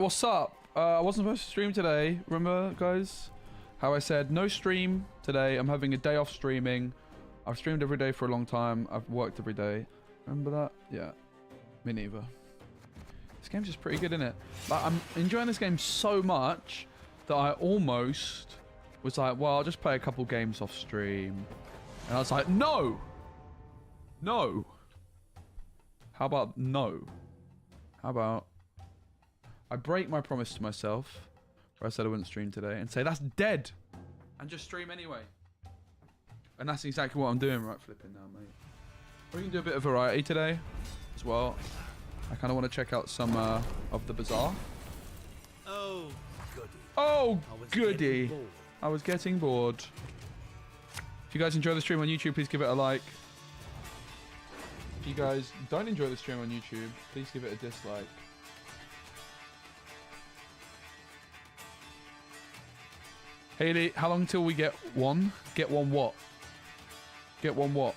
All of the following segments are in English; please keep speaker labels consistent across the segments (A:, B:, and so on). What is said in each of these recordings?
A: What's up? I wasn't supposed to stream today. Remember, guys? How I said no stream today. I'm having a day off streaming. I've streamed every day for a long time. I've worked every day. Remember that? Yeah. Me neither. This game's just pretty good, isn't it? Like, I'm enjoying this game so much that I almost was like, well, I'll just play a couple games off stream. And I was like, no! No! How about no? How about I break my promise to myself, where I said I wouldn't stream today, and say that's dead, and just stream anyway. And that's exactly what I'm doing right flipping now, mate. We can do a bit of variety today as well. I kind of want to check out some of the bazaar.
B: Oh, goody.
A: Oh, goody. I was getting bored. If you guys enjoy the stream on YouTube, please give it a like. If you guys don't enjoy the stream on YouTube, please give it a dislike. Haley, how long till we get one? Get one what? Get one what?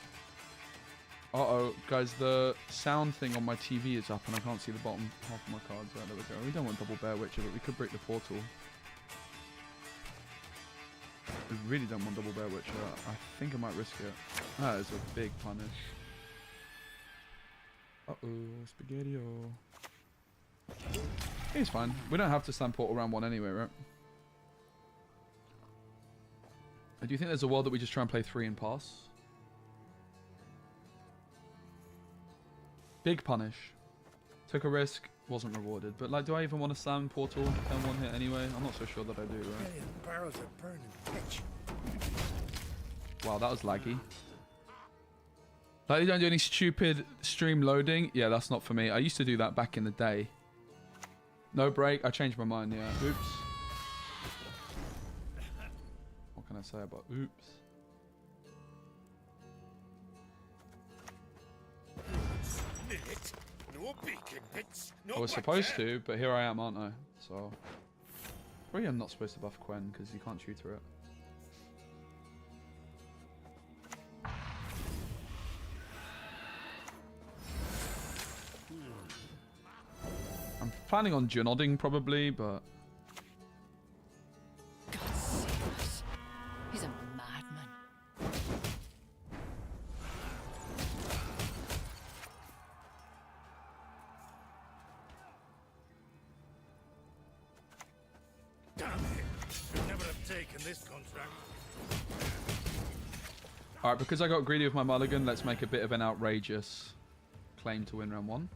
A: Uh-oh, guys, the sound thing on my TV is up and I can't see the bottom half of my cards. Right, there we go. We don't want double bear witcher, but we could break the portal. We really don't want double bear witcher. I think I might risk it. That is a big punish. Uh-oh, spaghetti-o. It's fine. We don't have to slam portal round one anyway, right? Do you think there's a world that we just try and play 3 and pass? Big punish. Took a risk, wasn't rewarded. But like, do I even want to slam portal turn 1 hit anyway? I'm not so sure that I do, right?
B: Barrels are burning pitch.
A: Wow, that was laggy. Like, you don't do any stupid stream loading? Yeah, that's not for me. I used to do that back in the day. No break. I changed my mind, yeah. Oops. What can I say about oops? I was supposed to, but here I am, aren't I? So, probably I'm not supposed to buff Gwen because you can't tutor it. I'm planning on Genodding probably, but
C: He's a madman.
B: Damn it! Should never have taken this contract.
A: alright, because I got greedy with my mulligan, let's make a bit of an outrageous claim to win round 1.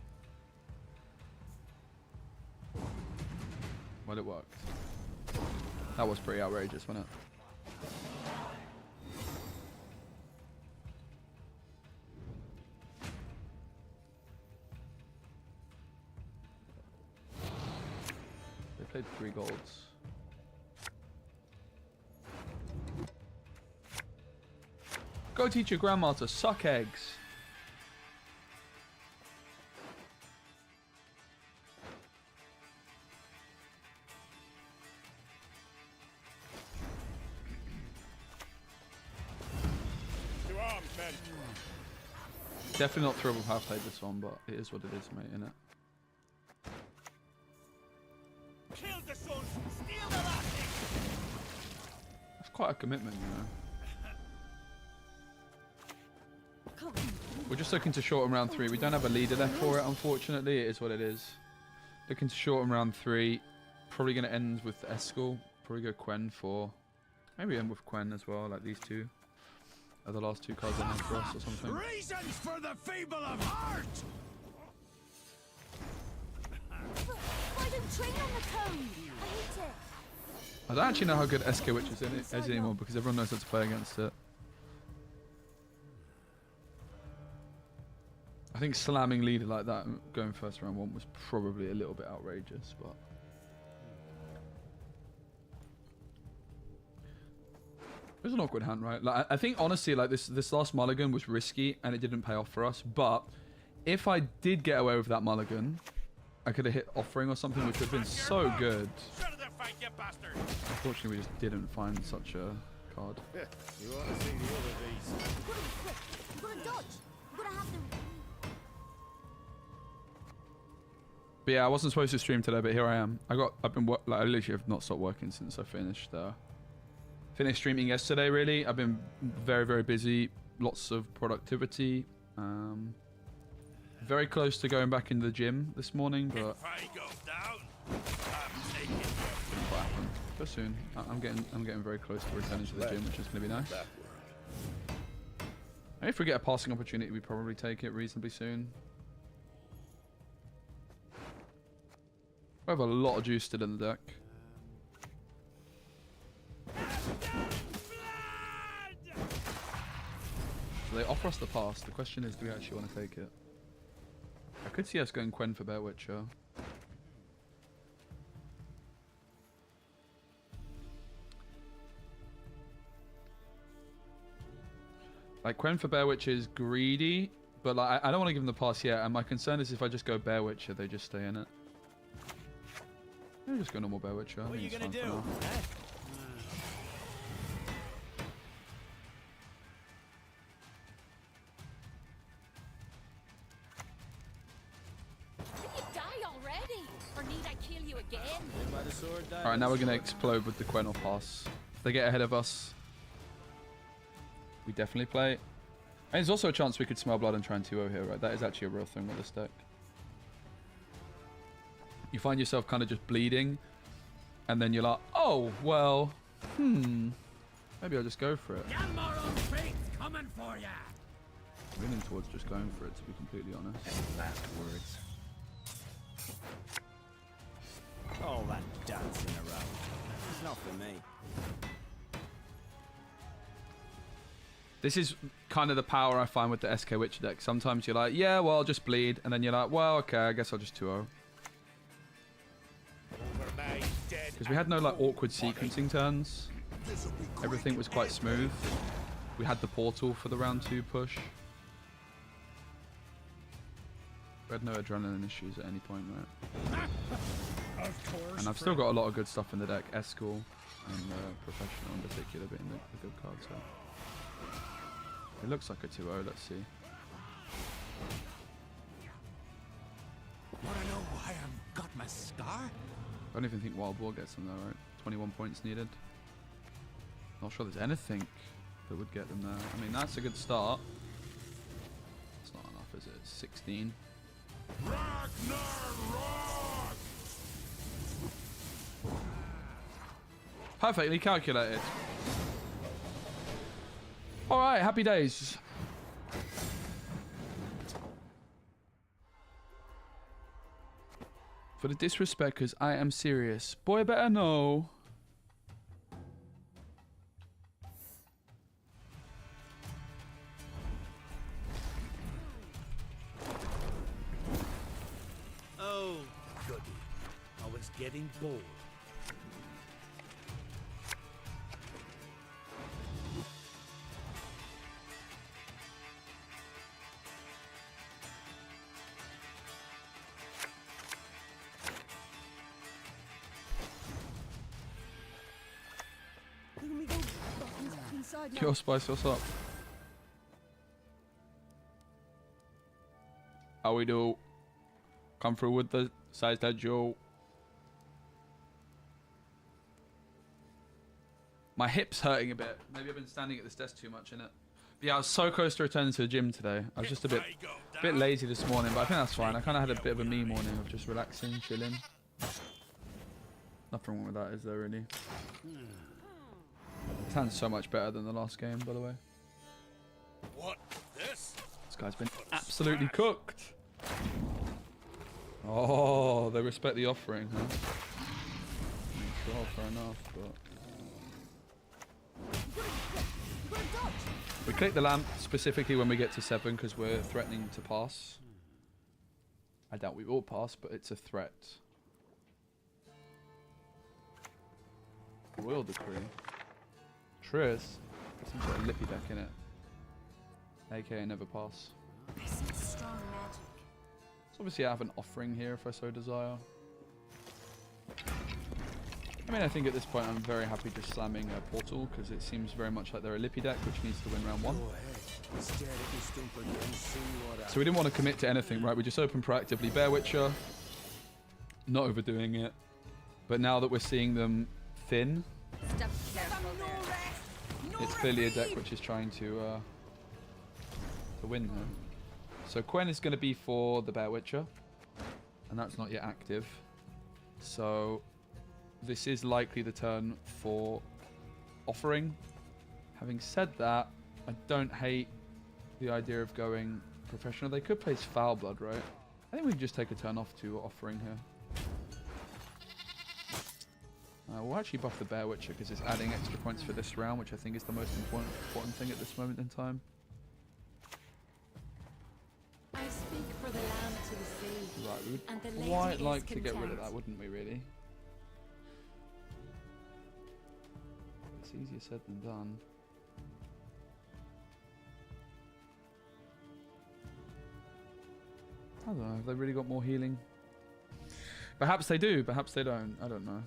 A: Well, it worked. That was pretty outrageous, wasn't it? They played 3 golds. Go teach your grandma to suck eggs. Definitely not thrilled with how I played this one, but it is what it is, mate, innit?
B: Kill the sons, steal the lassie.
A: That's quite a commitment, you know. We're just looking to shorten round 3. We don't have a leader left for it, unfortunately. It is what it is. Looking to shorten round 3. Probably going to end with Eskel. Probably go Gwen for... Maybe end with Gwen as well, like these two. Are the last 2 cards in for us or something.
B: Reasons for the feeble of heart!
D: Why don't train on the code? I hate it.
A: I don't actually know how good SK Witch is anymore because everyone knows how to play against it. I think slamming leader like that going first round 1 was probably a little bit outrageous, but... It was an awkward hand, right? Like, I think honestly, like this last mulligan was risky and it didn't pay off for us. But if I did get away with that mulligan, I could have hit offering or something, which would have been so good. Unfortunately, we just didn't find such a card.
B: You want to see the other beast?
D: You've got to dodge. You've got to have the...
A: But yeah, I wasn't supposed to stream today, but here I am. I literally have not stopped working since I finished streaming yesterday, really. I've been very, very busy. Lots of productivity. Very close to going back into the gym this morning, but
B: If I go down, I'm taking your
A: didn't quite happen. But soon. I'm getting very close to returning to the gym, which is going to be nice. Maybe if we get a passing opportunity, we probably take it reasonably soon. We have a lot of juice still in the deck. So they offer us the pass. The question is, do we actually want to take it? I could see us going Gwent for Bear Witcher. Like, Gwent for Bear Witcher is greedy, but like, I don't want to give them the pass yet, and my concern is if I just go Bear Witcher, they just stay in it. Maybe just go normal Bear Witcher.
C: What are you gonna do?
A: Alright, now we're going to explode with the Gwent or pass. If they get ahead of us, we definitely play. And there's also a chance we could smell blood and try and 2-0 here, right? That is actually a real thing with this deck. You find yourself kind of just bleeding, and then you're like, oh, well, maybe I'll just go for it.
C: Coming for ya.
A: I'm leaning towards just going for it, to be completely honest.
C: Last words. All that dancing around. It's not for me.
A: This is kind of the power I find with the SK Witcher deck. Sometimes you're like, yeah, well, I'll just bleed. And then you're like, well, okay, I guess I'll just 2-0. Because we had no like awkward sequencing turns. Everything was quite smooth. We had the portal for the round 2 push. We had no adrenaline issues at any point, right? And I've still got a lot of good stuff in the deck. S-School and Professional in particular being the good cards. So. It looks like a 2-0, let's see.
C: Wanna know why I've got my scar?
A: I don't even think Wild Boar gets them there, right? 21 points needed. Not sure there's anything that would get them there. I mean, that's a good start. It's not enough, is it? It's 16. Perfectly calculated. Alright, happy days. For the disrespecters, I am serious. Boy, better know.
C: Oh, goody. I was getting bored.
A: Kill Spice, what's up? How we do? Come through with the size that Joe. My hip's hurting a bit. Maybe I've been standing at this desk too much, innit? But yeah, I was so close to returning to the gym today. I was just a bit lazy this morning, but I think that's fine. I kind of had a bit of a me morning of just relaxing, chilling. Nothing wrong with that, is there really? It sounds so much better than the last game, by the way.
B: What? This?
A: This guy's been absolutely cooked. Oh, they respect the offering, huh? Sure, fair enough, but... We click the lamp specifically when we get to 7 because we're threatening to pass. I doubt we will pass, but it's a threat. Royal Decree. Triss. Some sort of lippy deck in it. AKA never pass.
D: I sense strong magic.
A: So obviously I have an offering here if I so desire. I mean, I think at this point I'm very happy just slamming a portal because it seems very much like they're a lippy deck which needs to win round 1. So we didn't want to commit to anything, right? We just opened proactively Bear Witcher. not overdoing it. But now that we're seeing them thin,
D: Step careful there.
A: it's clearly a deck which is trying to win here. So Quen is going to be for the Bear Witcher, and that's not yet active. So this is likely the turn for Offering. Having said that, I don't hate the idea of going professional. They could place Foul Blood, right? I think we can just take a turn off to Offering here. We'll actually buff the Bear Witcher because it's adding extra points for this round, which I think is the most important thing at this moment in time.
D: I speak for the land to the sea.
A: Right, we
D: And the
A: would
D: lady
A: quite
D: is
A: like to get rid of
D: content.
A: that, wouldn't we, really? It's easier said than done. I don't know, have they really got more healing? Perhaps they do, perhaps they don't. I don't know.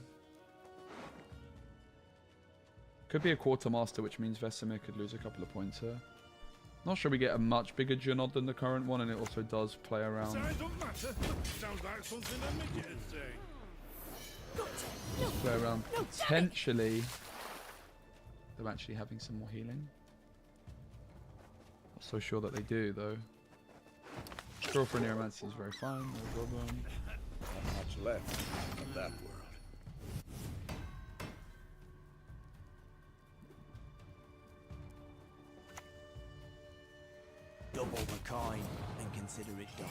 A: Could be a Quartermaster, which means Vesemir could lose a couple of points here. Not sure we get a much bigger Junod than the current one, and it also does play around.
B: Size don't matter. Sounds like something a midget would say.
A: Play around potentially them actually having some more healing. Not so sure that they do, though. Draw for Neuromancy is very fine, no problem.
E: Not much left of that world.
C: Double the coin and consider it done.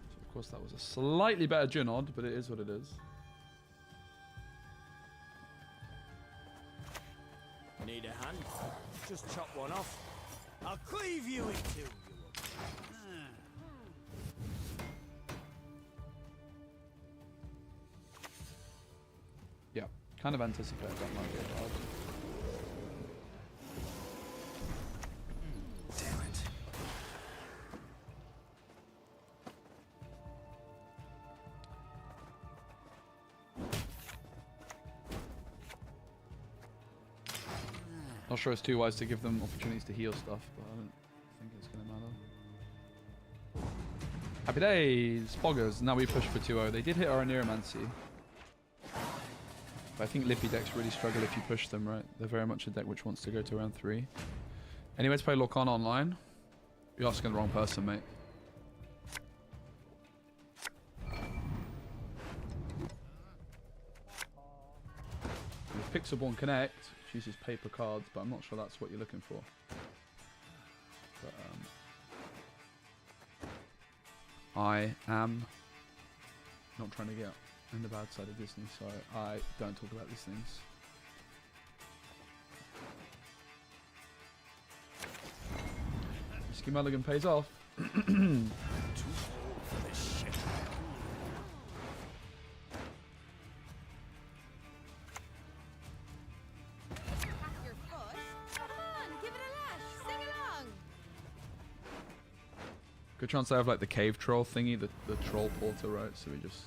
A: So of course that was a slightly better Junod, but it is what it is.
C: Need a hand? Just chop one off. I'll cleave you in two, you
A: Yeah, kind of anticipate that might be a card.
C: Damn it.
A: Not sure it's too wise to give them opportunities to heal stuff, but I don't think it's going to matter. Happy days, Boggers. Now we push for 2-0. They did hit our Neuromancy. But I think Lippy decks really struggle if you push them, right? They're very much a deck which wants to go to round 3. Anyway, to play Lorcan online. You're asking the wrong person, mate. With Pixelborn Connect, which uses paper cards, but I'm not sure that's what you're looking for. But, I am not trying to get on the bad side of Disney, so I don't talk about these things. Risky Mulligan pays off.
D: Your foot. Come on, give it a lash. Sing along.
A: Good chance I have like the cave troll thingy, the troll porter, right? So we just...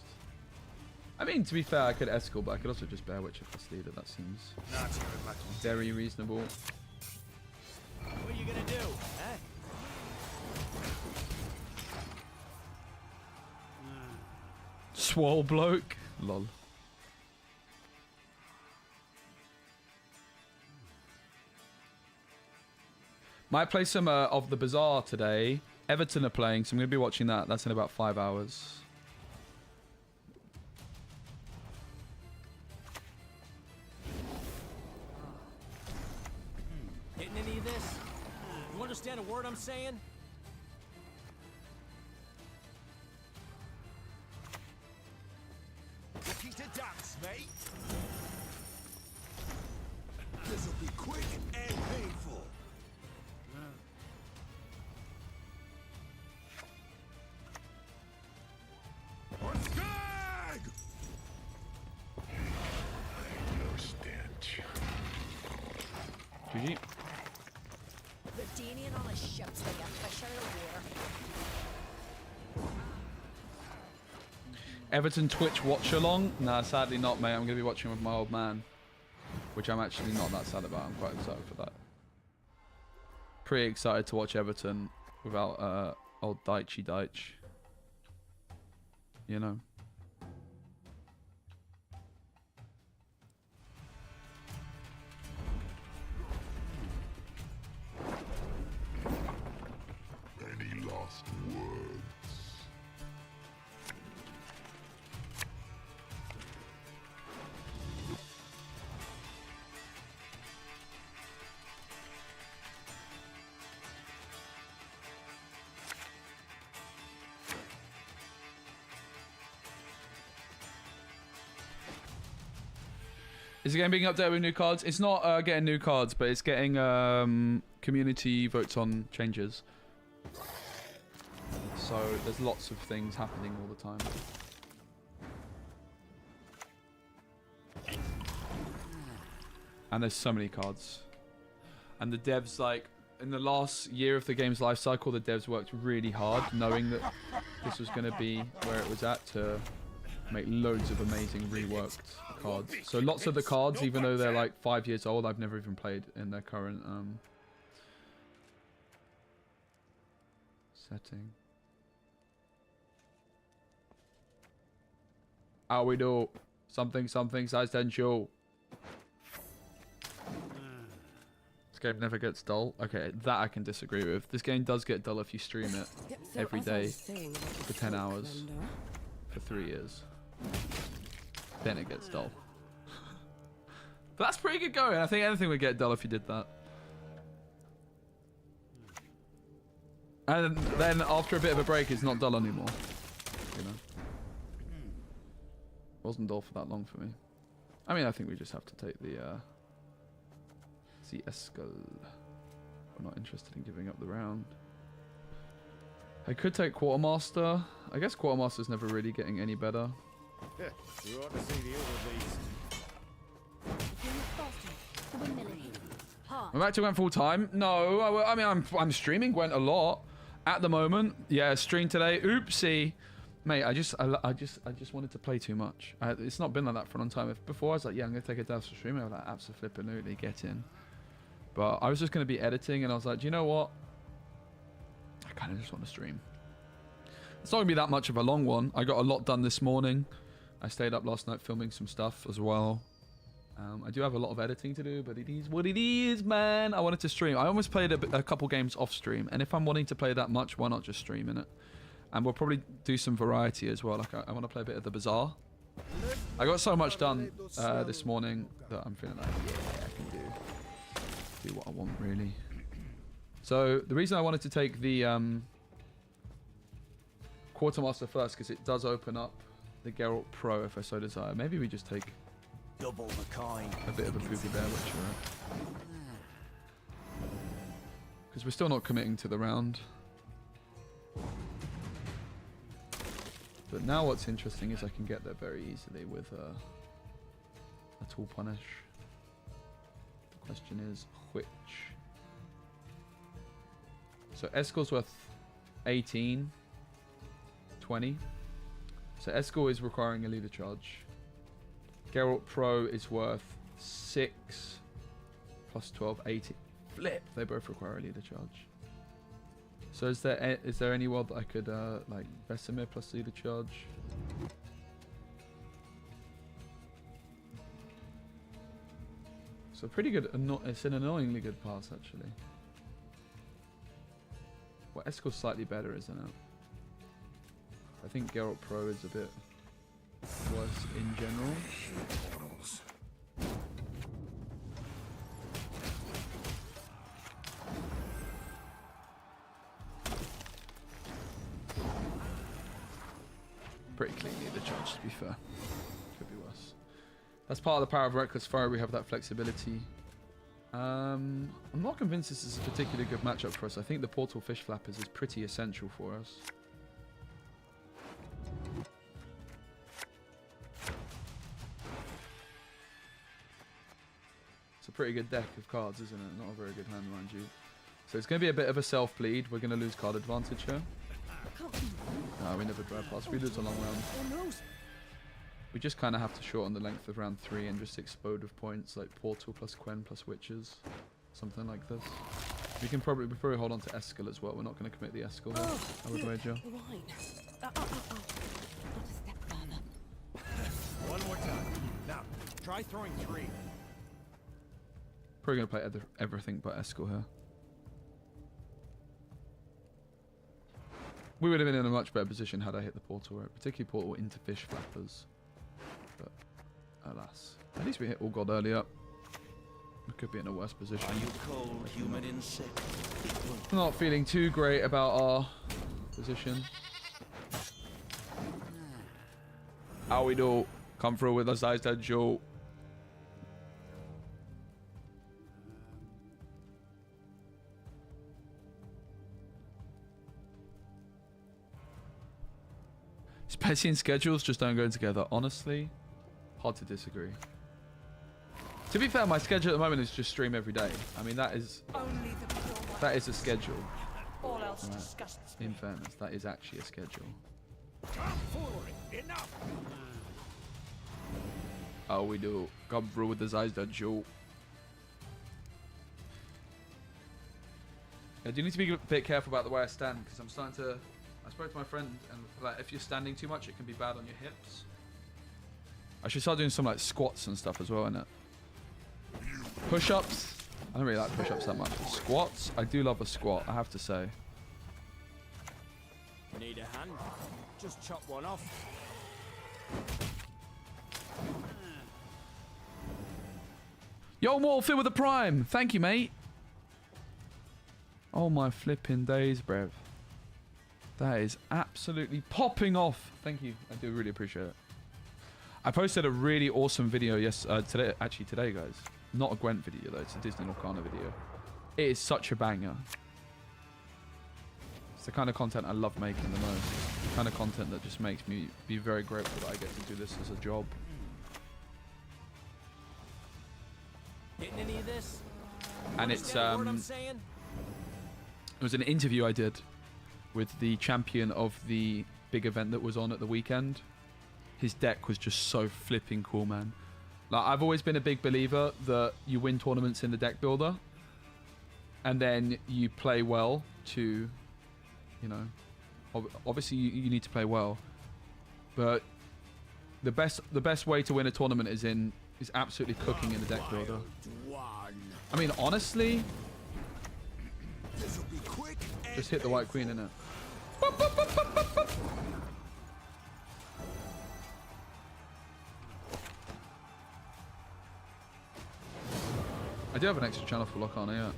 A: I mean, to be fair, I could Escort, but I could also just Bear Witcher for Leader. That seems
B: Not even much.
A: very reasonable.
C: What are you gonna do, eh?
A: Swole bloke. Lol. Might play some of the Bazaar today. Everton are playing, so I'm going to be watching that. That's in about 5 hours.
C: Getting any of this? You understand a word I'm saying?
E: Looking to dance, mate? This'll be quick and painful. On skag! No stench.
A: GG.
D: The Danian on a ship's like a fish out of water.
A: Everton Twitch watch along? Nah, sadly not, mate. I'm going to be watching with my old man. Which I'm actually not that sad about. I'm quite excited for that. Pretty excited to watch Everton without old Deitchy Deitch. you know.
F: Any last words?
A: Is the game being updated with new cards? It's not getting new cards, but it's getting community votes on changes. So there's lots of things happening all the time. And there's so many cards. And the devs, like, in the last year of the game's life cycle, the devs worked really hard, knowing that this was going to be where it was at, to make loads of amazing reworked cards. So lots of the cards, even though they're like 5 years old, I've never even played in their current setting. How we do? Something essential. This game never gets dull. Okay, that I can disagree with. This game does get dull if you stream it every day for 10 hours for 3 years. Then it gets dull. But that's pretty good going. I think anything would get dull if you did that. And then after a bit of a break, it's not dull anymore. You know? It wasn't dull for that long for me. I mean, I think we just have to take the Escal. We're not interested in giving up the round. I could take Quartermaster. I guess Quartermaster's never really getting any better.
C: You ought to see the other beast.
A: I'm back to Gwent full time. No, I mean I'm streaming Gwent a lot at the moment. Yeah, stream today. Oopsie, mate. I just wanted to play too much. It's not been like that for a long time. If before I was like, yeah, I'm gonna take a day off for streaming, I was like, absolutely get in. But I was just gonna be editing, and I was like, do you know what? I kind of just want to stream. It's not gonna be that much of a long one. I got a lot done this morning. I stayed up last night filming some stuff as well. I do have a lot of editing to do, but it is what it is, man. I wanted to stream. I almost played a couple games off stream, and if I'm wanting to play that much, why not just stream in it? And we'll probably do some variety as well. Like I want to play a bit of the Bazaar. I got so much done this morning that I'm feeling like, yeah, I can do what I want, really. So the reason I wanted to take the Quartermaster first, because it does open up the Geralt Pro if I so desire. Maybe we just take
C: Double the kind.
A: a bit of a poopy bear witcher. Because we're still not committing to the round. But now what's interesting is I can get there very easily with a tool punish. The question is which. So Eskel's worth 18, 20. So Eskel is requiring a leader charge. Geralt Pro is worth 6 plus 12, 18. Flip! They both require a leader charge. So is there any world that I could like Vesemir plus leader charge? So pretty good. It's an annoyingly good pass actually. Well, Eskel's slightly better, isn't it? I think Geralt Pro is a bit worse in general. Pretty cleanly the charge, to be fair. Could be worse. That's part of the power of Reckless Fire. We have that flexibility. I'm not convinced this is a particularly good matchup for us. I think the Portal Fish Flappers is pretty essential for us. It's a pretty good deck of cards, isn't it? Not a very good hand, mind you. So it's going to be a bit of a self-bleed. We're going to lose card advantage here. No, we never drive past. We lose a long round. We just kind of have to shorten the length of round 3 and just explode with points like Portal plus Quen plus Witches. Something like this. We probably hold on to Eskel as well. We're not going to commit the Eskel here, I would wager.
C: Try throwing 3.
A: Probably gonna play everything but Eskel here. We would have been in a much better position had I hit the portal, right? Particularly portal into fish flappers. But alas, at least we hit all god earlier. We could be in a worse position.
E: Are you cold, human insect?
A: Not feeling too great about our position. How we do? Come through with a sized head, Joe. SPECI and schedules just don't go together. Honestly, hard to disagree. To be fair, my schedule at the moment is just stream every day. I mean, that is a schedule.
D: All else
A: Right.
D: disgusts me.
A: In fairness, that is actually a schedule.
B: Tomfoolery. Enough.
A: Oh, we do. Come through with the eyes that Joe. I do need to be a bit careful about the way I stand because I'm starting to. I spoke to my friend, and like, if you're standing too much, it can be bad on your hips. I should start doing some like squats and stuff as well, innit? Push-ups. I don't really like push-ups that much. Squats. I do love a squat. I have to say.
C: Need a hand? Just chop one off.
A: Yo, Morphin with the prime. Thank you, mate. Oh my flipping days, bruv. That is absolutely popping off. Thank you. I do really appreciate it. I posted a really awesome video today, guys. Not a Gwent video, though. It's a Disney Lorcana video. It is such a banger. It's the kind of content I love making the most. The kind of content that just makes me be very grateful that I get to do this as a job.
C: Getting any of this?
A: And it's
C: Understand what I'm saying?
A: it was an interview I did with the champion of the big event that was on at the weekend. His deck was just so flipping cool, man. Like, I've always been a big believer that you win tournaments in the deck builder and then you play well to, you know, obviously you need to play well, but the best way to win a tournament is absolutely cooking in the deck builder. I mean, honestly,
E: This'll be quick and
A: just hit the white queen, innit? I do have an extra channel for Lorcana, yeah.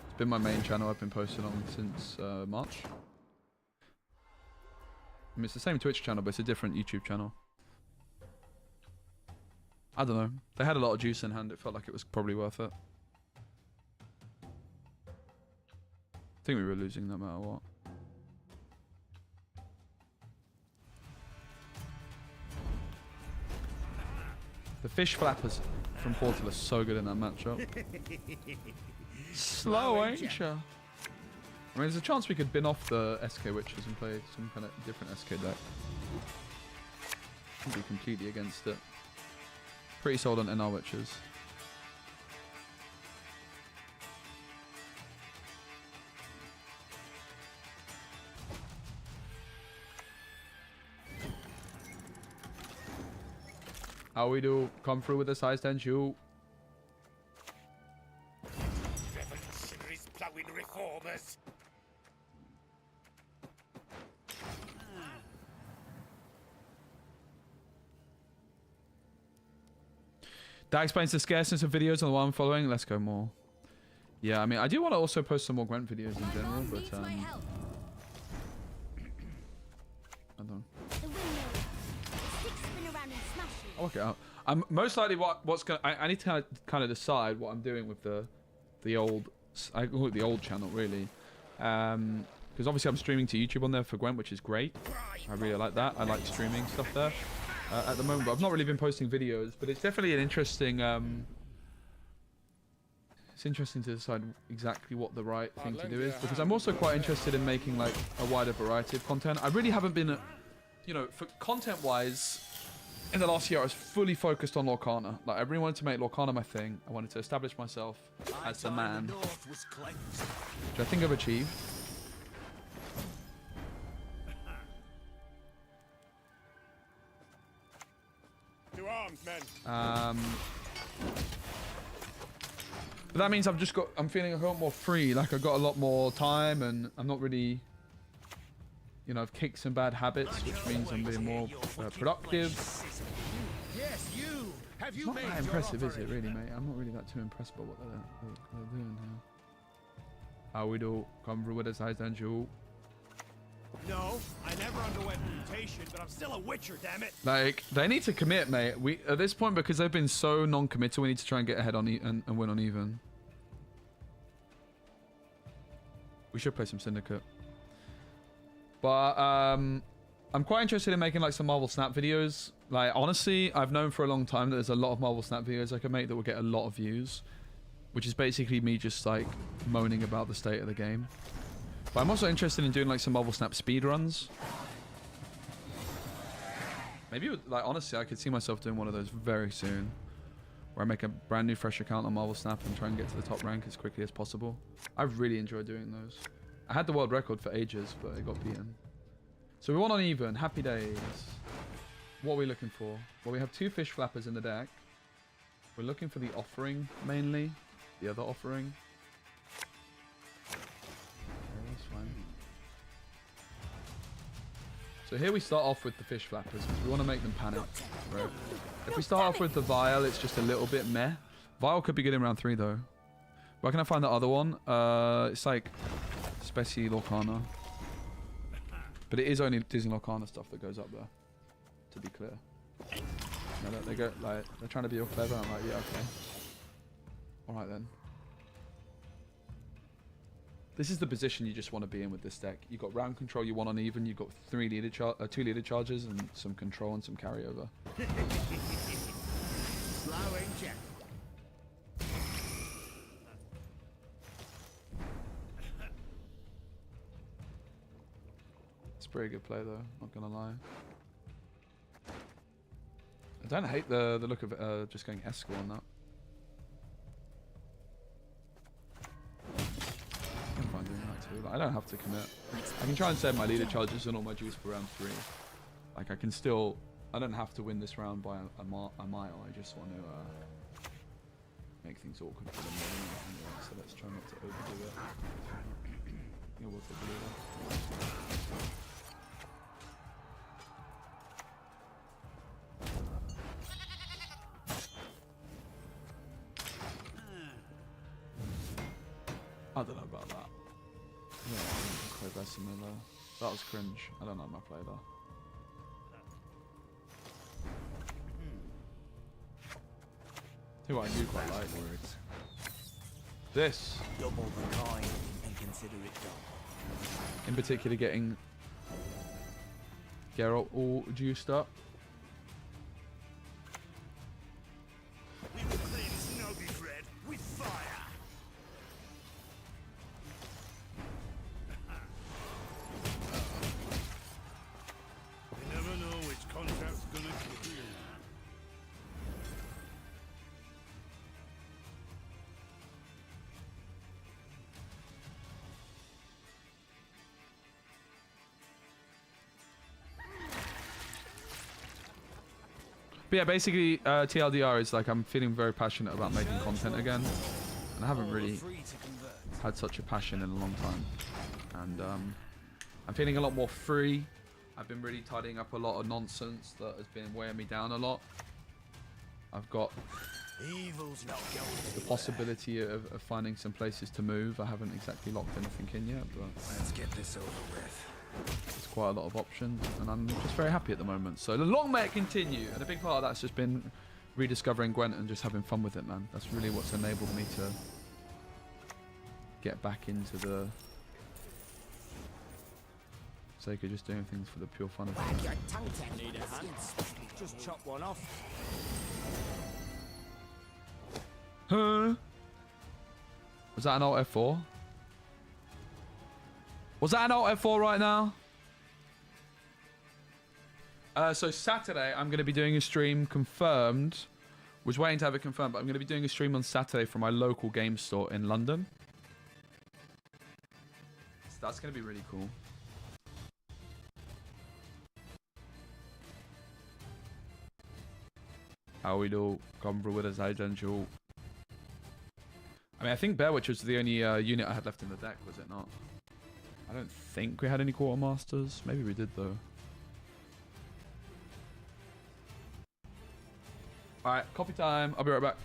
A: It's been my main channel I've been posting on since March. I mean, it's the same Twitch channel, but it's a different YouTube channel. I don't know. They had a lot of juice in hand. It felt like it was probably worth it. I think we were losing no matter what. The fish flappers from Portal are so good in that matchup. Slow, ain't ya? I mean, there's a chance we could bin off the SK Witches and play some kind of different SK deck. I'd be completely against it. Pretty sold on NR Witches. How we do? Come through with a size 10 shoe.
B: Revolutionaries plowing reformers.
A: That explains the scarceness of videos on the one I'm following. Let's go more. Yeah, I mean, I do want to also post some more Gwent videos in general, but I don't know.
D: The windmill. Stick spin around and smash it.
A: Okay, I'm most likely what's gonna. I need to kind of decide what I'm doing with the old. I call it the old channel, really, because obviously I'm streaming to YouTube on there for Gwent, which is great. I really like that. I like streaming stuff there at the moment, but I've not really been posting videos. But it's definitely an interesting. It's interesting to decide exactly what the right thing to do is, because I'm also quite interested in making like a wider variety of content. I really haven't been, you know, for content-wise. In the last year, I was fully focused on Lorcana. Like, I really wanted to make Lorcana my thing. I wanted to establish myself as a man, which I think I've achieved.
B: To arms, men.
A: But that means I'm feeling a lot more free. Like I've got a lot more time, and I'm not really, you know, I've kicked some bad habits, which means I'm being more productive.
B: Yes, you. Have
A: It's
B: you
A: not
B: made
A: that
B: your
A: impressive, is it,
B: offering?
A: really, mate? I'm not really that too impressed by what they're doing here. How we do? Come through with us, eyes and you.
B: No, I never underwent mutation, but I'm still a witcher, damn it.
A: Like, they need to commit, mate. We at this point, because they've been so non-committal, we need to try and get ahead on and win on even. We should play some Syndicate. But I'm quite interested in making like some Marvel Snap videos. Like, honestly, I've known for a long time that there's a lot of Marvel Snap videos I can make that will get a lot of views, which is basically me just like moaning about the state of the game. But I'm also interested in doing like some Marvel Snap speedruns. Maybe, like, honestly, I could see myself doing one of those very soon, where I make a brand new fresh account on Marvel Snap and try and get to the top rank as quickly as possible. I've really enjoyed doing those. I had the world record for ages, but it got beaten. So we won on even. Happy days. What are we looking for? Well, we have 2 fish flappers in the deck. We're looking for the offering, mainly. The other offering. Okay, that's fine. So here we start off with the fish flappers, because we want to make them panic. Right? If we start off with the vial, it's just a little bit meh. Vial could be good in round 3, though. Where can I find the other one? It's like SPECI Lorcana. But it is only Disney Lorcana stuff that goes up there, to be clear. You know, they go, like, they're trying to be all clever, and I'm like, yeah, okay. Alright then. This is the position you just want to be in with this deck. You've got round control, you want on even, you've got 2 leader charges, and some control and some carryover.
B: Slow and gentle.
A: It's a pretty good play though, not gonna lie. I don't hate the look of just going Escort on that. I'm fine doing that too. Like, I don't have to commit. I can try and save my leader charges and all my juice for round 3. Like, I can still... I don't have to win this round by a mile. I just want to make things awkward for them. Anyway, so let's try not to overdo it. Yeah, we'll take the leader. I don't know about that. Yeah, I think play Bessemer. That was cringe. I don't know my play there. Who I do quite like.
C: Words.
A: This,
C: Double the coin and consider it done.
A: in particular, getting Geralt all juiced up.
B: We will clear this Nobi bread with fire. You never know which contract's gonna kill you.
A: But yeah, basically, TLDR is like I'm feeling very passionate about making content again, and I haven't really had such a passion in a long time. And I'm feeling a lot more free. I've been really tidying up a lot of nonsense that has been weighing me down a lot. I've got
C: Evil's not going
A: the possibility of finding some places to move. I haven't exactly locked anything in yet, but
C: Let's get this over with.
A: there's quite a lot of options, and I'm just very happy at the moment. So long may it continue, and a big part of that's just been rediscovering Gwent and just having fun with it, man. That's really what's enabled me to get back into the sake of just doing things for the pure fun of
D: Wag
A: it.
D: your tongue, Ted.
C: Need a hand? Just chop one off.
A: Huh? Was that an Alt F4? Was that an Alt F4 right now? So Saturday, I'm going to be doing a stream confirmed. Was waiting to have it confirmed, but I'm going to be doing a stream on Saturday from my local game store in London. So that's going to be really cool. How we do come through with a side and shoot. I mean, I think Bear Witch was the only unit I had left in the deck, was it not? I don't think we had any Quartermasters. Maybe we did, though. Alright, coffee time. I'll be right back.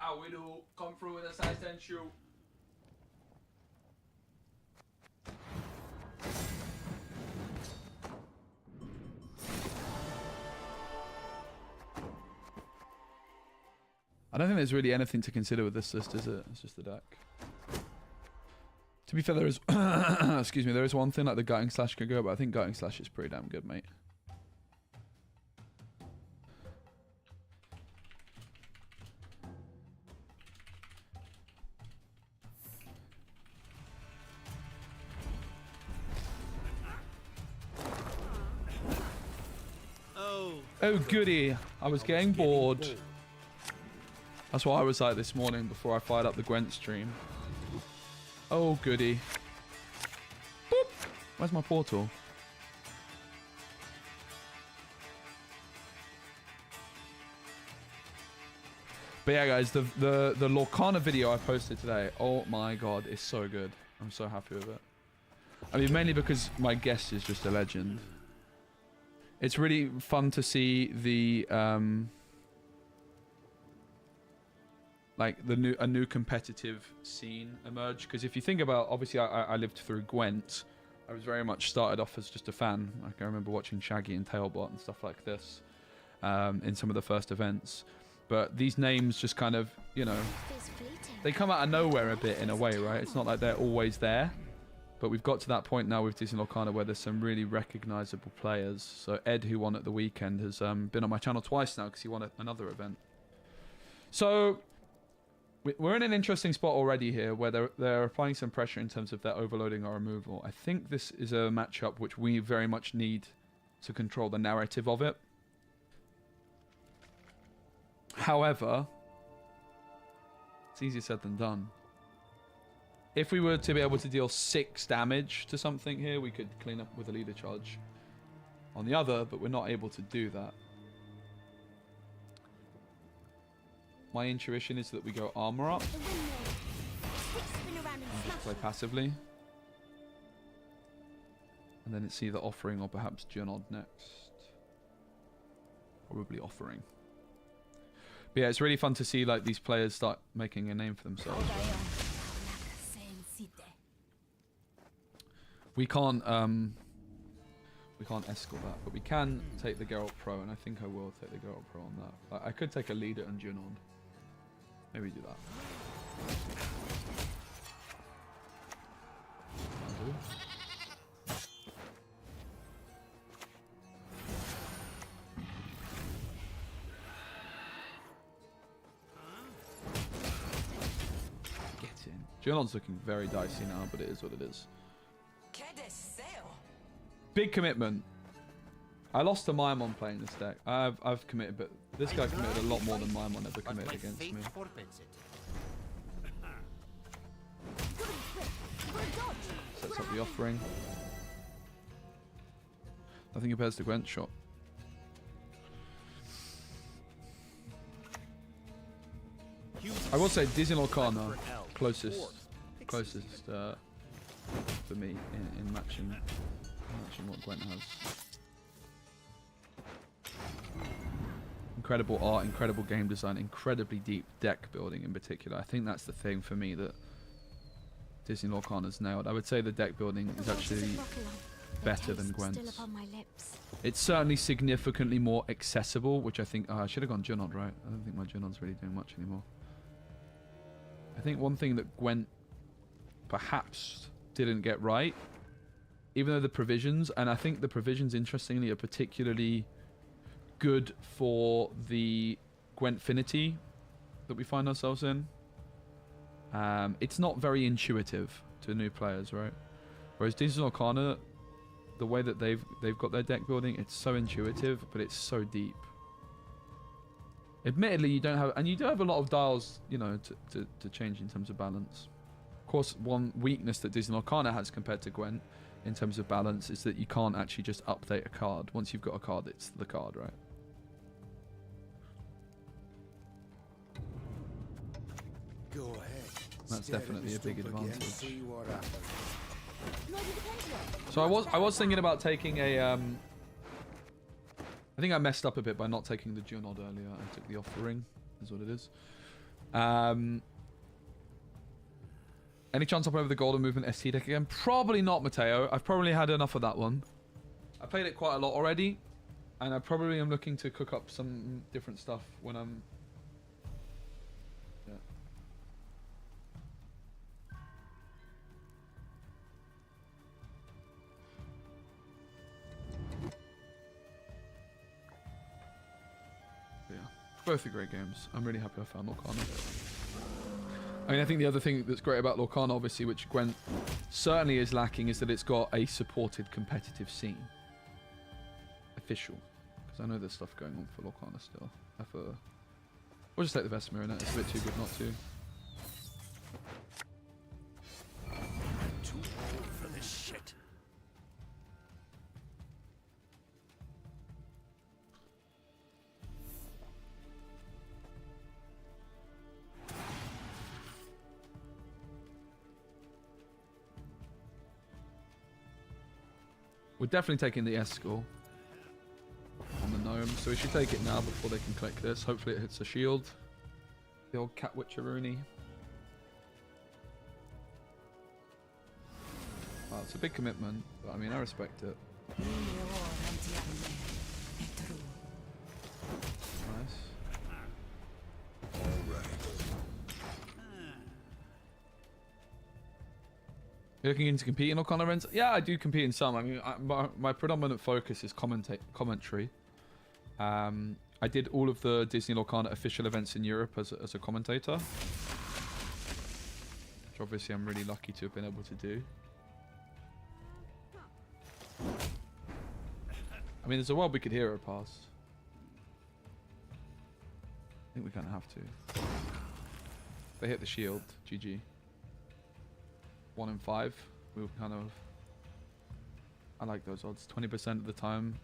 A: How we do come through with a size 10 shoe. I don't think there's really anything to consider with this list, is it? It's just the deck. To be fair, there is excuse me, there is one thing like the Gutting Slash could go, but I think Gutting Slash is pretty damn good, mate. Oh goody, I was getting bored. That's what I was like this morning before I fired up the Gwent stream. Oh goody. Boop. Where's my portal? But yeah guys, the Lorcana video I posted today, oh my god, it's so good. I'm so happy with it. I mean, mainly because my guest is just a legend. It's really fun to see the like a new competitive scene emerge. Because if you think about, obviously I lived through Gwent. I was very much started off as just a fan. Like I remember watching Shaggy and Tailbot and stuff like this in some of the first events. But these names just kind of, you know, they come out of nowhere a bit in a way, right? It's not like they're always there. But we've got to that point now with Disney Lorcana where there's some really recognizable players. So Ed, who won at the weekend, has been on my channel twice now because he won another event. So we're in an interesting spot already here where they're applying some pressure in terms of their overloading or removal. I think this is a matchup which we very much need to control the narrative of it. However, it's easier said than done. If we were to be able to deal 6 damage to something here, we could clean up with a leader charge on the other, but we're not able to do that. My intuition is that we go armor up
D: The windmill. Stick spin around and
A: and just
D: smash
A: play
D: it.
A: passively. And then it's either offering or perhaps Junod next. Probably offering. But yeah, it's really fun to see like these players start making a name for themselves. We can't escort that, but we can take the Geralt Pro, and I think I will take the Geralt Pro on that. I could take a leader and Junod. Maybe do that. I'll do. Get in. Junod's looking very dicey now, but it is what it is. Big commitment. I lost to Maimon playing this deck. I've committed, but this guy committed a lot more than Maimon ever committed against me. Sets up the offering. Nothing compares to Gwent shot. I will say Dizzy Lorcana closest for me in matching what Gwent has. Incredible art, incredible game design, incredibly deep deck building in particular. I think that's the thing for me that Disney Lorcana's nailed. I would say the deck building is actually better than Gwent's. It's certainly significantly more accessible, which I think... I should have gone Junod, right? I don't think my Junod's really doing much anymore. I think one thing that Gwent perhaps didn't get right, even though the provisions, and I think the provisions, interestingly, are particularly good for the Gwentfinity that we find ourselves in. It's not very intuitive to new players, right? Whereas Disney Arcana, the way that they've got their deck building, it's so intuitive, but it's so deep. Admittedly, you don't have, and you do have a lot of dials, you know, to change in terms of balance. Of course, one weakness that Disney Arcana has compared to Gwent in terms of balance is that you can't actually just update a card. Once you've got a card, it's the card, right?
E: Go ahead.
A: That's
E: Stare
A: definitely a
E: at the
A: big
E: stump again,
A: advantage.
E: see what happens.
A: So I was thinking about taking a I think I messed up a bit by not taking the Junod earlier. I took the offering, is what it is. Any chance I'll play with the Golden Movement ST deck again? Probably not, Mateo. I've probably had enough of that one. I played it quite a lot already, and I probably am looking to cook up some different stuff when I'm... Yeah. But yeah. Both are great games. I'm really happy I found Lorcana. I mean, I think the other thing that's great about Lorcana, obviously, which Gwent certainly is lacking, is that it's got a supported competitive scene. Official. Because I know there's stuff going on for Lorcana still. We'll just take the Vesemir in it. It's a bit too good not to.
B: Too old for this shit.
A: We're definitely taking the S-score on the gnome, so we should take it now before they can click this. Hopefully it hits a shield. The old cat witcheroony. Wow, it's a big commitment, but I mean, I respect it. Nice. You're looking into competing on Lorcana events? Yeah, I do compete in some. I mean, my predominant focus is commentary. I did all of the Disney Lorcana official events in Europe as a commentator, which obviously I'm really lucky to have been able to do. I mean, there's a world we could hero pass. I think we kind of have to. They hit the shield. GG. 1 in 5. We were kind of... I like those odds. 20% of the time.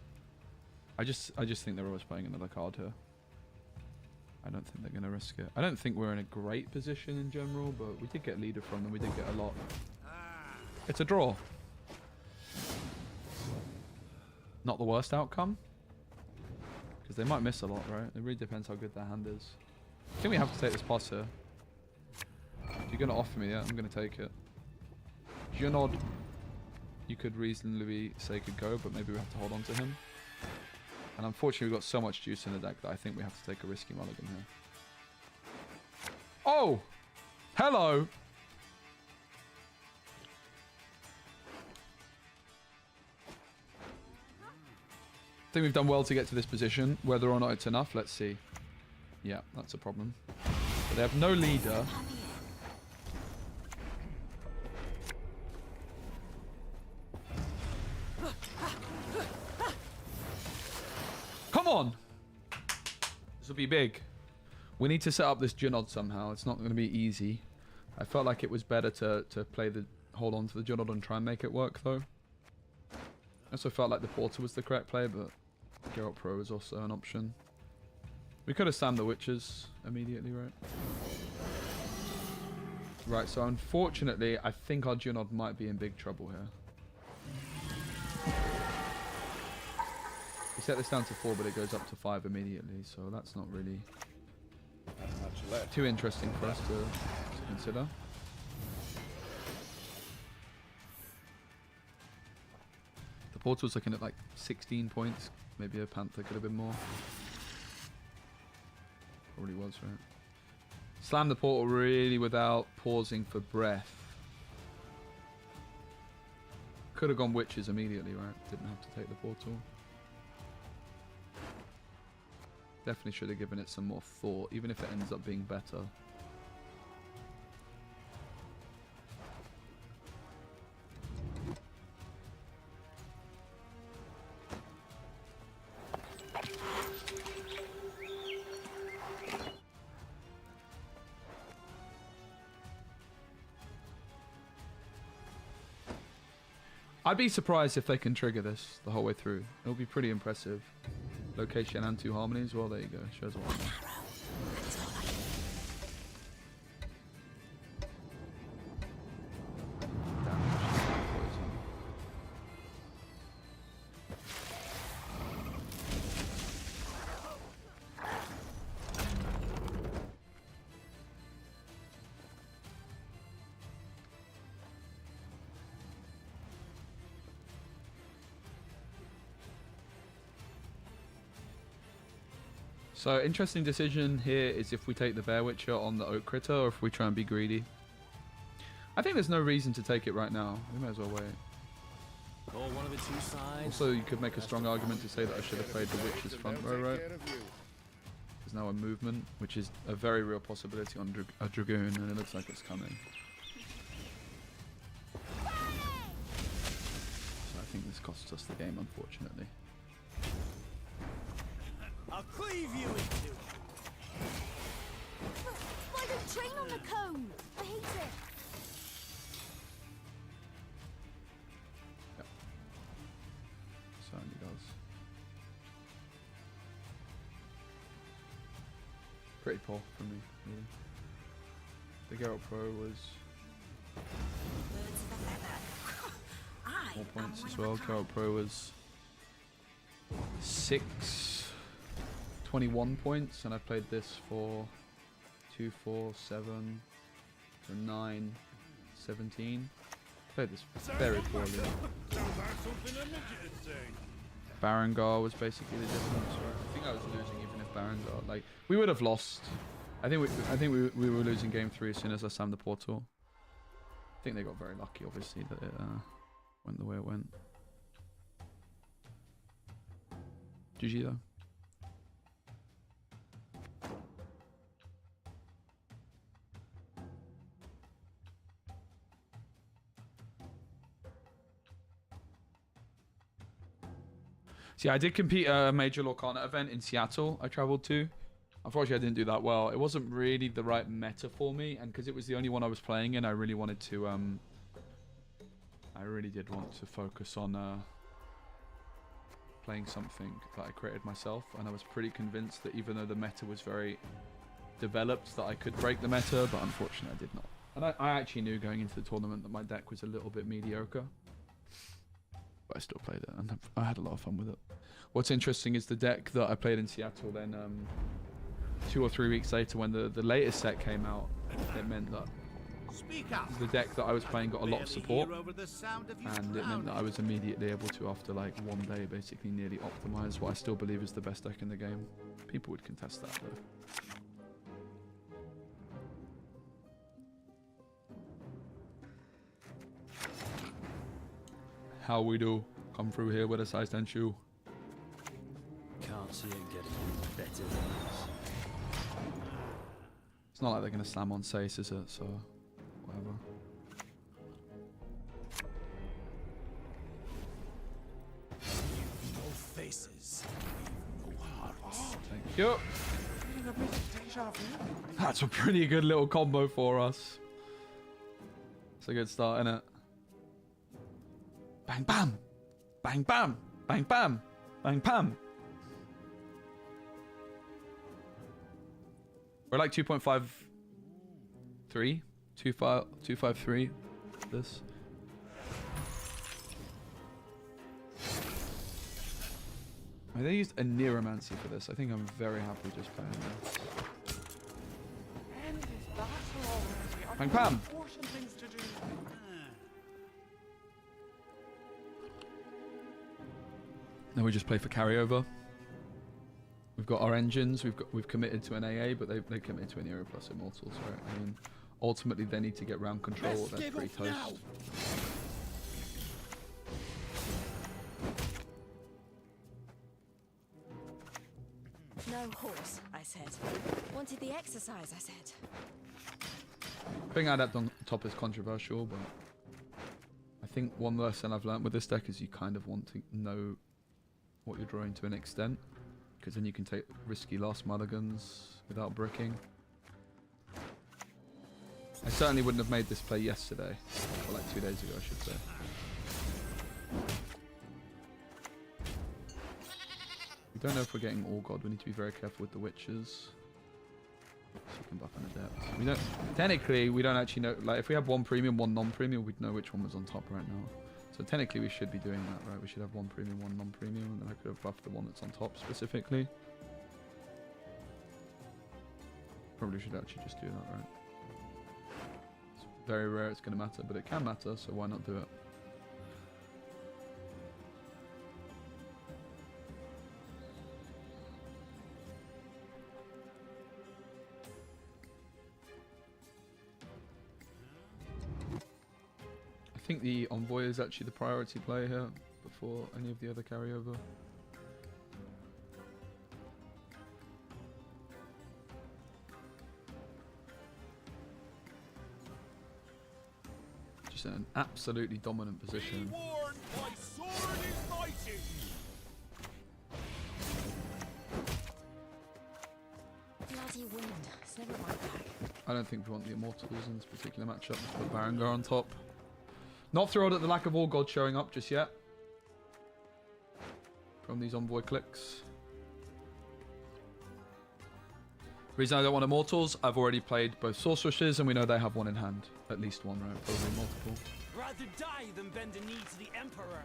A: I just think they're always playing another card here. I don't think they're going to risk it. I don't think we're in a great position in general, but we did get leader from them. We did get a lot. It's a draw. Not the worst outcome. Because they might miss a lot, right? It really depends how good their hand is. I think we have to take this pass here. If you're going to offer me it, I'm going to take it. Junod, you could reasonably say could go, but maybe we have to hold on to him. And unfortunately, we've got so much juice in the deck that I think we have to take a risky mulligan here. Oh! Hello! I think we've done well to get to this position. Whether or not it's enough, let's see. Yeah, that's a problem. But they have no leader. Come on! This will be big. We need to set up this Junod somehow. It's not going to be easy. I felt like it was better to play the hold on to the Junod and try and make it work, though. I also felt like the Porter was the correct play, but Geralt Pro is also an option. We could have slammed the Witches immediately, right? Right, so unfortunately, I think our Junod might be in big trouble here. We set this down to 4, but it goes up to 5 immediately, so that's not really too interesting for us to consider. The Portal's looking at like 16 points. Maybe a Panther could have been more. Probably was, right? Slam the Portal really without pausing for breath. Could have gone Witches immediately, right? Didn't have to take the Portal. Definitely should have given it some more thought, even if it ends up being better. I'd be surprised if they can trigger this the whole way through. It'll be pretty impressive. Location and 2 harmonies. Well, there you go. Shows one. So, interesting decision here is if we take the Bear Witcher on the Oak Critter or if we try and be greedy. I think there's no reason to take it right now. We may as well wait.
C: Call one of the 2 sides.
A: Also, you could make a strong argument to say that I should have played the Witcher's front row, right? There's now a movement, which is a very real possibility on a Dragoon, and it looks like it's coming. So I think this costs us the game, unfortunately.
C: I'll cleave you in two.
D: Why don't train on the cone? I hate it.
A: Yep. Certainly does. Pretty poor for me, really. The Geralt Pro was 4 points as well. Geralt Pro was 21 points, and I played this for 2, 4, 7, so 9, 17. Played this very poorly.
B: Sounds like something a midget would say.
A: Barangar was basically the difference. Right? I think I was losing even if Barangar, like, we would have lost. I think we were losing game 3 as soon as I slammed the Portal. I think they got very lucky, obviously, that it went the way it went. GG though. See, I did compete at a major Lorcana event in Seattle I traveled to. Unfortunately, I didn't do that well. It wasn't really the right meta for me, and because it was the only one I was playing in, I really wanted to, I really did want to focus on playing something that I created myself, and I was pretty convinced that even though the meta was very developed that I could break the meta, but unfortunately I did not. And I actually knew going into the tournament that my deck was a little bit mediocre. But I still played it, and I had a lot of fun with it. What's interesting is the deck that I played in Seattle then 2 or 3 weeks later when the latest set came out, it meant that the deck that I was playing got a lot of support, and it meant that I was immediately able to, after like 1 day, basically nearly optimize what I still believe is the best deck in the game. People would contest that though. How we do? Come through here with a size 10 shoe.
C: Can't see it getting any better than this.
A: It's not like they're going to slam on Sace, is it? So, whatever.
E: No faces, no hearts.
A: Thank you. That's a pretty good little combo for us. It's a good start, innit? Bang bam! Bang bam! Bang bam! Bang bam! We're like 2.53? 253. This. I mean, they used a Neuromancy for this. I think I'm very happy just playing this. Bang bam! Then we just play for carryover. We've got our engines. We've committed to an AA, but they committed to an Euro plus Immortals, right? I mean, ultimately they need to get round control. They're pretty toast.
D: No horse, I said. Wanted the exercise, I said.
A: Putting Adept on top is controversial, but I think one lesson I've learned with this deck is you kind of want to know what you're drawing to an extent, because then you can take risky last mulligans without bricking. I certainly wouldn't have made this play yesterday, or like 2 days ago I should say. We don't know if we're getting All God. We need to be very careful with the witches. So you can buff an adept. We don't. Technically, we don't actually know. Like, if we have one premium, one non-premium, we'd know which one was on top right now. So technically, we should be doing that, right? We should have one premium, one non-premium, and then I could have buffed the one that's on top specifically. Probably should actually just do that, right? It's very rare it's going to matter, but it can matter, so why not do it? I think the Envoy is actually the priority play here before any of the other carryover. Just in an absolutely dominant position.
D: Bloody wind. It's never my bag.
A: I don't think we want the Immortals in this particular matchup. Let's put Barangar on top. Not thrilled at the lack of All God showing up just yet from these Envoy clicks. Reason I don't want Immortals, I've already played both Sorceresses and we know they have one in hand. At least one, right? Probably multiple.
C: Rather die than bend a knee to the Emperor.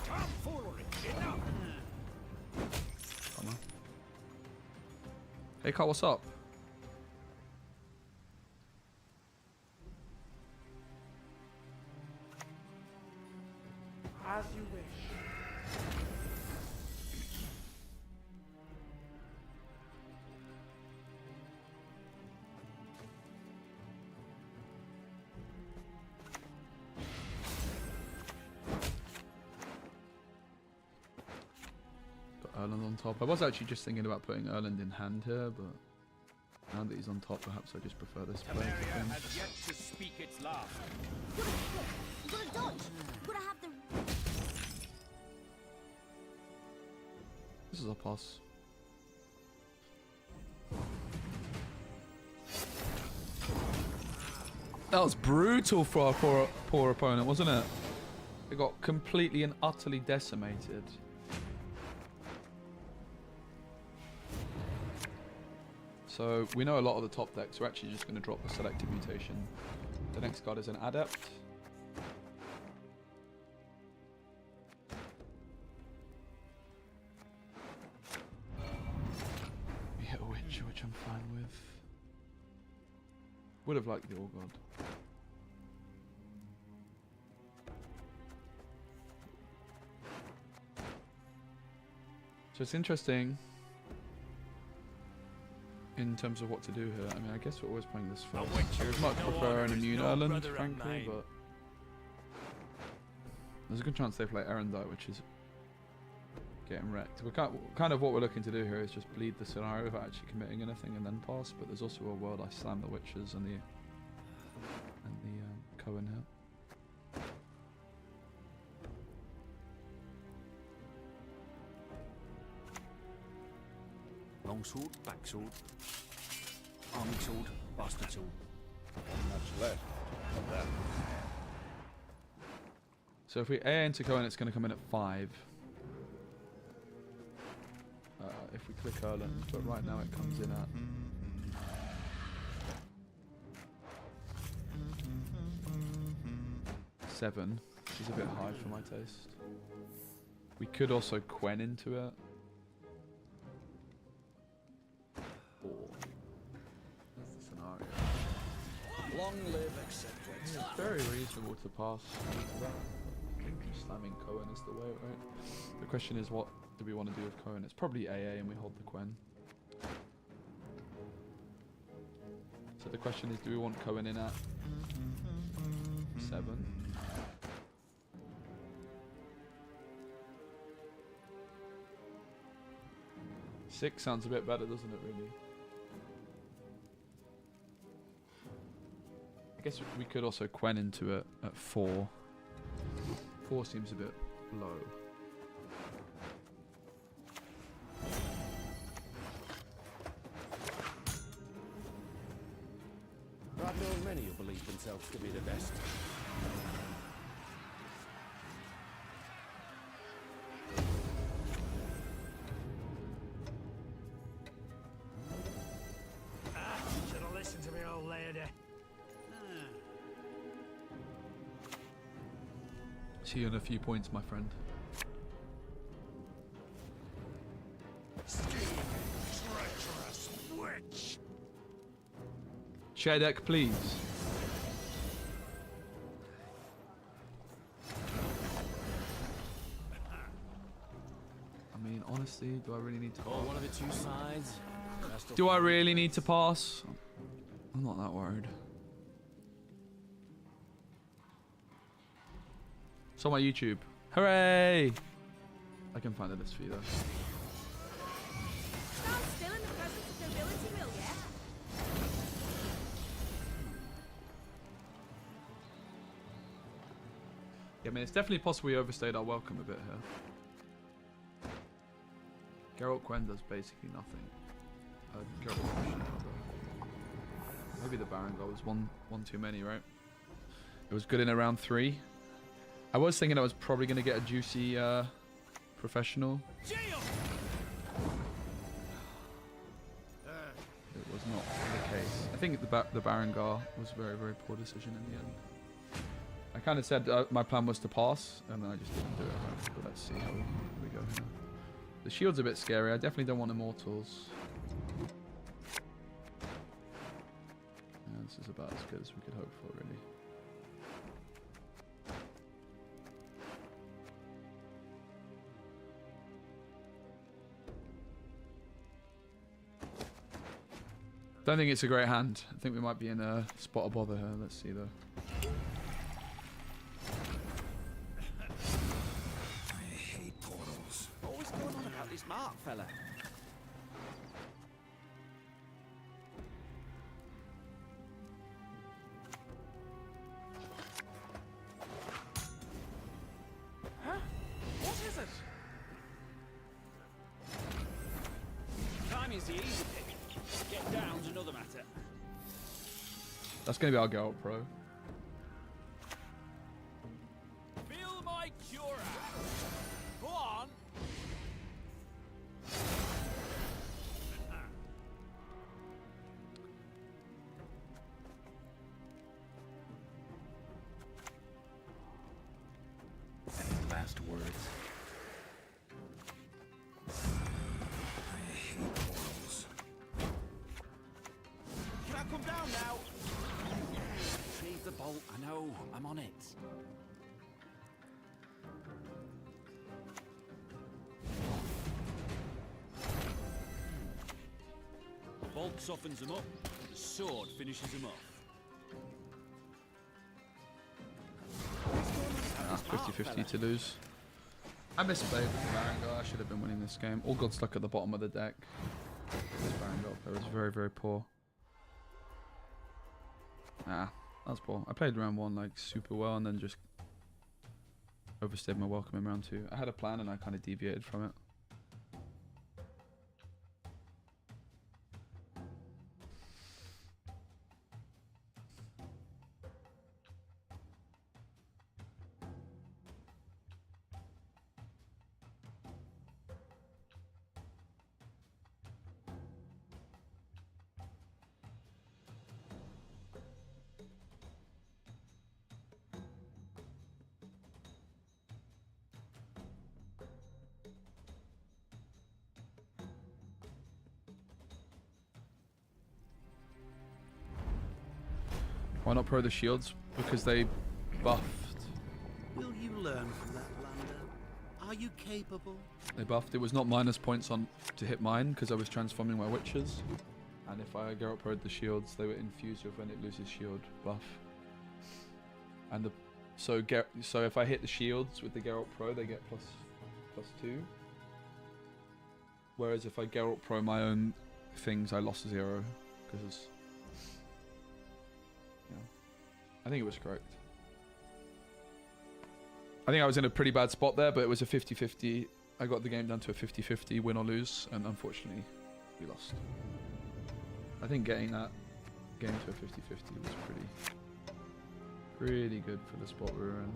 B: Come forward. Enough.
A: Come on. Hey Carl, what's up?
G: As you wish.
A: Put Erland on top. I was actually just thinking about putting Erland in hand here, but now that he's on top, perhaps I just prefer this play.
B: Temeria has yet to speak its last.
D: You gotta dodge. You gotta have the...
A: This is a pass. That was brutal for our poor opponent, wasn't it? It got completely and utterly decimated. So we know a lot of the top decks. We're actually just going to drop the selective mutation. The next card is an adept. We hit a witch, which I'm fine with. Would have liked the All God. So it's interesting in terms of what to do here. I mean, I guess we're always playing this first. I would much prefer an immune Erland, frankly, but there's a good chance they play Erendite, which is getting wrecked. We're kind of what we're looking to do here is just bleed the scenario without actually committing anything and then pass. But there's also a world I slam the witches and the Cohen here.
C: Longsword, backsword, arming sword, bastard sword.
B: Much left of that.
A: So if we AA into Cohen, it's going to come in at 5. If we click Erland, but right now it comes in at 7, which is a bit high for my taste. We could also Quen into it. 4. That's the scenario.
E: Long live acceptance.
A: It's very reasonable to pass into that. I think just slamming Cohen is the way, right? The question is, what do we want to do with Cohen? It's probably AA and we hold the Quen. So the question is, do we want Cohen in at 7? Six sounds a bit better, doesn't it, really? I guess we could also Quen into it at 4. 4 seems a bit low.
E: I've known many who believe themselves to be the best.
C: Should have listened to me, old lady.
A: See you in a few points, my friend.
B: Treacherous witch!
A: Share deck, please. I mean, honestly, do I really need to
C: Or one of the two sides.
A: Do I really need to pass? I'm not that worried. It's on my YouTube. Hooray! I can find a list for you though.
D: Stand still in the presence of nobility, will ya?
A: Yeah, I mean, it's definitely possible we overstayed our welcome a bit here. Geralt Quen does basically nothing. Maybe the Baron goal was one too many, right? It was good in around 3. I was thinking I was probably going to get a juicy professional. It was not the case. I think the Barangar was a very, very poor decision in the end. I kind of said my plan was to pass, and I just didn't do it. But let's see how we go here. The shield's a bit scary. I definitely don't want immortals. Yeah, this is about as good as we could hope for, really. Don't think it's a great hand. I think we might be in a spot of bother here. Let's see though.
E: I hate portals.
C: Always going on about this Mark fella. Huh? What is it? Timing's the easy pick. Get down's another matter.
A: That's going to be our Geralt Pro.
C: Feel my Sure have. Go on.
G: Any last words?
E: I hate portals.
C: Can I come down now?
G: Retrieve the bolt. I know. I'm on it.
C: The bolt softens them up. The sword finishes them off.
A: Ah, 50-50 to lose. I misplayed with the Barangar. I should have been winning this game. All got stuck at the bottom of the deck. This Barangar player was very, very poor. Ah, that was poor. I played round 1 like super well and then just overstayed my welcome in round 2. I had a plan and I kind of deviated from it. Why not pro the shields? Because they buffed.
E: Will you learn from that blunder? Are you capable?
A: They buffed. It was not minus points on to hit mine because I was transforming my witches. And if I Geralt Pro'd the shields, they were infused with when it loses shield buff. And so if I hit the shields with the Geralt Pro, they get +2. Whereas if I Geralt Pro my own things, I lost 0 because. I think it was correct. I think I was in a pretty bad spot there, but it was a 50-50. I got the game down to a 50-50 win or lose, and unfortunately, we lost. I think getting that game to a 50-50 was pretty good for the spot we were in.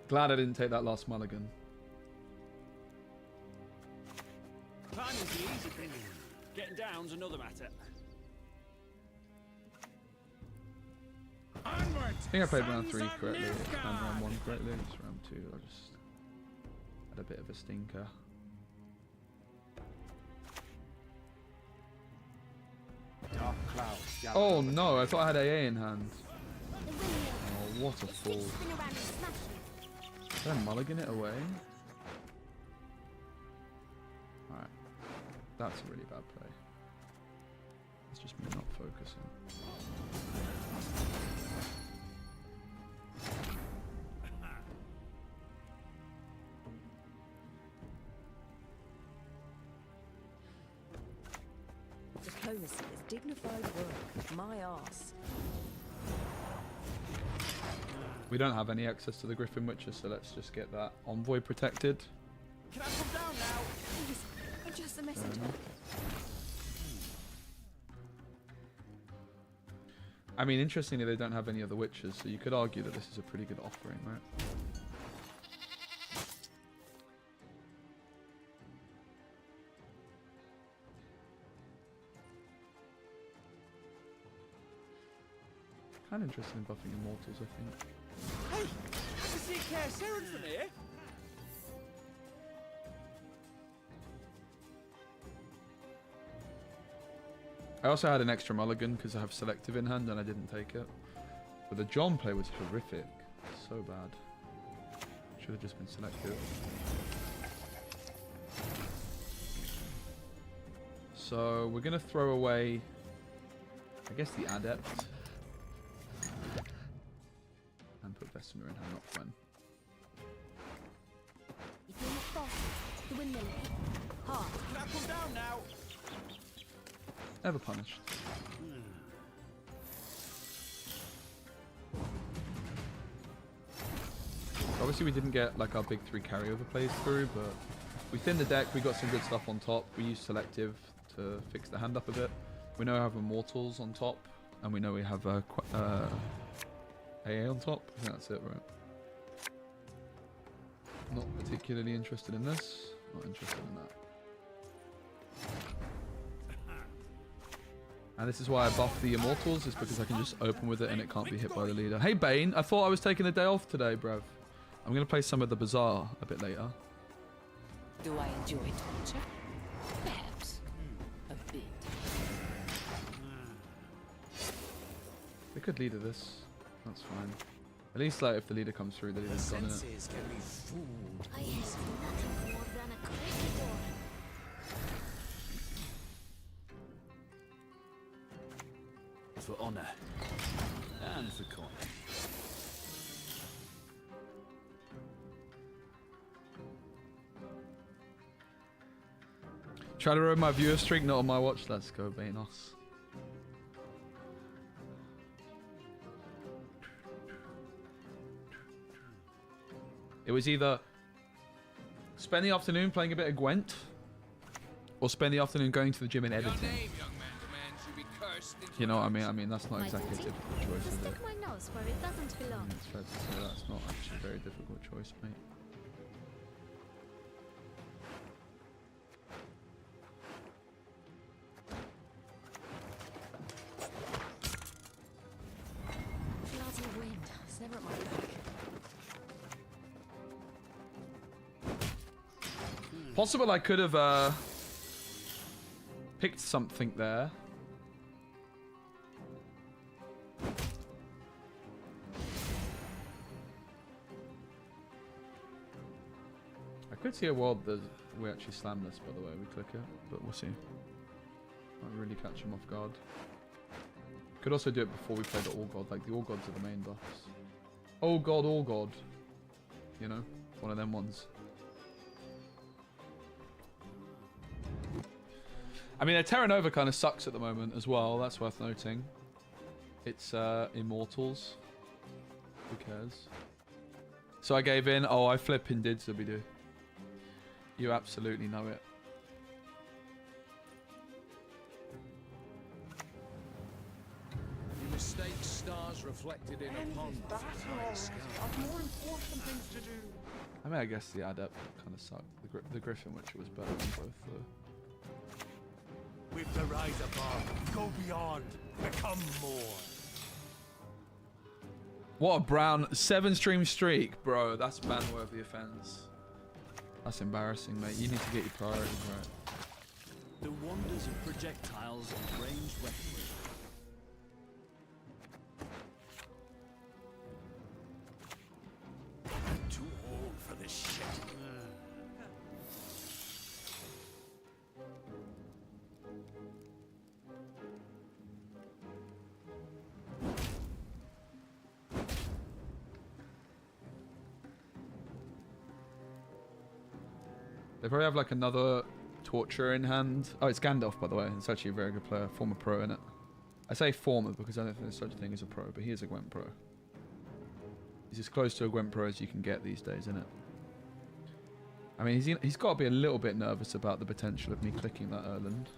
A: Glad I didn't take that last mulligan.
C: Climbing's the easy thing. Getting down's another matter.
B: Onward!
A: I think I played round 3
B: Sons of
A: correctly and round
B: Nilfgaard!
A: 1 correctly. It's round 2. I just had a bit of a stinker.
G: Dark clouds gather
A: Oh
G: over
A: no! I thought I had AA in hand.
D: The windmill.
A: Oh, what a fool!
D: Spin around and smash it.
A: Did I mulligan it away? Alright. That's a really bad play. It's just me not focusing.
H: Diplomacy is dignified work. My arse.
A: We don't have any access to the Griffin Witcher, so let's just get that envoy protected.
C: Can I come down now?
D: Please, I'm just a messenger.
A: I mean, interestingly, they don't have any other witches, so you could argue that this is a pretty good offering, right? Kind of interested in buffing immortals, I think.
C: Hey, I can see Care Saren from here.
A: I also had an extra mulligan because I have selective in hand and I didn't take it. But the John play was horrific. So bad. Should have just been selective. So we're going to throw away, I guess, the Adept. And put Vesemir in hand, not Gwen.
D: If you're not boss, the windmill. Hard.
C: Can I come down now?
A: Never punished. Obviously we didn't get like our big 3 carryover plays through, but we thinned the deck, we got some good stuff on top. We used selective to fix the hand up a bit. We now have immortals on top, And we know we have AA on top. I think that's it, right? Not particularly interested in this. Not interested in that. And this is why I buff the Immortals, is because I can just open with it and it can't be hit by the leader. Hey Bane, I thought I was taking the day off today, bruv. I'm going to play some of the Bazaar a bit later.
H: Do I enjoy torture? Perhaps. A bit.
A: They could leader this. That's fine. At least like if the leader comes through, the leader's got it.
C: Senses can be fooled.
D: I have nothing more than a corridor.
G: For honor. And for coin.
A: Try to ruin my viewer streak, not on my watch. Let's go, Banos. It was either spend the afternoon playing a bit of Gwent, or spend the afternoon going to the gym and editing. You know what I mean? I mean, that's not exactly a difficult choice, is it?
D: Stick my nose where it doesn't belong.
A: It's fair to say that's not actually a very difficult choice, mate.
D: Bloody wind. Sever my back.
A: Possible I could have picked something there. I could see a world that we actually slam this, by the way, we click it, but we'll see. Might really catch him off guard. Could also do it before we play the All God, like the All Gods are the main buffs. Oh God, All God. You know, one of them ones. I mean, Terra Nova kind of sucks at the moment as well, that's worth noting. It's Immortals. Who cares? So I gave in. Oh, I flipping did, Zubidu. You absolutely know it.
C: You mistake stars reflected in a pond for night sky.
A: I mean, I guess the Adept kind of sucked. The Griffin Witcher was better than both, though.
B: With the rise above, go beyond, become more.
A: What a brown 7-stream streak, bro. That's ban-worthy offense. That's embarrassing, mate. You need to get your priorities right.
G: The wonders of projectiles and ranged weaponry.
B: I'm too old for this shit.
A: They probably have like another Torture in hand. Oh, it's Gandalf, by the way. It's actually a very good player. Former pro in it. I say former because I don't think there's such a thing as a pro, but he is a Gwent pro. He's as close to a Gwent pro as you can get these days, isn't it? I mean, he's got to be a little bit nervous about the potential of me clicking that Erland.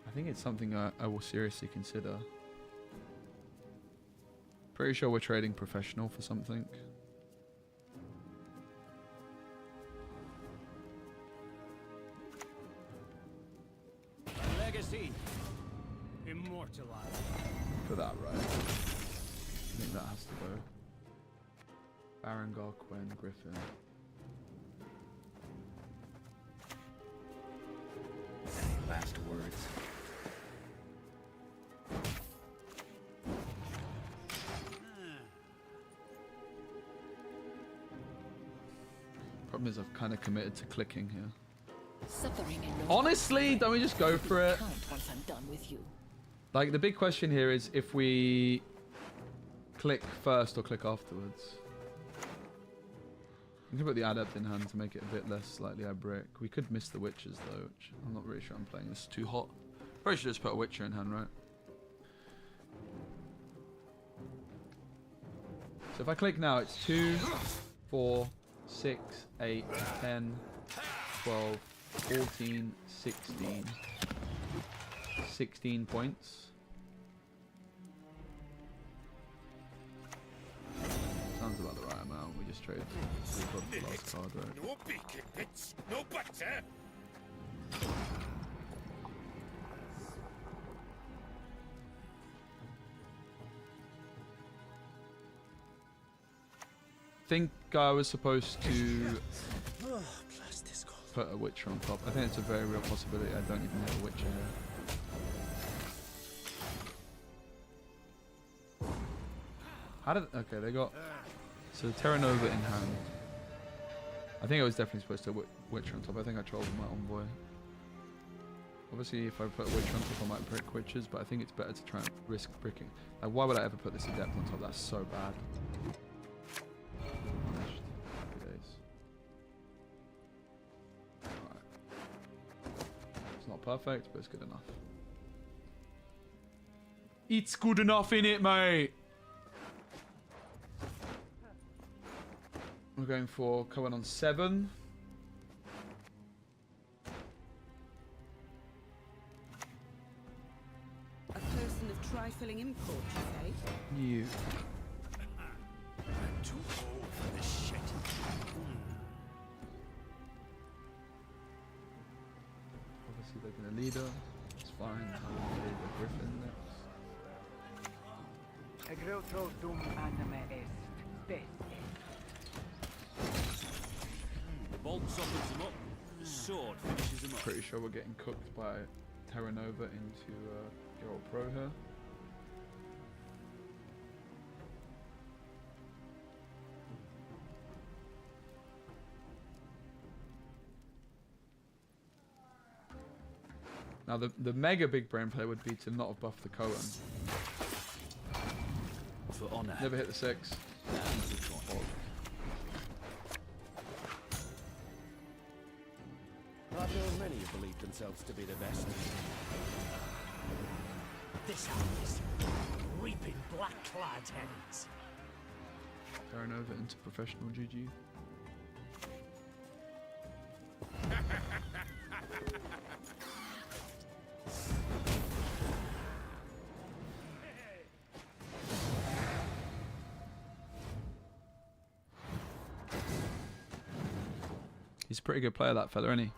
A: I think it's something I will seriously consider. Pretty sure we're trading professional for something.
C: Legacy. Immortalized.
A: For that, right? I think that has to go. Barangar, Quen, Griffin.
G: Any last words?
A: Problem is I've kind of committed to clicking here.
H: Suffering in your
A: Honestly, don't we just go for it?
H: count once I'm done with you.
A: Like, the big question here is if we click first or click afterwards. We can put the Adept in hand to make it a bit less slightly abric. We could miss the Witchers, though, which I'm not really sure I'm playing. This is too hot. Probably should just put a Witcher in hand, right? So if I click now, it's 2, 4, 6, 8, 10, 12, 14, 16. 16 points. Sounds about the right amount. We just traded. We got the last card, right?
B: No bacon bits, no butter.
A: I think I was supposed to put a Witcher on top. I think it's a very real possibility. I don't even have a Witcher here. How did... Okay, they got... So Terra Nova in hand. I think I was definitely supposed to Witcher on top. I think I trolled my envoy. Obviously, if I put a Witcher on top, I might brick Witchers, but I think it's better to try and risk bricking. Like, why would I ever put this Adept on top? That's so bad. Punished. Happy days. Alright. It's not perfect, but it's good enough. It's good enough, innit, mate? We're going for Cohen on 7.
H: A person of trifling import, you say?
A: You.
B: I'm too old for this shit.
A: Obviously, they're going to lead her. It's fine. I'll lead the Griffin next.
I: Agrotro dum anime est best.
C: The bolt softens him up. The sword finishes him up.
A: Pretty sure we're getting cooked by Terra Nova into Geralt Pro here. Now the mega big brain play would be to not have buffed the Cohen.
C: For honor.
A: Never hit the 6.
C: I've known many who believe themselves to be the best.
B: This house, reaping black-clad hens.
A: Terra Nova into professional GG. He's a pretty good player, that fella, isn't he?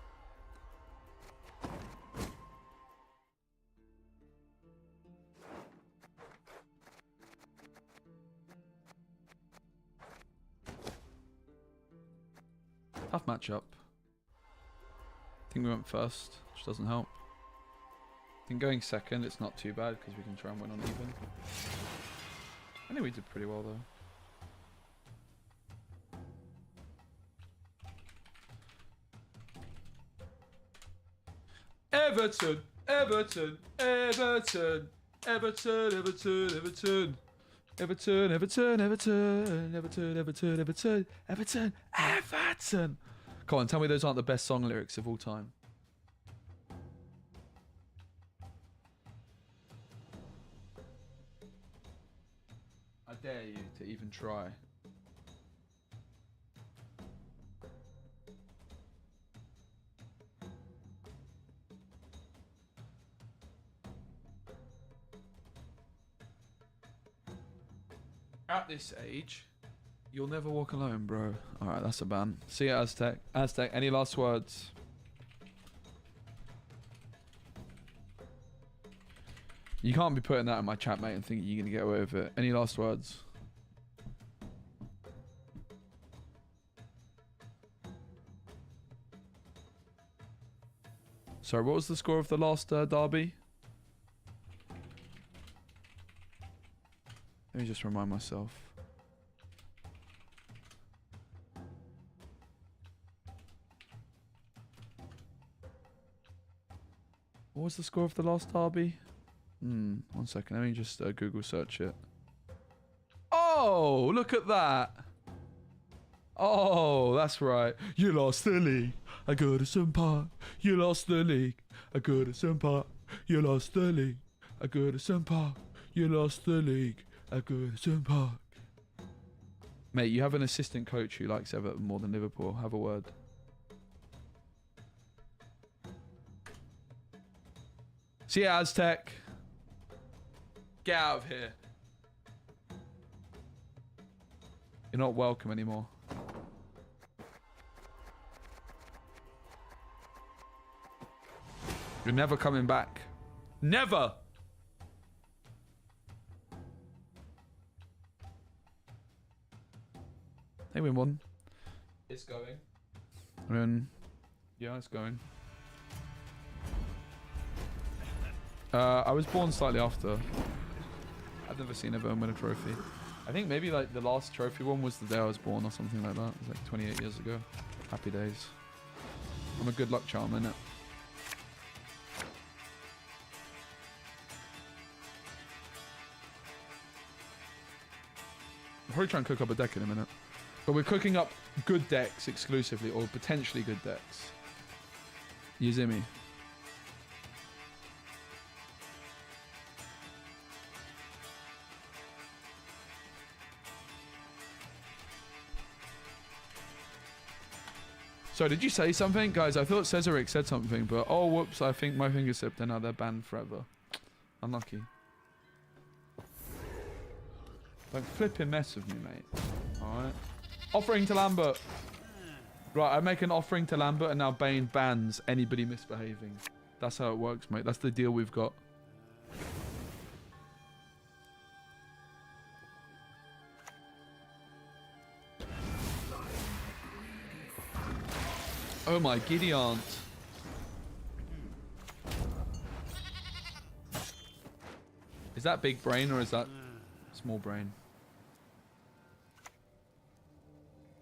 A: Tough matchup. I think we went first, which doesn't help. I think going second, it's not too bad because we can try and win on even. I think we did pretty well though. Everton, Everton, Everton, Everton, Everton, Everton. Everton, Everton, Everton, Everton, Everton, Everton, Everton, Everton. Come on, tell me those aren't the best song lyrics of all time. I dare you to even try. At this age, you'll never walk alone, bro. Alright, that's a ban. See ya, Aztec. Aztec, any last words? You can't be putting that in my chat, mate, and thinking you're going to get away with it. Any last words? Sorry, what was the score of the last derby? Let me just remind myself. What was the score of the last derby? 1 second, let me just Google search it. Oh, look at that. Oh, that's right. You lost the league. I go to some park. You lost the league. I go to some park. You lost the league. I go to some park. You lost the league. A good park. Mate, you have an assistant coach who likes Everton more than Liverpool. Have a word. See ya, Aztec. Get out of here. You're not welcome anymore. You're never coming back. Never! Hey, we won. It's going. Yeah, it's going. I was born slightly after. I've never seen everyone win a trophy. I think maybe like the last trophy one was the day I was born or something like that. It was like 28 years ago. Happy days. I'm a good luck charm, innit? I'll probably try and cook up a deck in a minute. But we're cooking up good decks exclusively, or potentially good decks. You see me? So did you say something? Guys, I thought Cesaric said something, but oh whoops, I think my finger slipped and now they're banned forever. Unlucky. Don't flipping mess with me, mate. Alright. Offering to Lambert. Right, I make an offering to Lambert and now Bane bans anybody misbehaving. That's how it works, mate. That's the deal we've got. Oh my giddy aunt. Is that big brain or is that small brain?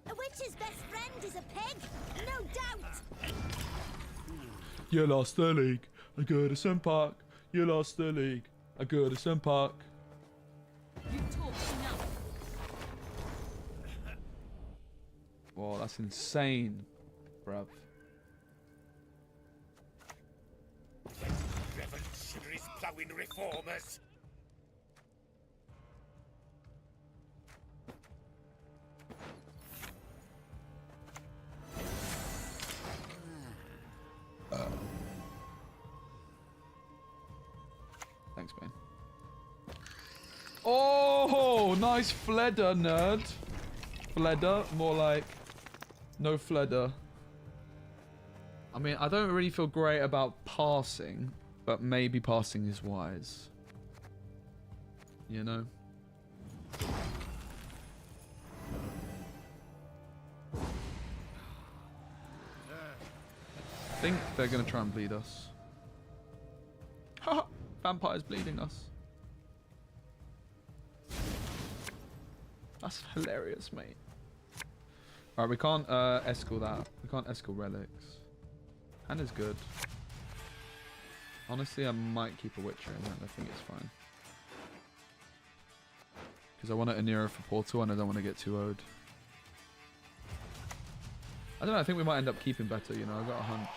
D: A witch's best friend is a pig, no doubt.
A: You lost the league. I go to Sun Park. You lost the league. I go to Sun Park.
D: You talk enough.
A: Whoa, that's insane, bruv.
B: Revolutionaries plowing reformers.
A: Thanks, man. Oh, nice Fledder, nerd. Fledder, more like no Fledder. I mean, I don't really feel great about passing, but maybe passing is wise. You know? I think they're gonna try and bleed us. Haha! Vampire's bleeding us. That's hilarious, mate. Alright, we can't escort that. We can't escort relics. Hand is good. Honestly, I might keep a Witcher in that. I think it's fine. Because I want an Anira for Portal and I don't want to get too owed. I don't know, I think we might end up keeping better, you know, I've got a hunch.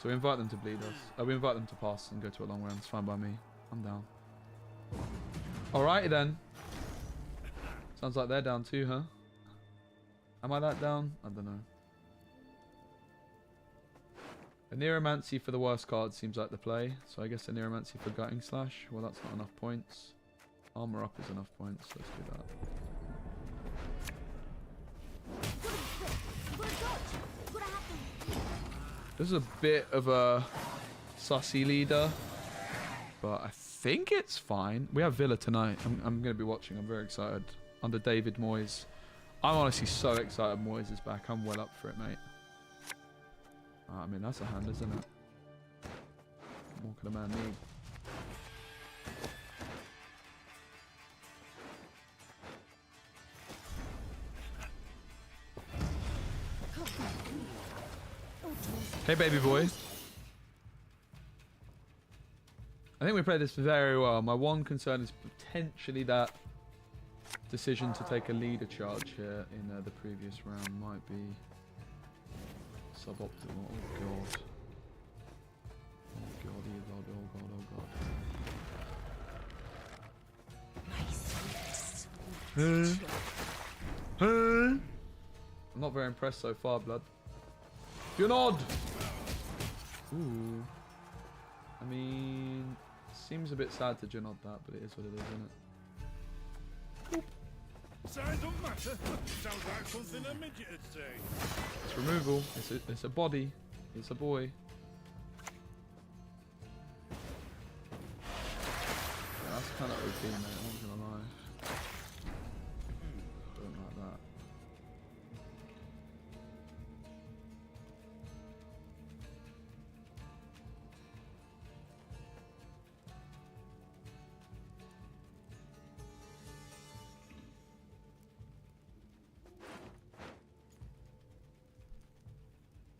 A: So we invite them to bleed us. We invite them to pass and go to a long run. It's fine by me. I'm down. Alrighty then. Sounds like they're down too, huh? Am I that down? I don't know. A Neuromancy for the worst card seems like the play. So I guess a Neuromancy for Gutting Slash. Well, that's not enough points. Armor Up is enough points. Let's do that. This is a bit of a sussy leader, but I think it's fine. We have Villa tonight. I'm going to be watching. I'm very excited. Under David Moyes. I'm honestly so excited Moyes is back. I'm well up for it, mate. I mean, that's a hand, isn't it? What more could a man need? Hey, baby boy. I think we played this very well. My one concern is potentially that decision to take a leader charge here in the previous round might be suboptimal. Oh god. Oh god, oh god, oh god, oh god.
D: Nice.
A: I'm not very impressed so far, blood. Junod! Ooh. I mean, seems a bit sad to Junod that, but it is what it is, isn't it?
B: Size don't matter. Sounds like something a midget would say.
A: It's removal. It's a body. It's a boy. Yeah, that's kind of OP, mate. I'm not gonna lie. Don't like that.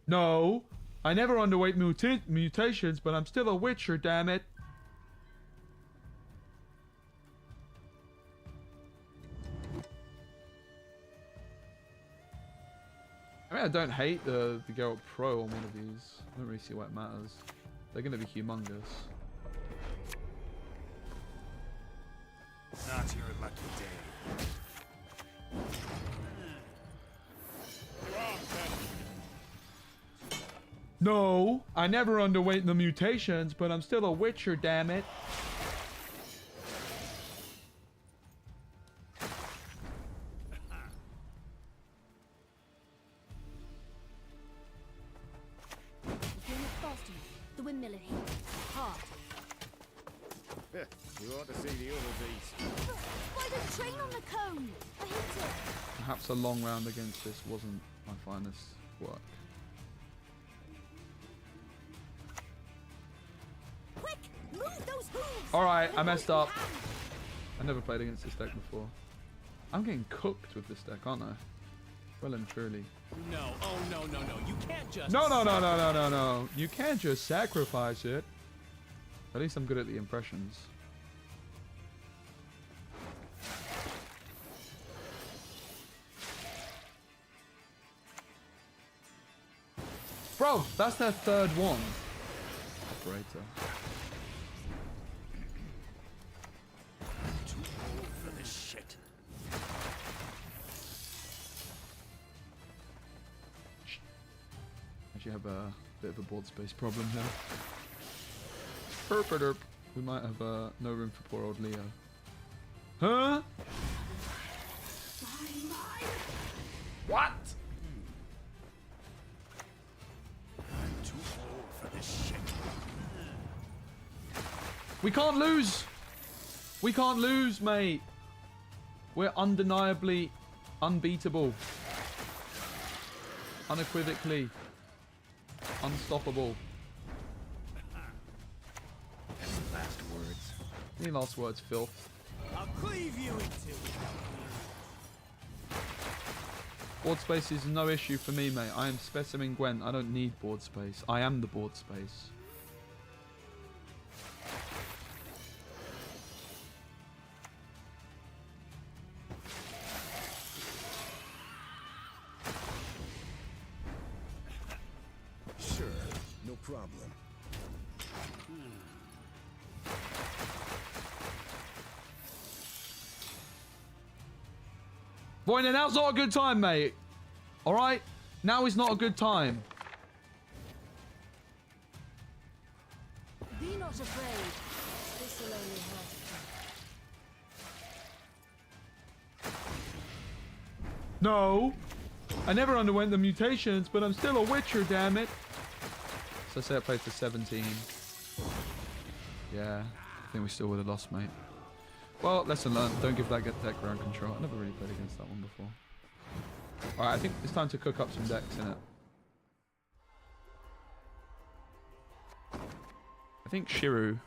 A: No, I never underweight mutations, but I'm still a witcher, damn it. I mean, I don't hate the Geralt Pro on one of these. I don't really see why it matters. They're going to be humongous.
B: Not your lucky day. You are better.
A: No, I never underweight the mutations, but I'm still a witcher, damn it.
D: Doing it fast enough. The windmill in here. Hard.
B: You ought to see the other beast.
D: Why the train on the cone? I hate it.
A: Perhaps a long round against this wasn't my finest work.
D: Quick, move those hooves.
A: Alright, I messed up. I never played against this deck before. I'm getting cooked with this deck, aren't I? Well and truly.
C: No, oh no, no, no. You can't just...
A: No. You can't just sacrifice it. At least I'm good at the impressions. Bro, that's their third one. Operator.
B: Too old for this shit.
A: Actually have a bit of a board space problem here. Herp. We might have no room for poor old Leo. Huh? What?
B: Too old for this shit.
A: We can't lose. We can't lose, mate. We're undeniably unbeatable. Unequivocally. Unstoppable.
B: Last words.
A: Any last words, Phil?
C: I'll cleave you in two.
A: Board space is no issue for me, mate. I am Specimen Gwent. I don't need board space. I am the board space.
B: Sure, no problem.
A: Boy, now's not a good time, mate. Alright? Now is not a good time.
D: Be not afraid. This will only hurt.
A: No. I never underwent the mutations, but I'm still a witcher, damn it. So say I played for 17. Yeah. I think we still would have lost, mate. Well, lesson learned. Don't give that deck ground control. I never really played against that one before. Alright, I think it's time to cook up some decks, innit? I think Shiru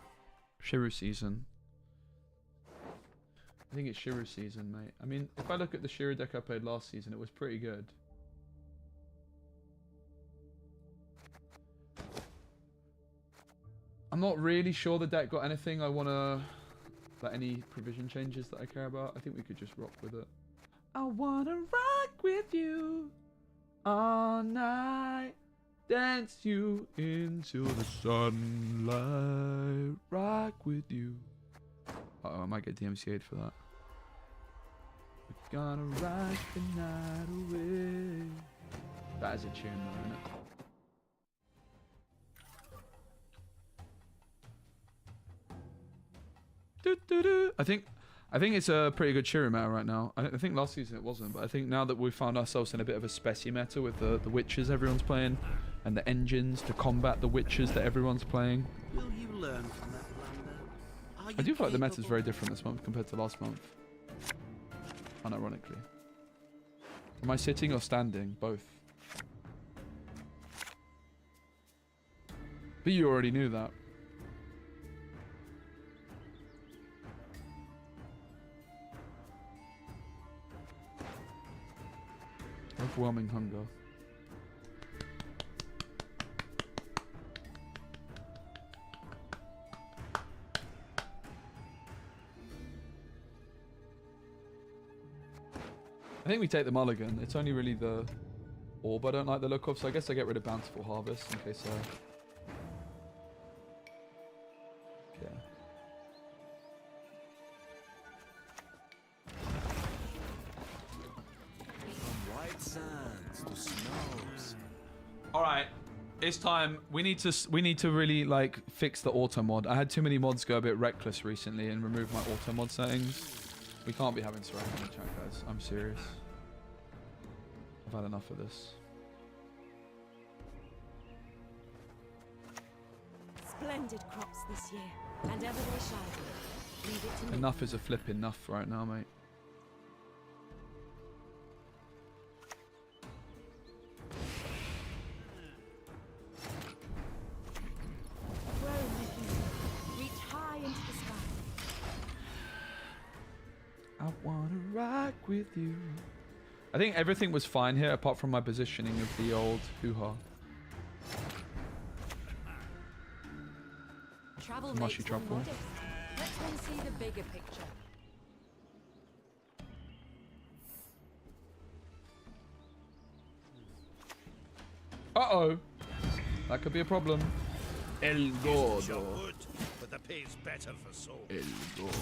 A: season. I think it's Shiru season, mate. I mean, if I look at the Shiru deck I played last season, it was pretty good. I'm not really sure the deck got anything I want to... Like any provision changes that I care about. I think we could just rock with it. I want to rock with you all night. Dance you into the sunlight. Rock with you. Uh-oh, I might get DMCA'd for that. gonna ride the night away. That is a tune, though, isn't it? I think it's a pretty good cheery meta right now. I think last season it wasn't, but I think now that we've found ourselves in a bit of a SPECI meta with the witches everyone's playing and the engines to combat the witches that everyone's playing.
E: Will you learn from that blunder? Are
A: I do
E: you
A: feel like the meta's
E: capable-
A: very different this month compared to last month. Unironically. Am I sitting or standing? Both. But you already knew that. Overwhelming hunger. I think we take the mulligan. It's only really the orb I don't like the look of, so I guess I get rid of Bountiful Harvest in case yeah.
C: White sands to snows.
A: All right, it's time. We need to really like fix the auto mod. I had too many mods go a bit reckless recently and remove my auto mod settings. We can't be having surrounding in the chat, guys. I'm serious. I've had enough of this.
D: Splendid crops this year, and ever they shall be. Leave it to me.
A: Enough is a flip enough right now, mate.
D: Grow, my people. Reach high into the sky.
A: I wanna rock with you. I think everything was fine here apart from my positioning of the old hoo-ha.
D: Travel
A: Mushy
D: makes one
A: truffle.
D: modest. Let one see the bigger picture.
A: Uh-oh. That could be a problem. El
B: Isn't
A: Gordo.
B: your wood, but the pay's better for soul.
A: El Gordo.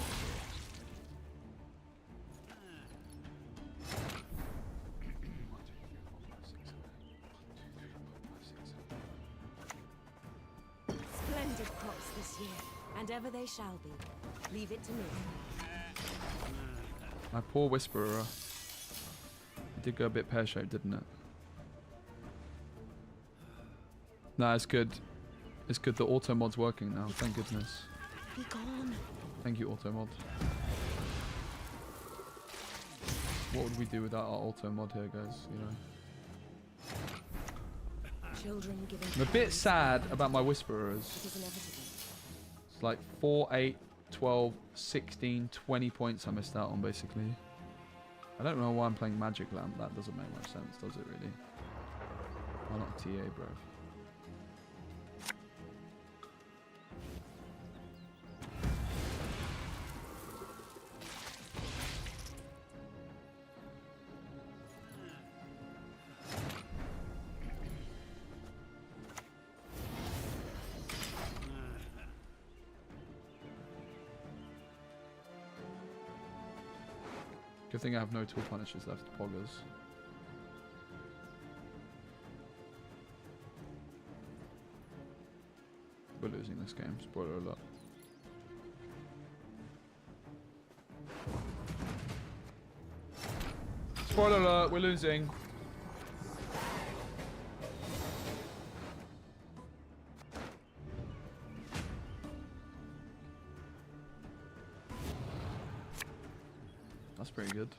D: Splendid crops this year, and ever they shall be. Leave it to me.
A: My poor Whisperer. It did go a bit pear-shaped, didn't it? Nah, it's good. It's good. The auto mod's working now. Thank goodness.
D: Be gone.
A: Thank you, auto mod. What would we do without our auto mod here, guys? You know.
D: Children giving.
A: I'm a bit sad about my Whisperers.
D: It is inevitable.
A: It's like 4, 8, 12, 16, 20 points I missed out on, basically. I don't know why I'm playing Magic Lamp. That doesn't make much sense, does it, really? Why not a TA, bro? Good thing I have no tool punishers left, poggers. We're losing this game, spoiler alert. Spoiler alert, we're losing. That's pretty good.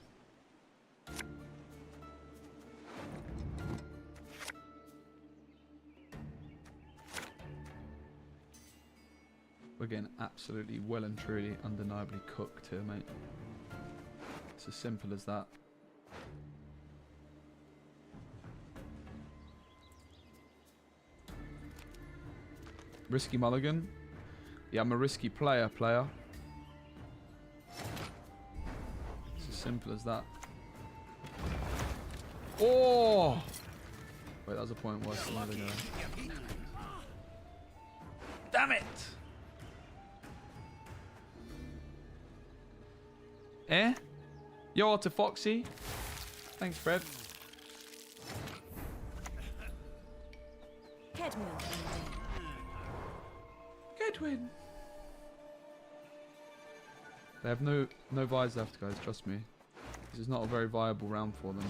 A: We're getting absolutely well and truly undeniably cooked here, mate. It's as simple as that. Risky mulligan? Yeah, I'm a risky player. It's as simple as that. Oh! Wait, that was a point worse than the other guy. Damn it! Eh? Yo, to Foxy. Thanks, Fred.
H: Kedwin.
A: Gedwin. They have no vies left, guys. Trust me. This is not a very viable round for them.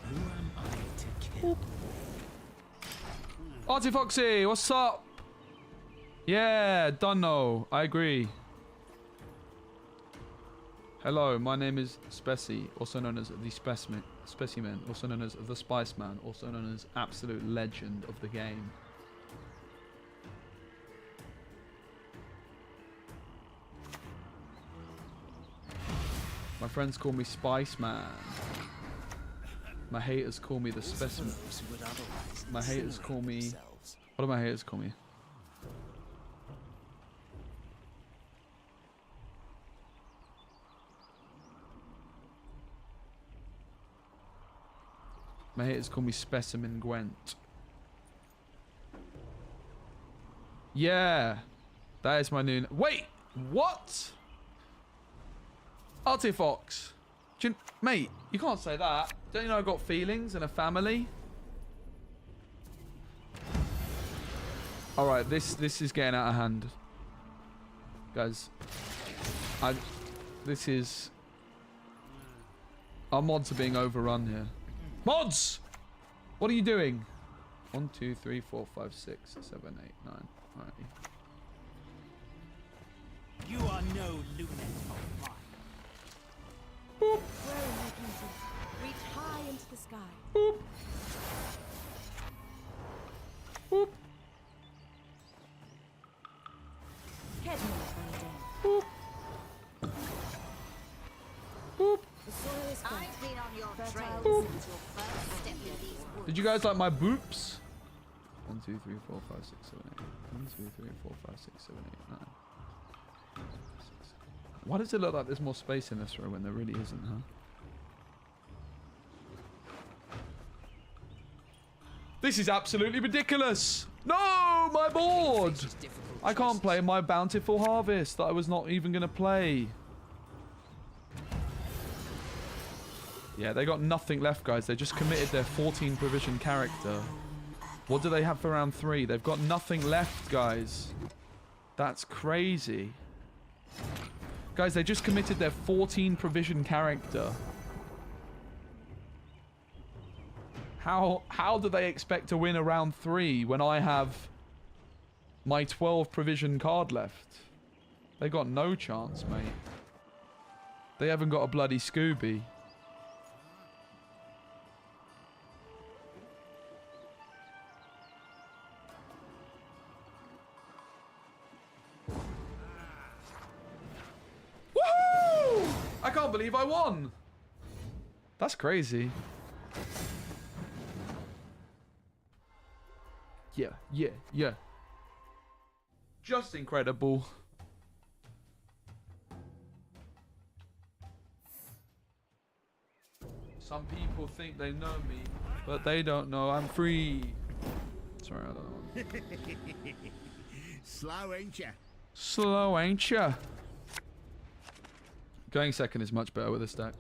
C: Who am I to kill?
A: Artie Foxy, what's up? Yeah, dunno. I agree. Hello, my name is SPECI, also known as the Specimen, also known as the Spice Man, also known as absolute legend of the game. My friends call me Spice Man. My haters call me the Specimen. My haters call me... What do my haters call me? My haters call me Specimen Gwent. Yeah, that is my new... Wait, what? Artifox. Mate, you can't say that. Don't you know I've got feelings and a family? Alright, this is getting out of hand. Guys. This is... Our mods are being overrun here. Mods! What are you doing? 1, 2, 3, 4, 5, 6, 7, 8, 9. Alright.
C: You are no lunatic of mine.
H: Grow in my beauty. Reach high into the sky.
A: Boop. Boop.
H: Kedwin is my name.
A: Boop. Boop.
H: The soil is fertile.
D: I've been on your
H: Fertile
D: trail
H: Boop.
D: since your first step in these woods.
A: Did you guys like my boops? 1, 2, 3, 4, 5, 6, 7, 8. 1, 2, 3, 4, 5, 6, 7, 8, 9. Why does it look like there's more space in this row when there really isn't, huh? This is absolutely ridiculous! No, my board! I can't play my bountiful harvest that I was not even gonna play. Yeah, they got nothing left, guys. They just committed their 14 provision character. What do they have for round 3? They've got nothing left, guys. That's crazy. Guys, they just committed their 14 provision character. How do they expect to win a round 3 when I have my 12 provision card left? They got no chance, mate. They haven't got a bloody Scooby. Woohoo! I can't believe I won. That's crazy. Yeah. Just incredible. Some people think they know me, but they don't know I'm free. Sorry, I don't know.
B: Slow, ain't ya?
A: Slow, ain't ya? Going second is much better with this deck.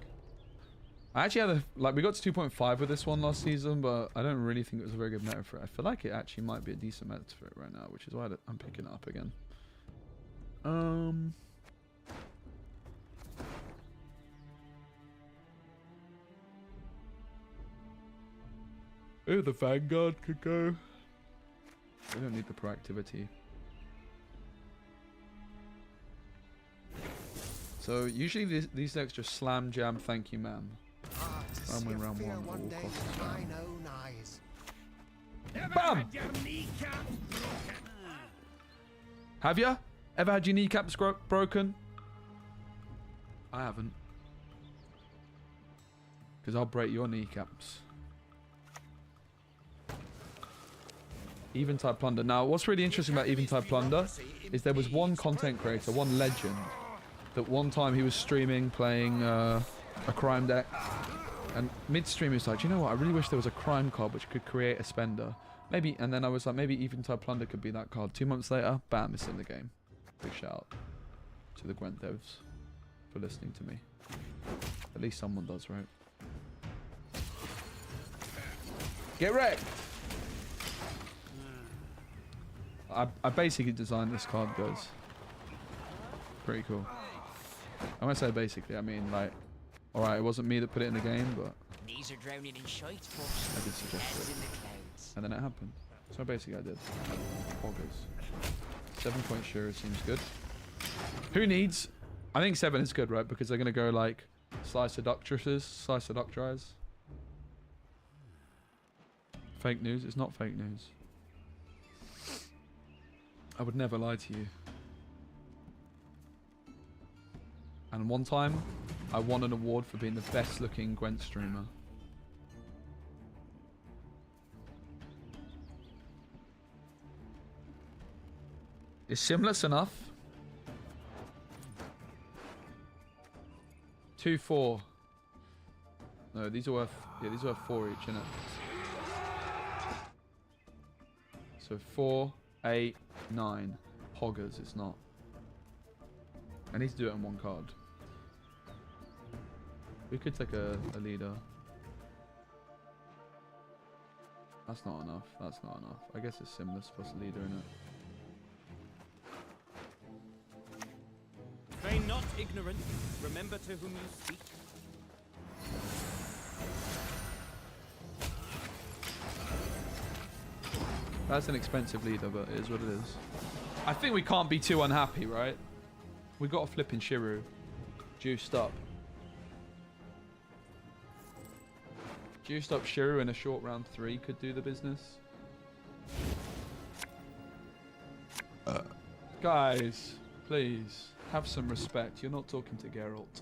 A: I actually had we got to 2.5 with this one last season, but I don't really think it was a very good meta for it. I feel like it actually might be a decent meta for it right now, which is why I'm picking it up again. Oh, the Vanguard could go. We don't need the proactivity. So usually these decks just slam jam, thank you, ma'am. I'm in round 1 at all costs. Bam! Have ya? Ever had your kneecaps broken? I haven't. Because I'll break your kneecaps. Eventide Plunder. Now, what's really interesting about Eventide Plunder is there was one content creator, one legend, that one time he was streaming playing a crime deck, and mid-stream he was like, you know what, I really wish there was a crime card which could create a spender. Maybe, and then I was like, maybe Eventide Plunder could be that card. 2 months later, bam, it's in the game. Big shout out to the Gwent devs for listening to me. At least someone does, right? Get wrecked! I basically designed this card, guys. Pretty cool. And when I say basically, I mean like, alright, it wasn't me that put it in the game, but
C: These are drowning in shite,
A: I did suggest it.
C: in the clouds.
A: And then it happened. So basically I did. Poggers. 7-point sure seems good. Who needs... I think 7 is good, right? Because they're going to go like Slice Seductresses, Slice Seductrize. Fake news? It's not fake news. I would never lie to you. And one time, I won an award for being the best looking Gwent streamer. It's seamless enough. 2-4. No, these are worth... Yeah, these are worth 4 each, innit? So 4, 8, 9. Poggers, it's not. I need to do it on one card. We could take a leader. That's not enough. That's not enough. I guess it's seamless plus a leader in it.
C: Feign not ignorant. Remember to whom you speak.
A: That's an expensive leader, but it is what it is. I think we can't be too unhappy, right? We got a flipping Shiru. Juiced up. Juiced up Shiru in a short round 3 could do the business. Guys, please, have some respect. You're not talking to Geralt.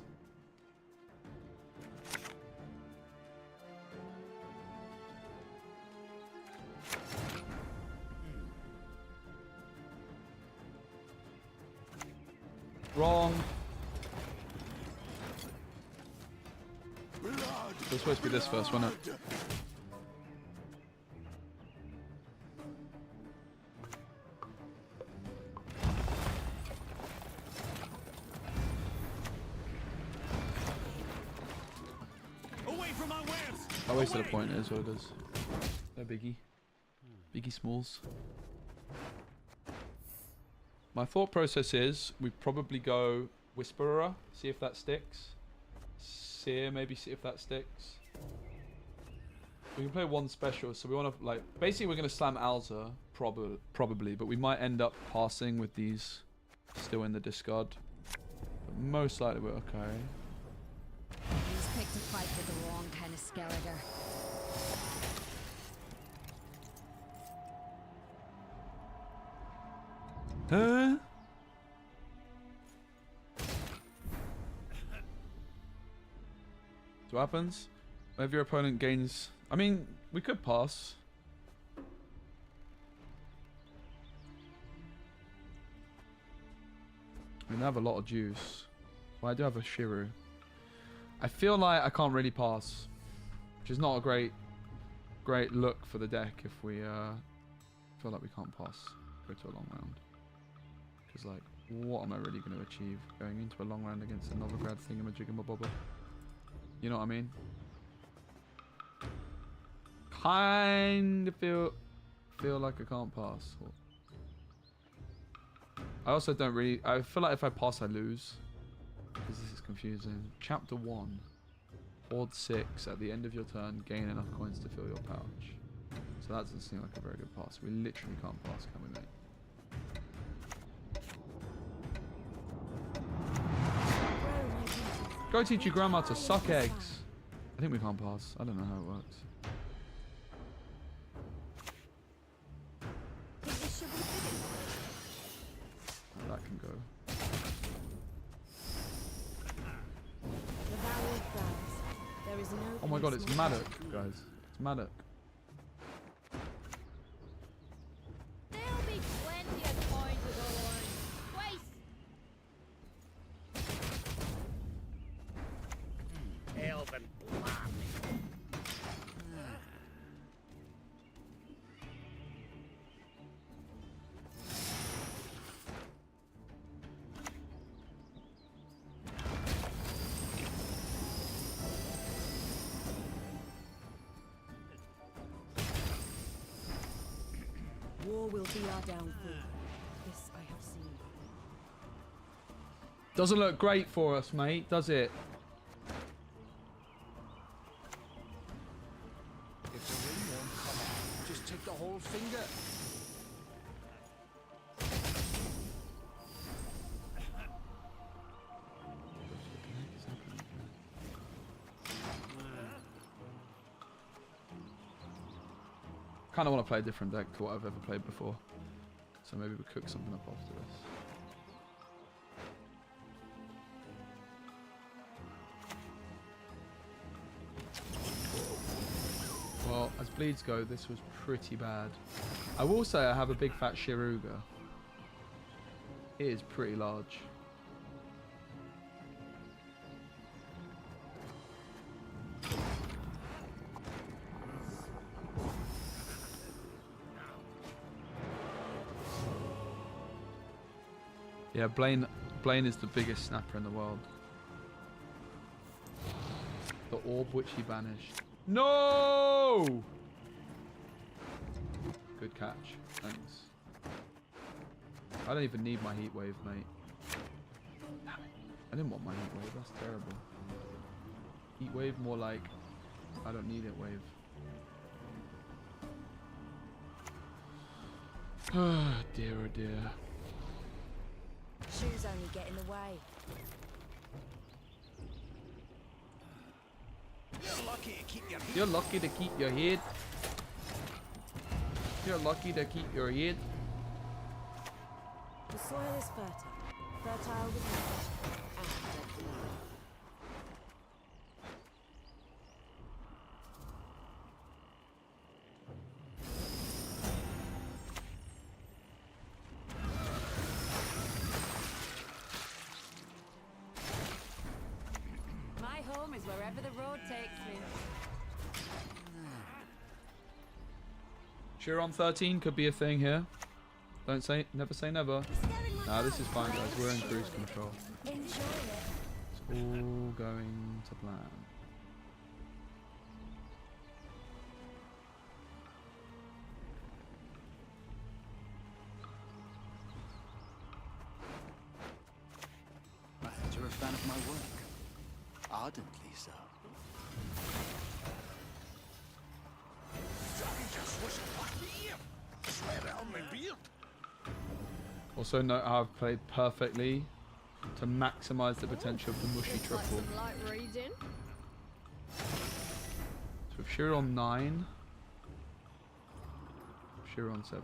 A: Wrong. It was supposed to be this first, wasn't it?
C: Away from my wares!
A: I wasted a point, it is what it is. No biggie. Biggie smalls. My thought process is we probably go Whisperer, see if that sticks. Seer, maybe see if that sticks. We can play one special, so we want to like basically we're gonna slam Alza probably, but we might end up passing with these still in the discard. But most likely we're okay.
D: He's picked a fight with the wrong kind of Skelliger.
A: Huh? So what happens? Whenever your opponent gains... I mean, we could pass. I mean, they have a lot of juice. Well, I do have a Shiru. I feel like I can't really pass. Which is not a great look for the deck if we feel like we can't pass. Go to a long round. Because, like, what am I really going to achieve going into a long round against another grad thingamajiggamabobber? You know what I mean? Kind of feel like I can't pass. I also don't really... I feel like if I pass, I lose. Because this is confusing. Chapter 1. Hoard 6. At the end of your turn, gain enough coins to fill your pouch. So that doesn't seem like a very good pass. We literally can't pass, can we, mate? Go teach your grandma to suck eggs. I think we can't pass. I don't know how it works. Oh, that can go. Oh my god, it's Maddock, guys. It's Maddock.
H: will be our downfall. This I have seen.
A: Doesn't look great for us, mate, does it?
G: If the ring won't come off, just take the whole finger.
A: Kind of want to play a different deck to what I've ever played before. So maybe we cook something up after this. Well, as bleeds go, this was pretty bad. I will say I have a big fat Shiruga. It is pretty large. Yeah, Blaine is the biggest snapper in the world. The orb which he banished. No! Good catch. Thanks. I don't even need my heat wave, mate. Damn it. I didn't want my heat wave. That's terrible. Heat wave more like I don't need it wave. Oh dear, oh dear.
D: Shoes only get in the way.
G: You're lucky to keep your heat.
A: You're lucky to keep your head. You're lucky to keep your head.
H: The soil is fertile. Fertile with knowledge and deadly.
D: My home is wherever the road takes me.
A: Chiron 13 could be a thing here. Don't say, never say never. Nah, this is fine, guys. We're in cruise control.
D: Enjoy it.
A: It's all going to plan.
G: I heard you're a fan of my work. Ardently so.
A: Also note how I've played perfectly to maximise the potential of the mushy
D: Looks like
A: triple.
D: some light reading.
A: So with Chiron 9, Chiron 7.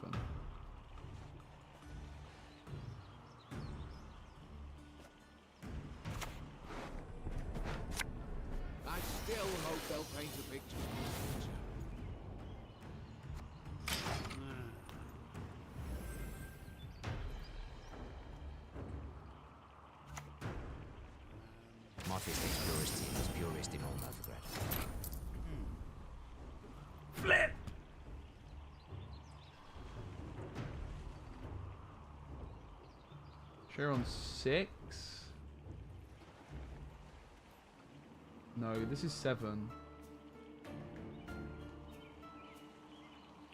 G: I still hope they'll paint a picture.
J: Morpheus thinks purist team is purist in all Novigrad.
A: Flip! Chiron 6? No, this is 7.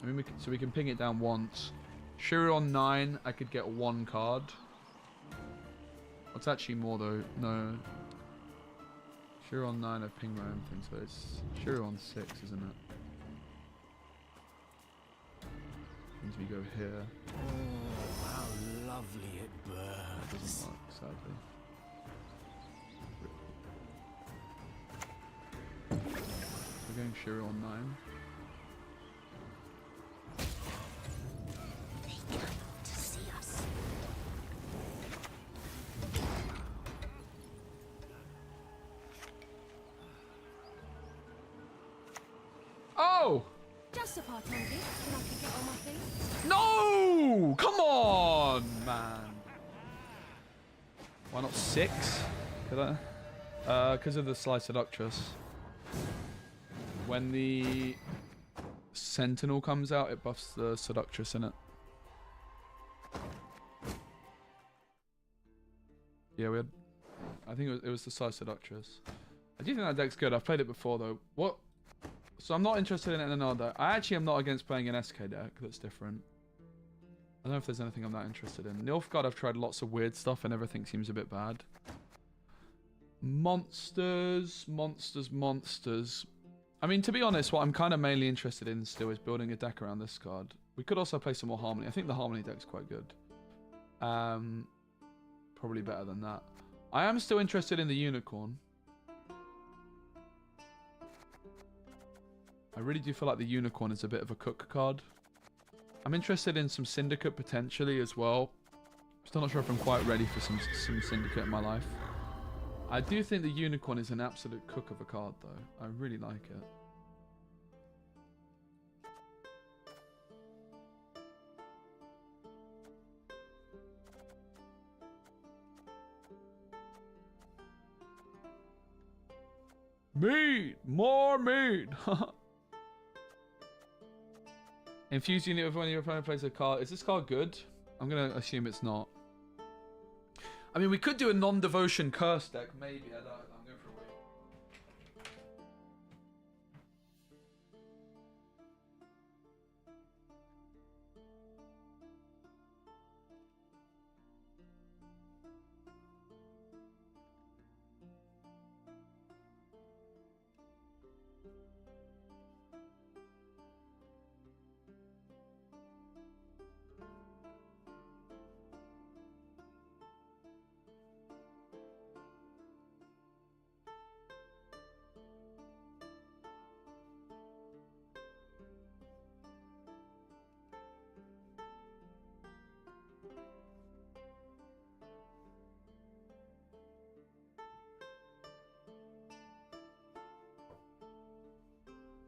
A: I mean, so we can ping it down once. Chiron 9, I could get 1 card. What's actually more though? No. Chiron 9, I've pinged my own thing, so it's Chiron 6, isn't it? Means we go here.
C: Oh, how lovely it burns.
A: Doesn't work, sadly. We're going Chiron 9.
D: They come to see us.
A: Oh!
H: Just a part of it, and I can get all my things.
A: No! Come on, man. Why not 6? Could I? Because of the Slice Seductress. When the Sentinel comes out, it buffs the Seductress in it. Yeah, we had. I think it was the Slice Seductress. I do think that deck's good. I've played it before though. What? So I'm not interested in it in another deck. I actually am not against playing an SK deck that's different. I don't know if there's anything I'm that interested in. Nilfgaard, I've tried lots of weird stuff and everything seems a bit bad. Monsters, monsters, monsters. I mean, to be honest, what I'm kind of mainly interested in still is building a deck around this card. We could also play some more Harmony. I think the Harmony deck's quite good. Probably better than that. I am still interested in the Unicorn. I really do feel like the Unicorn is a bit of a cook card. I'm interested in some Syndicate potentially as well. Still not sure if I'm quite ready for some Syndicate in my life. I do think the Unicorn is an absolute cook of a card though. I really like it. Mead! More mead! Infuse unit with when your opponent plays a card. Is this card good? I'm going to assume it's not. I mean, we could do a non-devotion curse deck, maybe. I don't know. I'm going for a wait.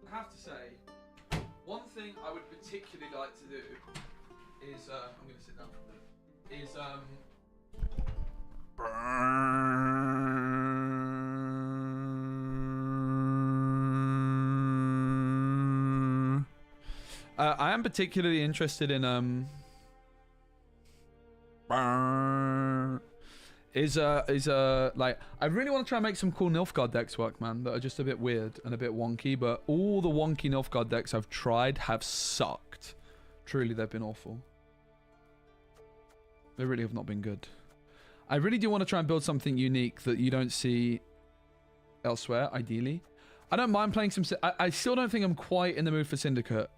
A: I have to say, one thing I would particularly like to do is, I'm going to sit down for a minute, is, I am particularly interested in, like, I really want to try and make some cool Nilfgaard decks work, man, that are just a bit weird and a bit wonky, but all the wonky Nilfgaard decks I've tried have sucked. Truly, they've been awful. They really have not been good. I really do want to try and build something unique that you don't see elsewhere, ideally. I don't mind playing some... I still don't think I'm quite in the mood for Syndicate.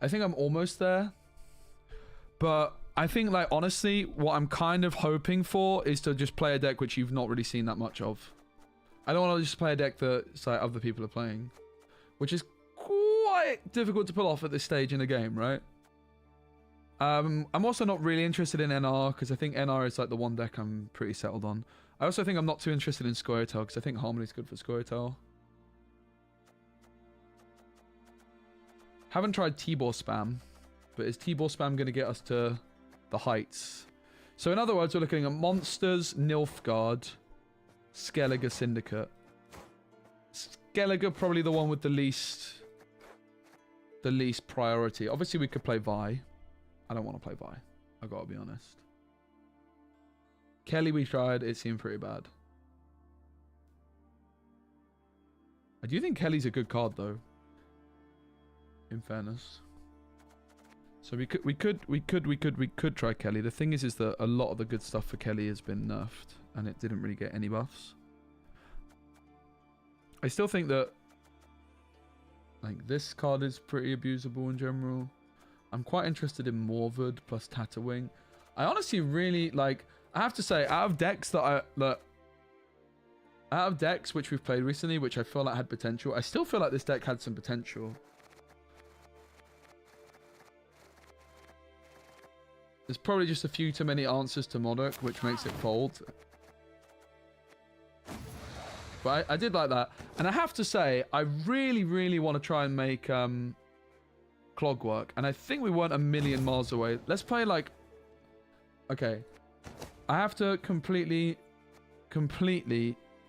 A: I think I'm almost there. But I think, like, honestly, what I'm kind of hoping for is to just play a deck which you've not really seen that much of. I don't want to just play a deck that, like, other people are playing. Which is quite difficult to pull off at this stage in the game, right? I'm also not really interested in NR, because I think NR is, like, the one deck I'm pretty settled on. I also think I'm not too interested in Scoia'tael, because I think Harmony's good for Scoia'tael. Haven't tried T-Ball spam, but is T-Ball spam going to get us to the heights? So in other words, we're looking at Monsters, Nilfgaard, Skellige, Syndicate. Skellige probably the one with the least priority. Obviously we could play Vi. I don't want to play Vi. I've got to be honest. Kelly we tried. It seemed pretty bad. I do think Kelly's a good card though. In fairness. So we could try Kelly. The thing is that a lot of the good stuff for Kelly has been nerfed and it didn't really get any buffs. I still think that, like, this card is pretty abusable in general. I'm quite interested in Morvard plus Tatterwing. I honestly really, like, I have to say, out of decks which we've played recently, which I feel like had potential, I still feel like this deck had some potential. There's probably just a few too many answers to Monarch, which makes it fold. But I did like that. And I have to say, I really, really want to try and make Clogwork. And I think we weren't a million miles away. Let's play like... Okay. I have to completely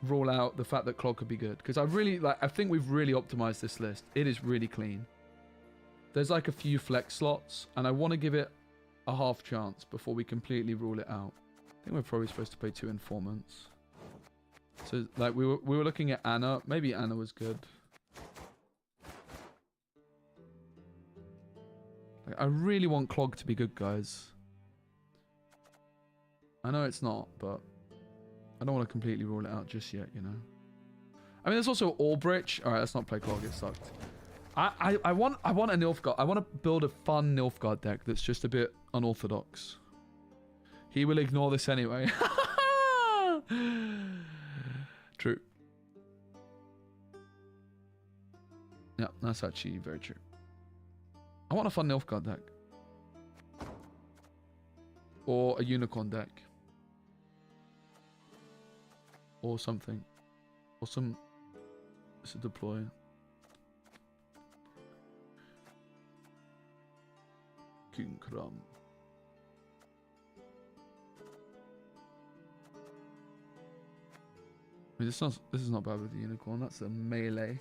A: rule out the fact that Clog could be good. Because I think we've really optimized this list. It is really clean. There's like a few flex slots. And I want to give it a half chance before we completely rule it out. I think we're probably supposed to play 2 Informants. So, like, we were looking at Anna. Maybe Anna was good. Like, I really want Clog to be good, guys. I know it's not, but I don't want to completely rule it out just yet, you know. I mean, there's also Albrecht. All right, let's not play Clog. It sucked. I want a Nilfgaard. I want to build a fun Nilfgaard deck that's just a bit unorthodox. He will ignore this anyway. True. Yeah, that's actually very true. I want a fun Nilfgaard deck. Or a unicorn deck. Or something. Or some... It's a deploy. King Kram. I mean, this is not bad with the unicorn. That's a melee.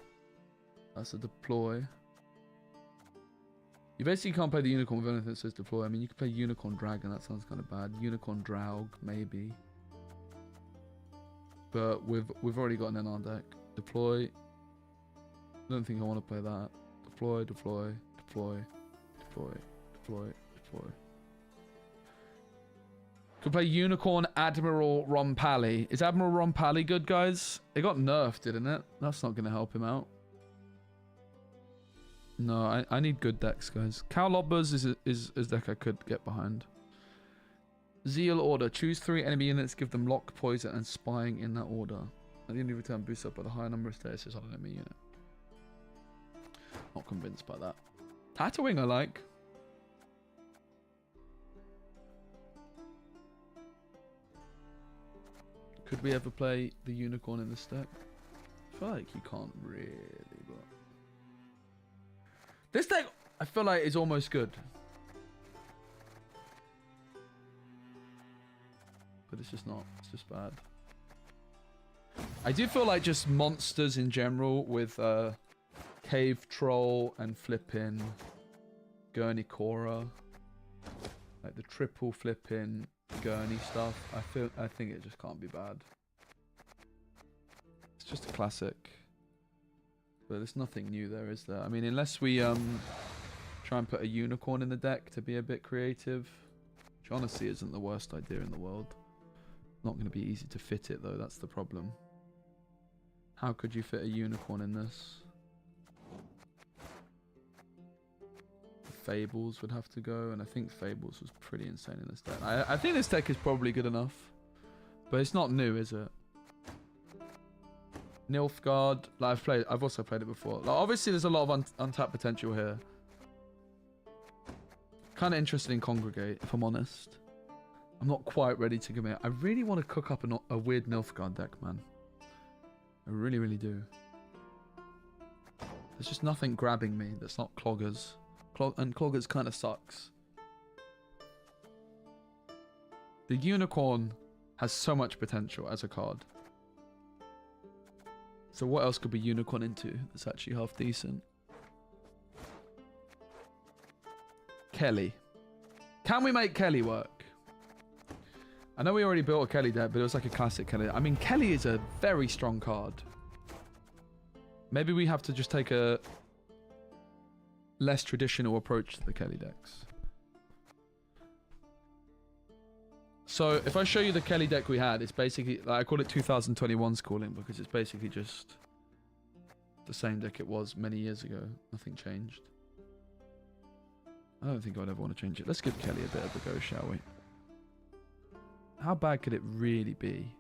A: That's a deploy. You basically can't play the unicorn with anything that says deploy. I mean, you could play unicorn dragon. That sounds kind of bad. Unicorn draug, maybe. But we've already got an NR deck. Deploy. I don't think I want to play that. Deploy, deploy, deploy, deploy, deploy, deploy. Could play Unicorn Admiral Rompali. Is Admiral Rompali good, guys? It got nerfed, didn't it? That's not going to help him out. No, I need good decks, guys. Cow Lobbers is a deck I could get behind. Zeal Order. Choose 3 enemy units, give them lock, poison, and spying in that order. At the end of return, boost up by the higher number of statuses on an enemy unit. Not convinced by that. Tatooine I like. Could we ever play the unicorn in this deck? I feel like you can't really, but... This deck, I feel like, is almost good. But it's just not. It's just bad. I do feel like just monsters in general with Cave Troll and flipping Gurney Cora. Like the triple flipping Gurney stuff. I think it just can't be bad. It's just a classic. But there's nothing new there, is there? I mean, unless we try and put a unicorn in the deck to be a bit creative, which honestly isn't the worst idea in the world. Not going to be easy to fit it though, that's the problem. How could you fit a unicorn in this? Fables would have to go, and I think Fables was pretty insane in this deck. I think this deck is probably good enough, but it's not new, is it? Nilfgaard, like I've also played it before. Like, obviously, there's a lot of untapped potential here. Kind of interested in Congregate, if I'm honest. I'm not quite ready to commit. I really want to cook up a weird Nilfgaard deck, man. I really, really do. There's just nothing grabbing me that's not Cloggers. And Cloggers kind of sucks. The Unicorn has so much potential as a card. So what else could we Unicorn into that's actually half decent? Kelly. Can we make Kelly work? I know we already built a Kelly deck, but it was like a classic Kelly. I mean, Kelly is a very strong card. Maybe we have to just take a less traditional approach to the Kelly decks. So if I show you the Kelly deck we had, it's basically, like, I call it 2021 schooling because it's basically just the same deck it was many years ago. Nothing changed. I don't think I'd ever want to change it. Let's give Kelly a bit of a go, shall we? How bad could it really be?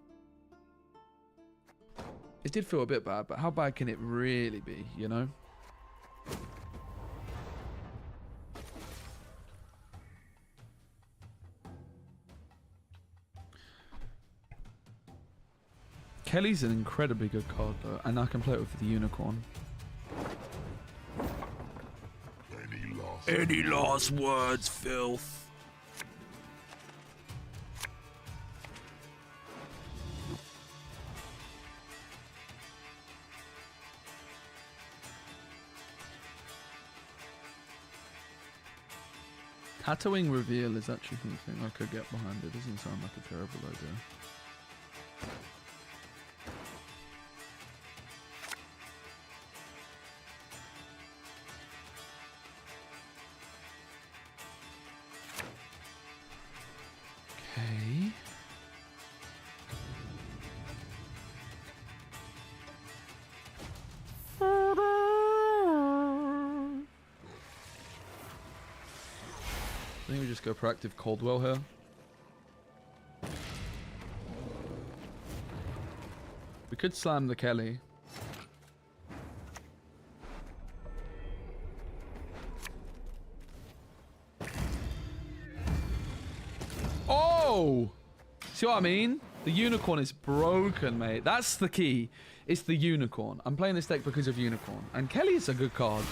A: It did feel a bit bad, but how bad can it really be, you know? Kelly's an incredibly good card though, and I can play it with the Unicorn.
F: Any
C: last words, filth?
A: Tatooine reveal is actually something I could get behind. It doesn't sound like a terrible idea. Okay. just go proactive Coldwell here. We could slam the Kelly. Oh! See what I mean? The unicorn is broken, mate. That's the key. It's the unicorn. I'm playing this deck because of unicorn. And Kelly is a good card.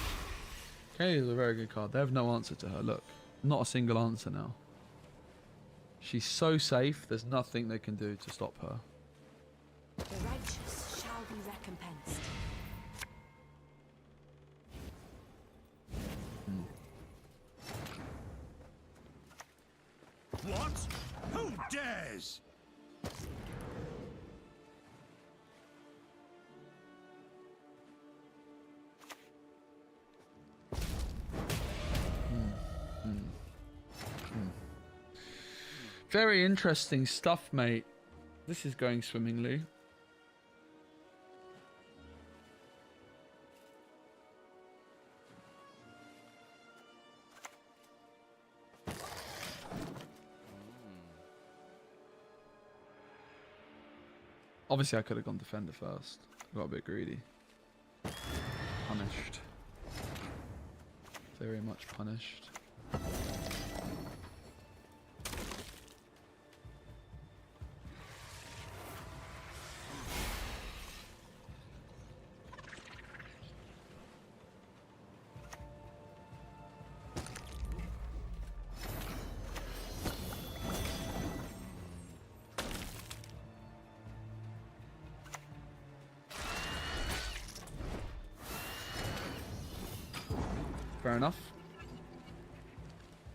A: Kelly is a very good card. They have no answer to her. Look, not a single answer now. She's so safe. There's nothing they can do to stop her.
D: The righteous shall be recompensed.
B: What? Who dares?
A: Very interesting stuff, mate. This is going swimmingly. Obviously, I could have gone defender first. I got a bit greedy. Punished. Very much punished. Fair enough.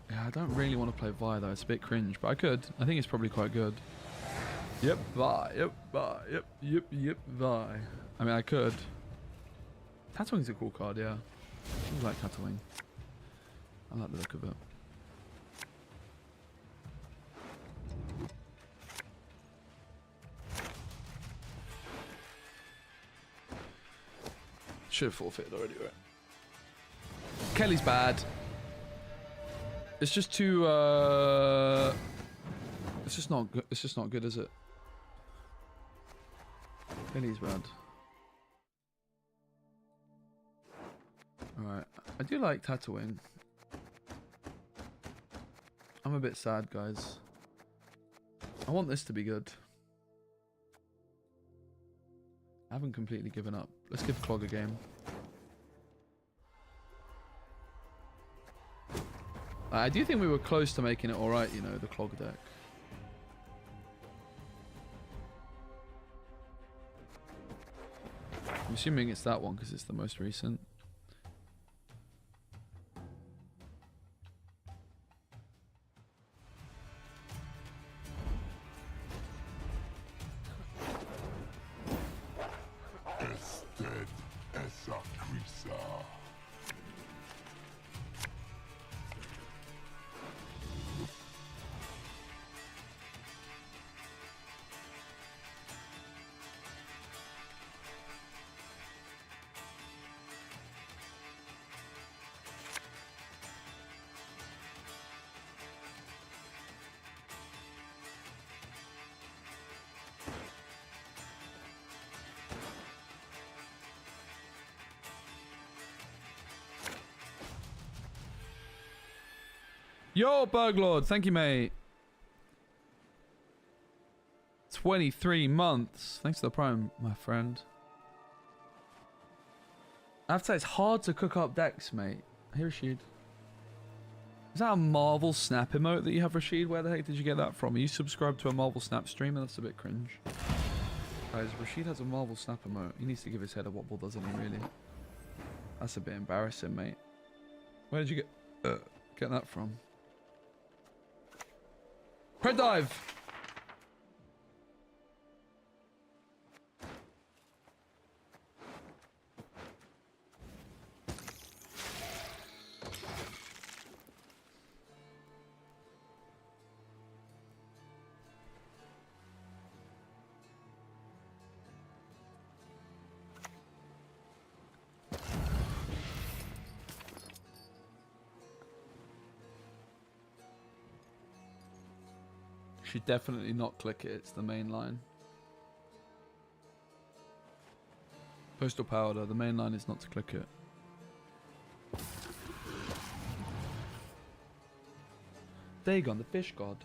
A: Yeah, I don't really want to play Vi though. It's a bit cringe, but I could. I think it's probably quite good. Yep, Vi. Yep, Vi. Yep, Vi. I mean, I could. Tatooing's a cool card, yeah. I like Tatooing. I like the look of it. Should have forfeited already, right? Kelly's bad. It's just too it's just not good. It's just not good, is it? Kelly's bad. Alright. I do like Tatooing. I'm a bit sad, guys. I want this to be good. I haven't completely given up. Let's give Clog a game. I do think we were close to making it alright, you know, the Clog deck. I'm assuming it's that one because it's the most recent.
F: Ested esa prisa.
A: Yo, Burglord, thank you, mate. 23 months. Thanks for the prime, my friend. I have to say, it's hard to cook up decks, mate. Hey, Rashid. Is that a Marvel Snap emote that you have, Rashid? Where the heck did you get that from? Are you subscribed to a Marvel Snap streamer? That's a bit cringe. Guys, Rashid has a Marvel Snap emote. He needs to give his head a wobble, doesn't he, really? That's a bit embarrassing, mate. Where did you get that from? Pred dive! Should definitely not click it. It's the main line. Postal powder. The main line is not to click it. Dagon, the fish god.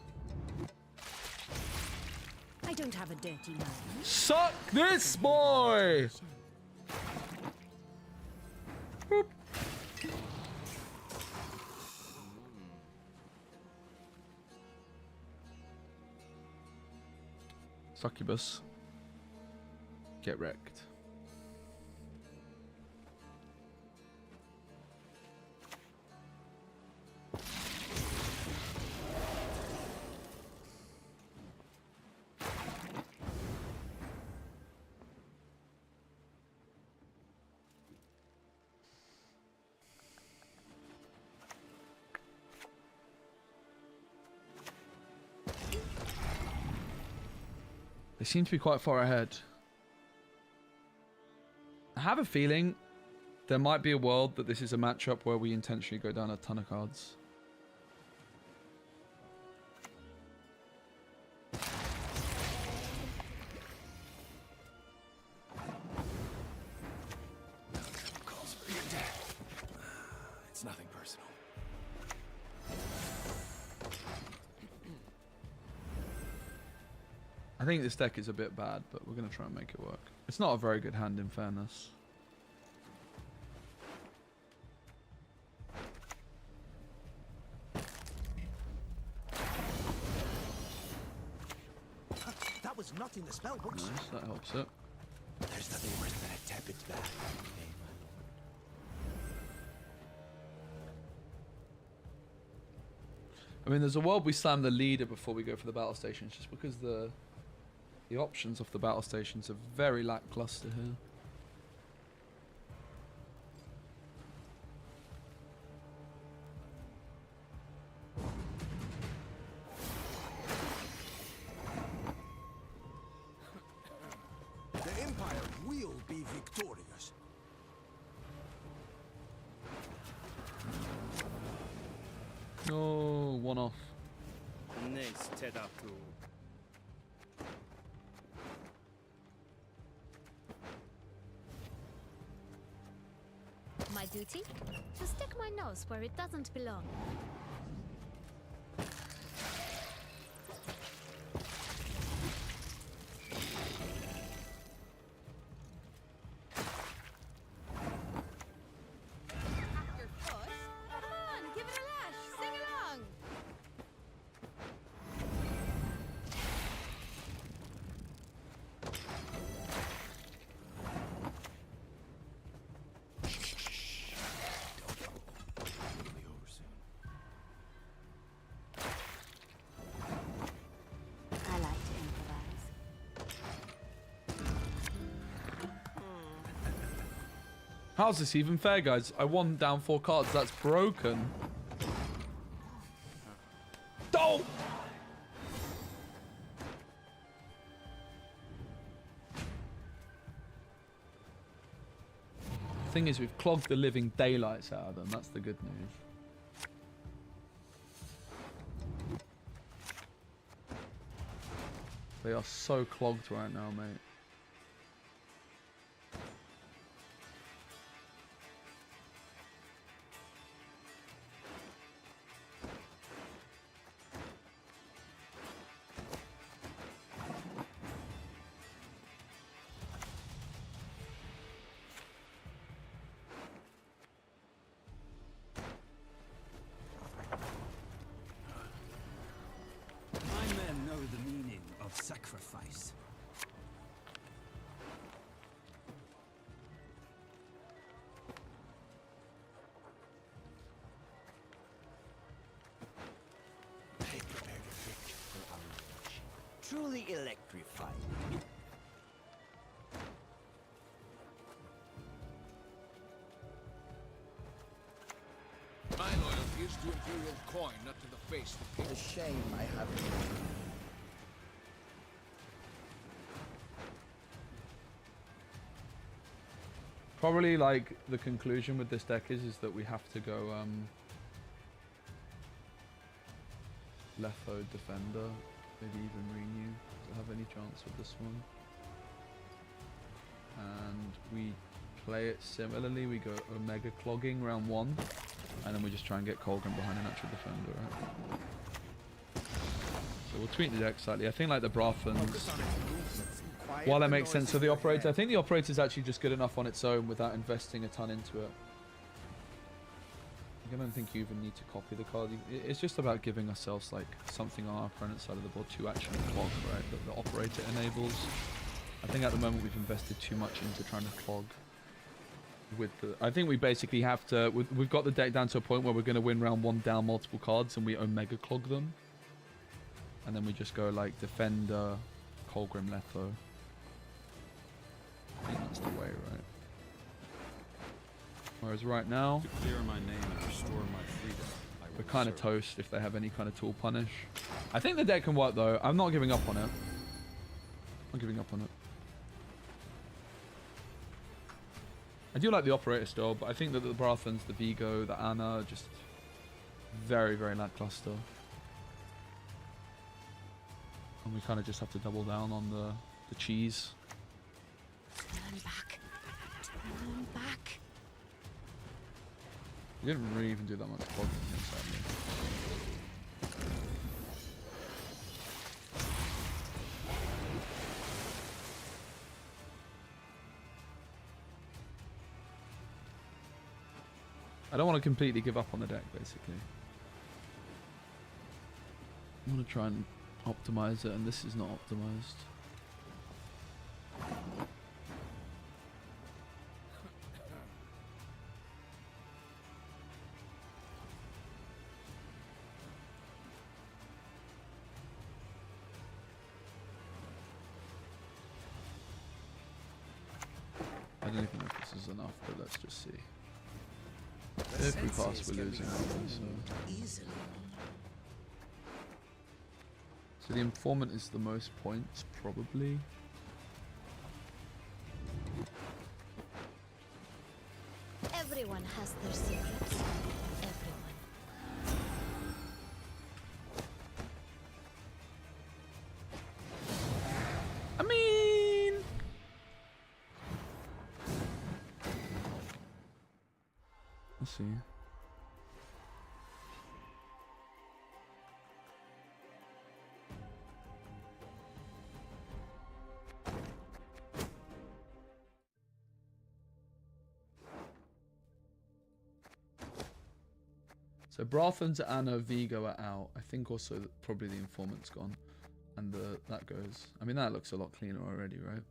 D: I don't have a dirty mind.
A: Suck this boy! Boop. Succubus. Get wrecked. They seem to be quite far ahead. I have a feeling there might be a world that this is a matchup where we intentionally go down a ton of cards.
C: It's nothing personal.
A: I think this deck is a bit bad, but we're going to try and make it work. It's not a very good hand, in fairness.
C: That was not in the spell books.
A: Nice, that helps it.
C: There's nothing worse than a tepid back.
A: I mean, there's a world we slam the leader before we go for the battle stations, just because the options of the battle stations are very lackluster here.
C: The Empire will be victorious.
A: No, one off.
H: My duty? To stick my nose where it doesn't belong. Your foot? Come on, give it a lash. Sing along. I like to improvise.
A: How's this even fair, guys? I won down 4 cards. That's broken. Don't! Thing is, we've clogged the living daylights out of them. That's the good news. They are so clogged right now, mate.
C: My men know the meaning of sacrifice. They prepared a pitch for our launch. Truly electrifying.
K: My loyalty is to Imperial coin, not to the face that
C: It's a shame I haven't.
A: Probably like the conclusion with this deck is that we have to go Letho Defender maybe even renew to have any chance with this one. And we play it similarly. We go Omega clogging round 1, and then we just try and get Colgan behind a natural defender, right? So we'll tweak the deck slightly. I think like the Brathans, while that makes sense for the operator, I think the operator is actually just good enough on its own without investing a ton into it. I don't think you even need to copy the card. It's just about giving ourselves like something on our opponent's side of the board to actually clog, right? That the operator enables. I think at the moment we've invested too much into trying to clog. With the, I think we basically have to. We've got the deck down to a point where we're going to win round 1 down multiple cards, and we Omega clog them. And then we just go like Defender, Colgrim, Letho. I think that's the way, right? Whereas right now,
L: to clear my name and restore my freedom,
A: we're kind of toast if they have any kind of tool punish. I think the deck can work though. I'm not giving up on it. I'm giving up on it. I do like the operator still, but I think that the Brathans, the Vigo, the Anna, are just very, very lackluster. And we kind of just have to double down on the cheese.
D: Turn back. Turn back.
A: We didn't really even do that much clogging against that. I don't want to completely give up on the deck, basically. I want to try and optimize it, and this is not optimized. I don't even know if this is enough, but let's just see. If we pass, we're losing. So the informant is the most points, probably.
D: Everyone has their secrets. Everyone.
A: I mean, let's see. So Brathans, Anna, Vigo are out. I think also that probably the informant's gone. And that goes. I mean, that looks a lot cleaner already, right?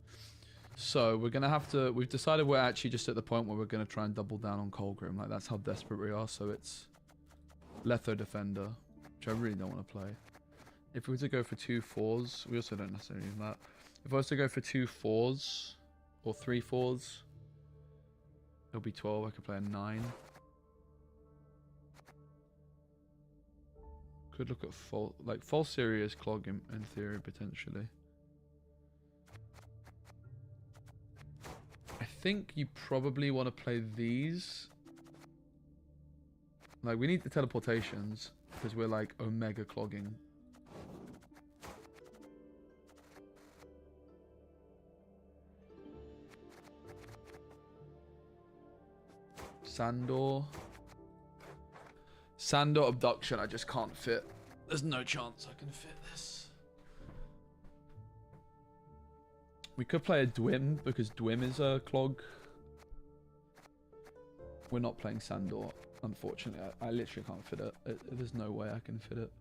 A: So we're going to have to... We've decided we're actually just at the point where we're going to try and double down on Colgrim. Like, that's how desperate we are. So it's Letho Defender, which I really don't want to play. If we were to go for 2 4s, we also don't necessarily need that. If I was to go for 2 4s or 3 4s, it'll be 12. I could play a 9. Could look at full serious clog in theory, potentially. I think you probably want to play these. Like, we need the teleportations because we're like Omega clogging. Sandor Abduction, I just can't fit. There's no chance I can fit this. We could play a Dwim, because Dwim is a clog. We're not playing Sandor, unfortunately. I literally can't fit it. There's no way I can fit it.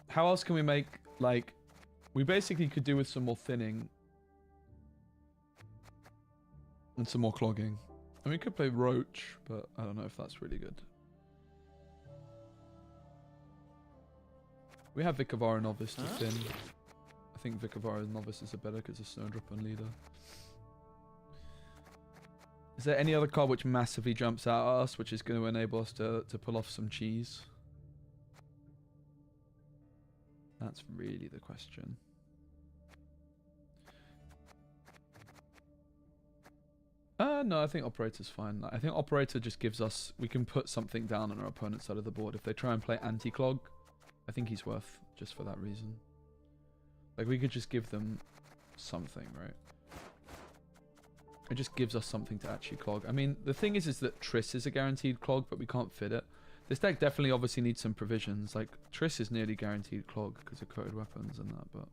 A: How else can we make, like... We basically could do with some more thinning. And some more clogging. I mean, we could play Roach, but I don't know if that's really good. We have Vikavara Novice to thin. I think Vikavara Novice is a better because it's Snowdrop and Leader. Is there any other card which massively jumps out at us, which is going to enable us to pull off some cheese? That's really the question. No, I think operator's fine. I think operator just gives us, we can put something down on our opponent's side of the board. If they try and play anti-clog, I think he's worth just for that reason. Like, we could just give them something, right? It just gives us something to actually clog. I mean, the thing is that Triss is a guaranteed clog, but we can't fit it. This deck definitely obviously needs some provisions. Like, Triss is nearly guaranteed clog because of coated weapons and that, but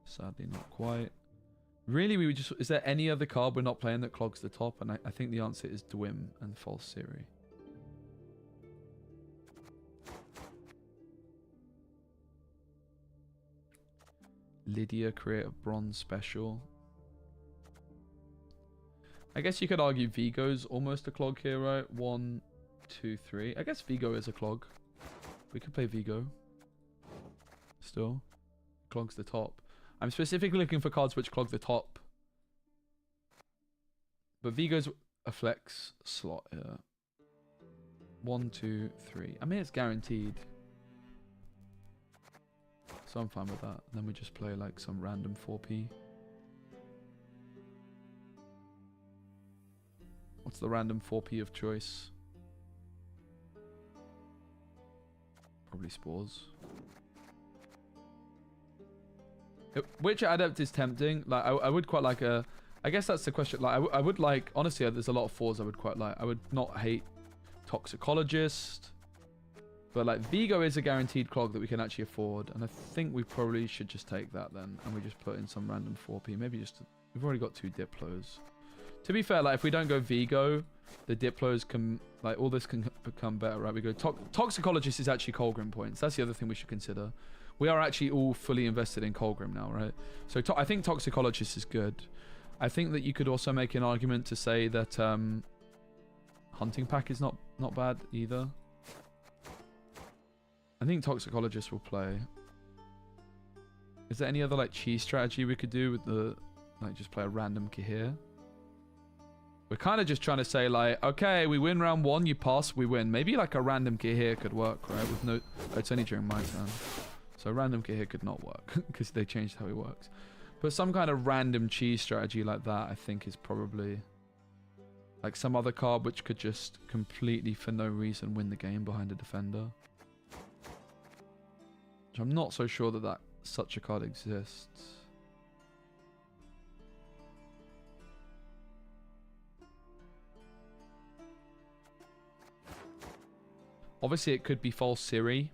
A: sadly not quite. Really, we would just... Is there any other card we're not playing that clogs the top? And I think the answer is Dwim and False Siri. Lydia, create a bronze special. I guess you could argue Vigo's almost a clog here, right? 1, 2, 3. I guess Vigo is a clog. We could play Vigo. Still. Clogs the top. I'm specifically looking for cards which clog the top. But Vigo's a flex slot here. 1, 2, 3. I mean, it's guaranteed. So I'm fine with that. And then we just play like some random 4P. What's the random 4P of choice? Probably Spores. Which adept is tempting? Like, I would quite like a... I guess that's the question. Like, I would like... Honestly, there's a lot of 4s I would quite like. I would not hate Toxicologist. But, like, Vigo is a guaranteed clog that we can actually afford. And I think we probably should just take that then. And we just put in some random 4P. Maybe just... We've already got 2 Diplos. To be fair, like, if we don't go Vigo, the Diplos can... Like, all this can become better, right? We go... Toxicologist is actually Colgrim points. That's the other thing we should consider. We are actually all fully invested in Colgrim now, right? So I think Toxicologist is good. I think that you could also make an argument to say that Hunting Pack is not bad either. I think Toxicologist will play. Is there any other like cheese strategy we could do with the... Like just play a random Kihir? We're kind of just trying to say like, okay, we win round 1, you pass, we win. Maybe like a random Kihir could work, right? With no... Oh, it's only during my turn. So random Kihir could not work because they changed how he works. But some kind of random cheese strategy like that, I think, is probably like some other card which could just completely, for no reason, win the game behind a defender. Which I'm not so sure that such a card exists. Obviously, it could be False Siri,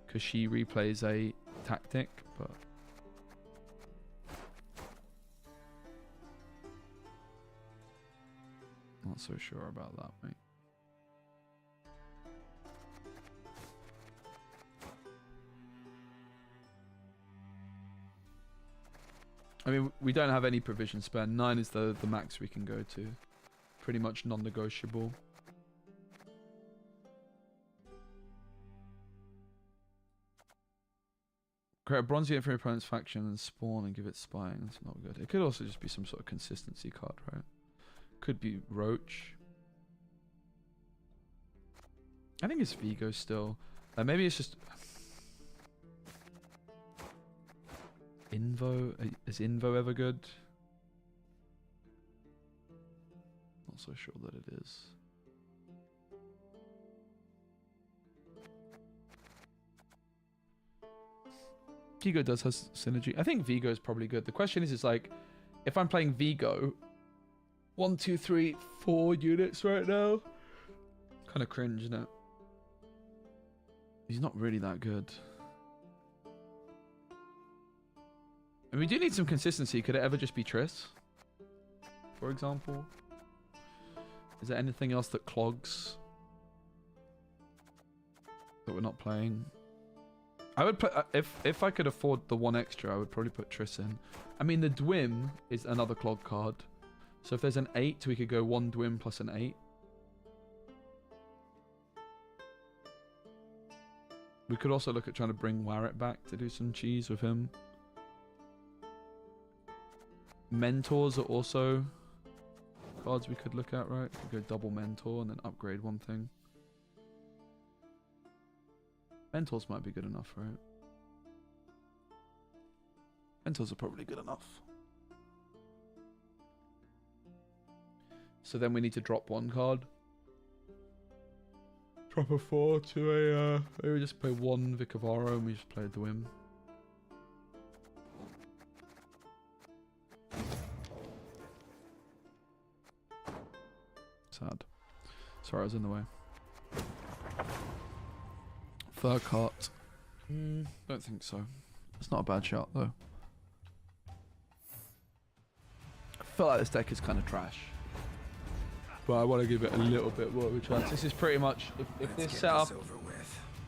A: because she replays a tactic, but... Not so sure about that, mate. I mean, we don't have any provision spend. 9 is the max we can go to. Pretty much non-negotiable. Create a bronze unit from your opponent's faction and spawn and give it spying. That's not good. It could also just be some sort of consistency card, right? Could be Roach. I think it's Vigo still. Maybe it's just... Invo? Is Invo ever good? Not so sure that it is. Vigo does have synergy. I think Vigo is probably good. The question is like, if I'm playing Vigo, 1, 2, 3, 4 units right now. Kind of cringe, isn't it? He's not really that good. And we do need some consistency. Could it ever just be Triss? For example? Is there anything else that clogs? That we're not playing? I would put... If I could afford the 1 extra, I would probably put Triss in. I mean, the Dwim is another clog card. So if there's an 8, we could go 1 Dwim plus an 8. We could also look at trying to bring Warrett back to do some cheese with him. Mentors are also cards we could look at, right? We could go double Mentor and then upgrade one thing. Mentors might be good enough, right? Mentors are probably good enough. So then we need to drop one card. Drop a 4 to a... maybe we just play one Vic of Aro and we just play a Dwim. Sad. Sorry, I was in the way. Fur cart. Don't think so. It's not a bad shot though. I feel like this deck is kind of trash, but I want to give it a little bit more of a chance. This is pretty much if this setup,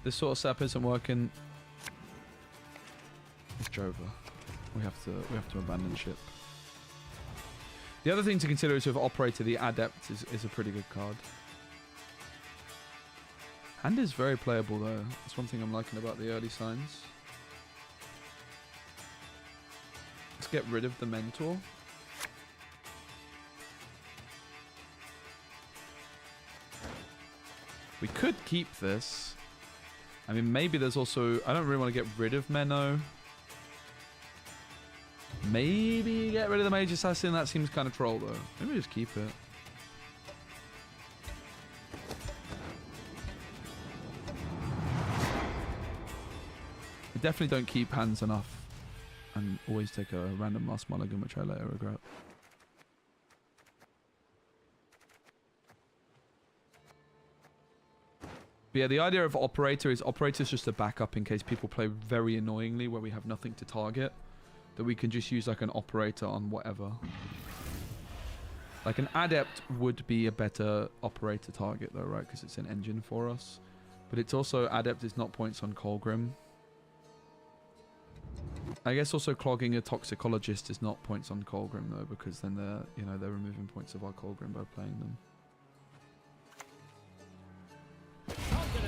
A: this sort of setup isn't working, it's Jova. We have to abandon ship. The other thing to consider is with Operator, the Adept is a pretty good card. Hand is very playable though. That's one thing I'm liking about the early signs. Let's get rid of the Mentor. We could keep this. I mean, maybe there's also... I don't really want to get rid of Menno. Maybe get rid of the Mage Assassin. That seems kind of troll though. Maybe just keep it. I definitely don't keep hands enough. And always take a random last mulligan, which I later regret. But yeah, the idea of Operator is Operator's just a backup in case people play very annoyingly where we have nothing to target. That we can just use like an Operator on whatever. Like an Adept would be a better Operator target though, right? Because it's an engine for us. But it's also, Adept is not points on Colgrim. I guess also clogging a Toxicologist is not points on Colgrim though, because then they're, you know, they're removing points of our Colgrim by playing them.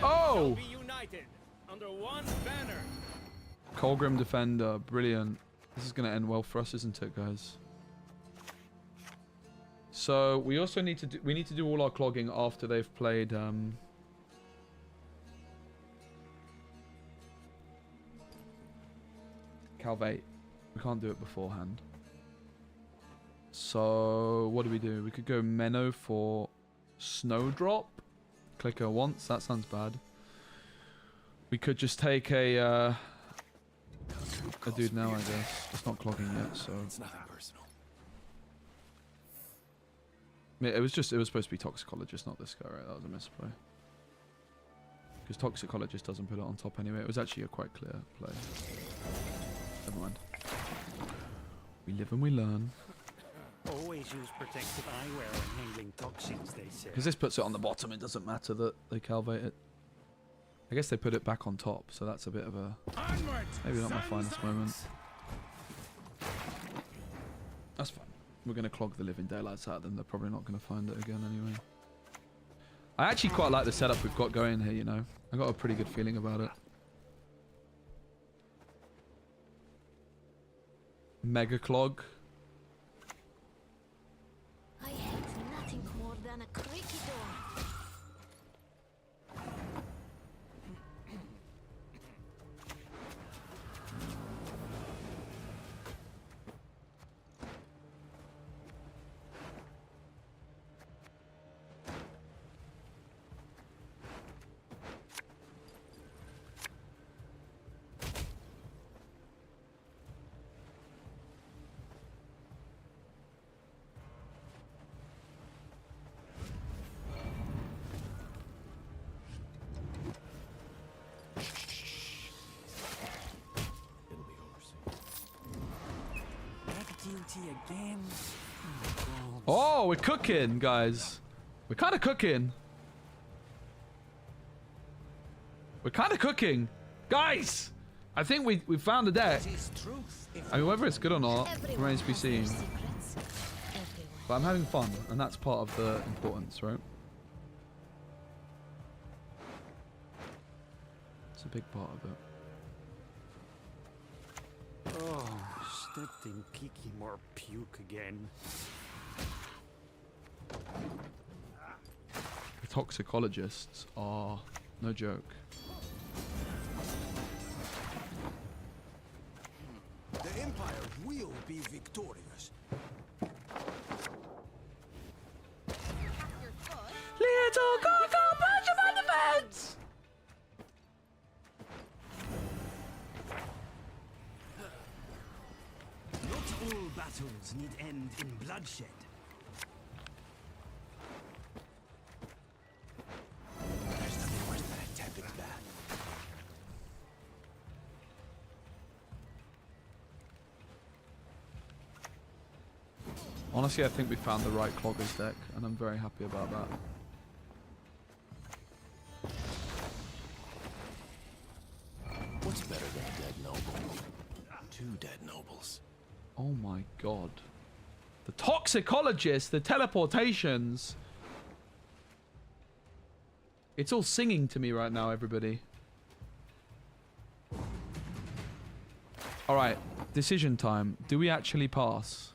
A: Oh!
C: Be united under one banner.
A: Colgrim Defender, brilliant. This is going to end well for us, isn't it, guys? So we also need to do all our clogging after they've played Calvate. We can't do it beforehand. So what do? We could go Menno for Snowdrop. Click her once. That sounds bad. We could just take a dude now, I guess. It's not clogging yet, so
C: It's nothing personal.
A: Yeah, it was supposed to be Toxicologist, not this guy, right? That was a misplay. Because Toxicologist doesn't put it on top anyway. It was actually a quite clear play. Never mind. We live and we learn.
E: Always use protective eyewear when handling toxins, they say.
A: Because this puts it on the bottom, it doesn't matter that they calvate it. I guess they put it back on top, so that's a bit of a... maybe not my finest moment. That's fine. We're going to clog the living daylights out of them. They're probably not going to find it again anyway. I actually quite like the setup we've got going here, you know. I got a pretty good feeling about it. Mega clog.
D: I hate nothing more than a creaky door.
E: Again.
A: Oh, we're cooking, guys. We're kind of cooking. We're kind of cooking. Guys, I think we found a deck. I mean, whether it's good or not remains to be seen. But I'm having fun, and that's part of the importance, right? It's a big part of it.
E: Oh, stepped in Kiki more puke again.
A: The Toxicologists are no joke.
K: The Empire will be victorious.
E: battles need end in bloodshed.
C: There's nothing worse than a tepid bath.
A: Honestly, I think we found the right Cloggers deck, and I'm very happy about that.
C: What's better than a dead noble? 2 dead nobles.
A: Oh my god. The toxicologist, the teleportations. It's all singing to me right now, everybody. Alright, decision time. Do we actually pass?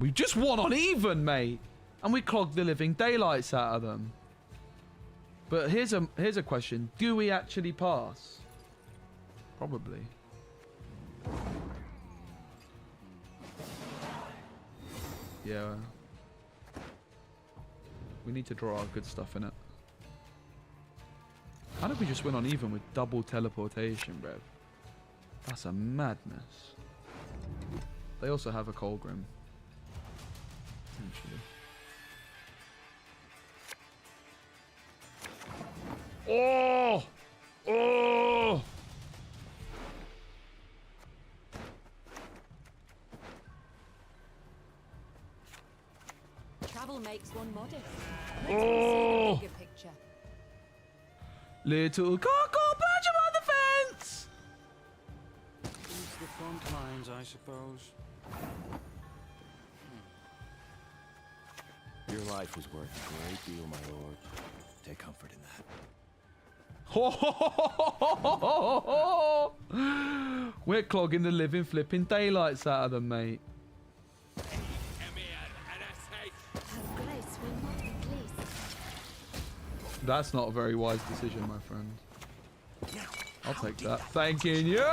A: We just won on even, mate. And we clogged the living daylights out of them. But here's a question. Do we actually pass? Probably. Yeah. We need to draw our good stuff in it. How did we just win on even with double teleportation, bruv? That's a madness. They also have a Colgrim. Potentially. Oh! Oh!
D: Travel makes one modest.
A: Oh!
D: Let's consider the bigger picture.
A: Little cockle, punch him on the fence!
L: It's the front lines, I suppose.
C: Your life was worth a great deal, my lord. Take comfort in that.
A: We're clogging the living flipping daylights out of them, mate. That's not a very wise decision, my friend. I'll take that. Thanking you.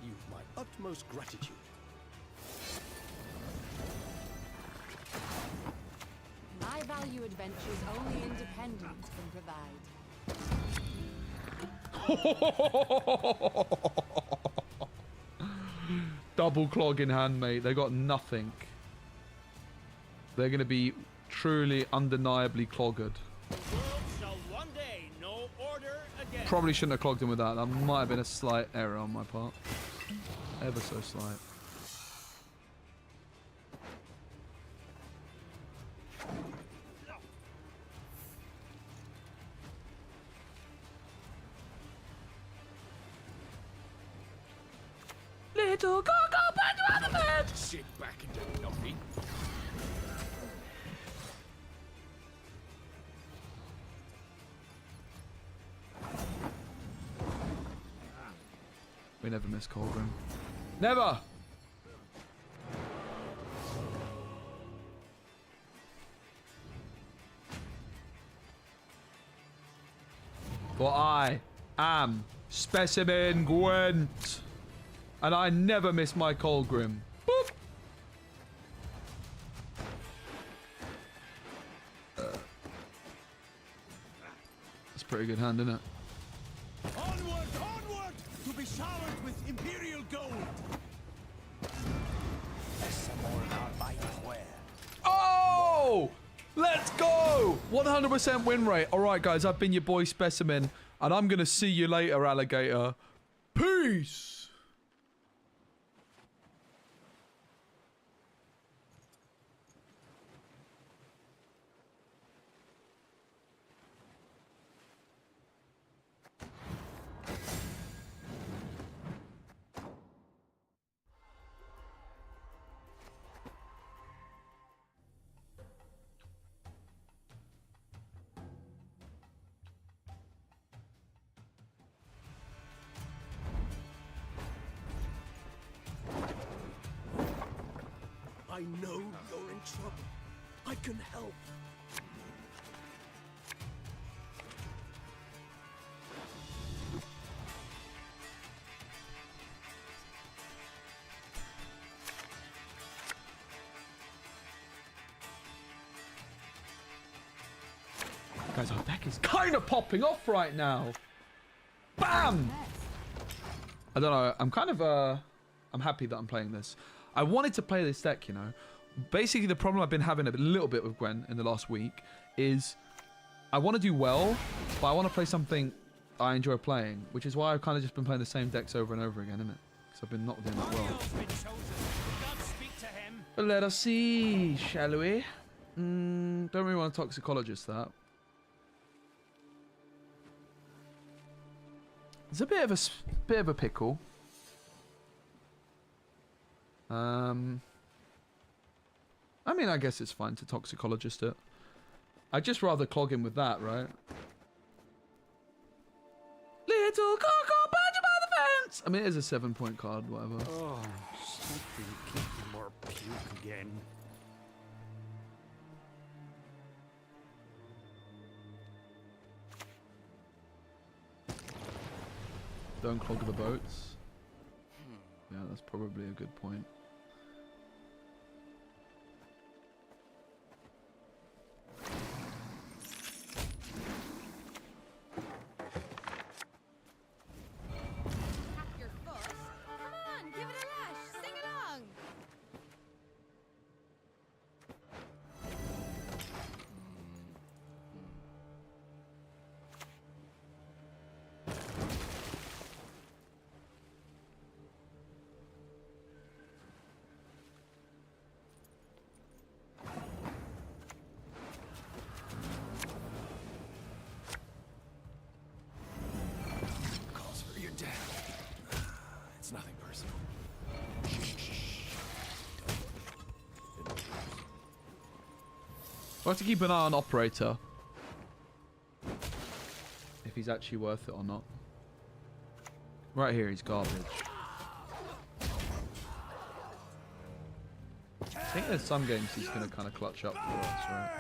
C: You've my utmost gratitude.
D: I value adventures only independence can provide.
A: Double clog in hand, mate. They got nothing. They're going to be truly, undeniably clogged.
C: The world shall one day know order again.
A: Probably shouldn't have clogged him with that. That might have been a slight error on my part. Ever so slight. Little cocoa bad you on the bed.
K: Sit back and do nothing.
A: We never miss Colgrim. Never! For I am Specimen Gwent. And I never miss my Colgrim. Boop! That's a pretty good hand, isn't it?
E: Onward, onward, to be showered with imperial gold.
A: Oh! Let's go! 100% win rate. All right, guys, I've been your boy Specimen, and I'm going to see you later, alligator. Peace!
E: I know you're in trouble. I can help.
A: Guys, our deck is kind of popping off right now. Bam! Bam! I don't know. I'm kind of I'm happy that I'm playing this. I wanted to play this deck, you know. Basically, the problem I've been having a little bit with Gwent in the last week is I want to do well, but I want to play something I enjoy playing, which is why I've kind of just been playing the same decks over and over again, isn't it? Because I've been not doing that well. But let us see, shall we? Don't really want a toxicologist, that. It's a bit of a pickle. I mean, I guess it's fine to toxicologist it. I'd just rather clog him with that, right? Little cocoa badger by the fence! I mean, it is a 7-point card, whatever.
L: Oh, something give me more puke again.
A: Don't clog the boats. Yeah, that's probably a good point.
H: Tap your foot. Come on, give it a lash. Sing along.
K: Calls for your dad. It's nothing personal.
A: We'll have to keep an eye on Operator. If he's actually worth it or not. Right here, he's garbage. I think there's some games he's going to kind of clutch up for us, right?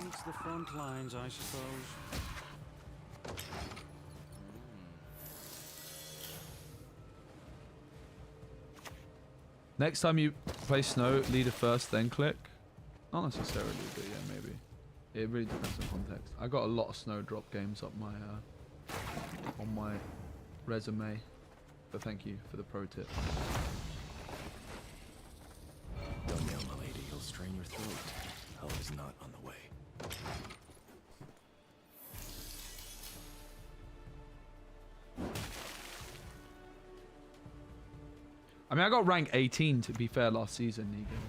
L: It's the front lines, I suppose.
A: Next time you play Snow, leader first, then click. Not necessarily, but yeah, maybe. It really depends on context. I got a lot of Snowdrop games up my on my resume. But thank you for the pro tip.
K: Don't yell, my lady. You'll strain your throat. Help is not on the way.
A: I mean, I got rank 18 to be fair last season, Negan.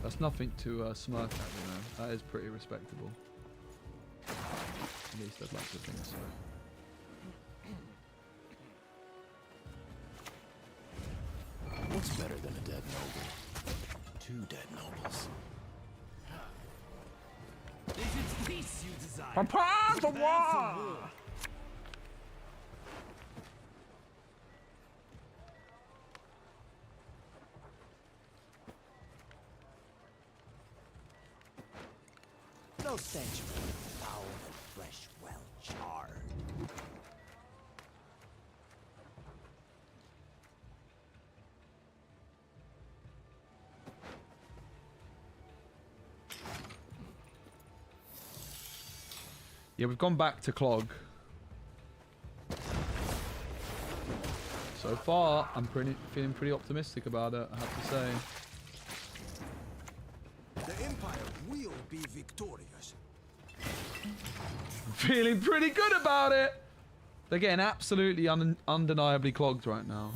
A: That's nothing to smirk at, you know. That is pretty respectable. At least I'd like to think so.
K: What's better than a dead noble? 2 dead nobles.
C: Is it peace you desire?
A: Prepare for war!
C: No stench of foul flesh well charred.
A: Yeah, we've gone back to Clog. So far, I'm feeling pretty optimistic about it, I have to say.
C: The Empire will be victorious.
A: I'm feeling pretty good about it! They're getting absolutely undeniably clogged right now.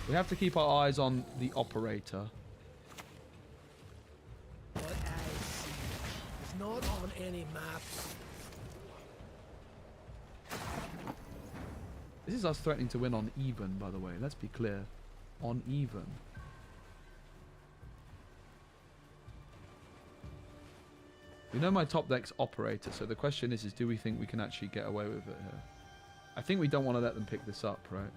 A: We have to keep our eyes on the Operator.
C: What I see is not on any maps.
A: This is us threatening to win on even, by the way. Let's be clear. On even. We know my top deck's Operator, so the question is do we think we can actually get away with it here? I think we don't want to let them pick this up, right?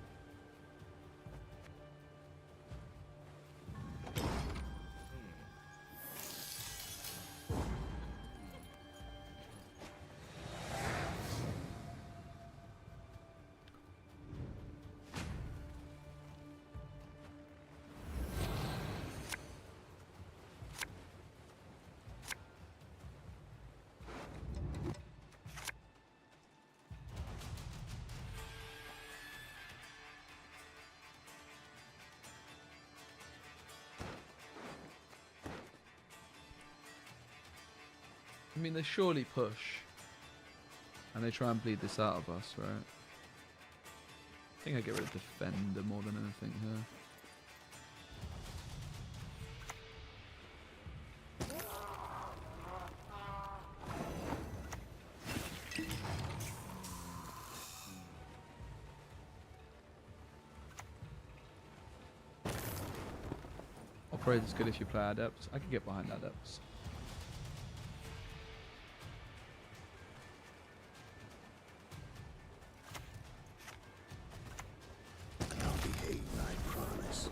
A: mean, they surely push. And they try and bleed this out of us, right? I think I get rid of Defender more than anything here. Operator's good if you play Adepts. I can get behind Adepts.
E: I'll behave, I promise.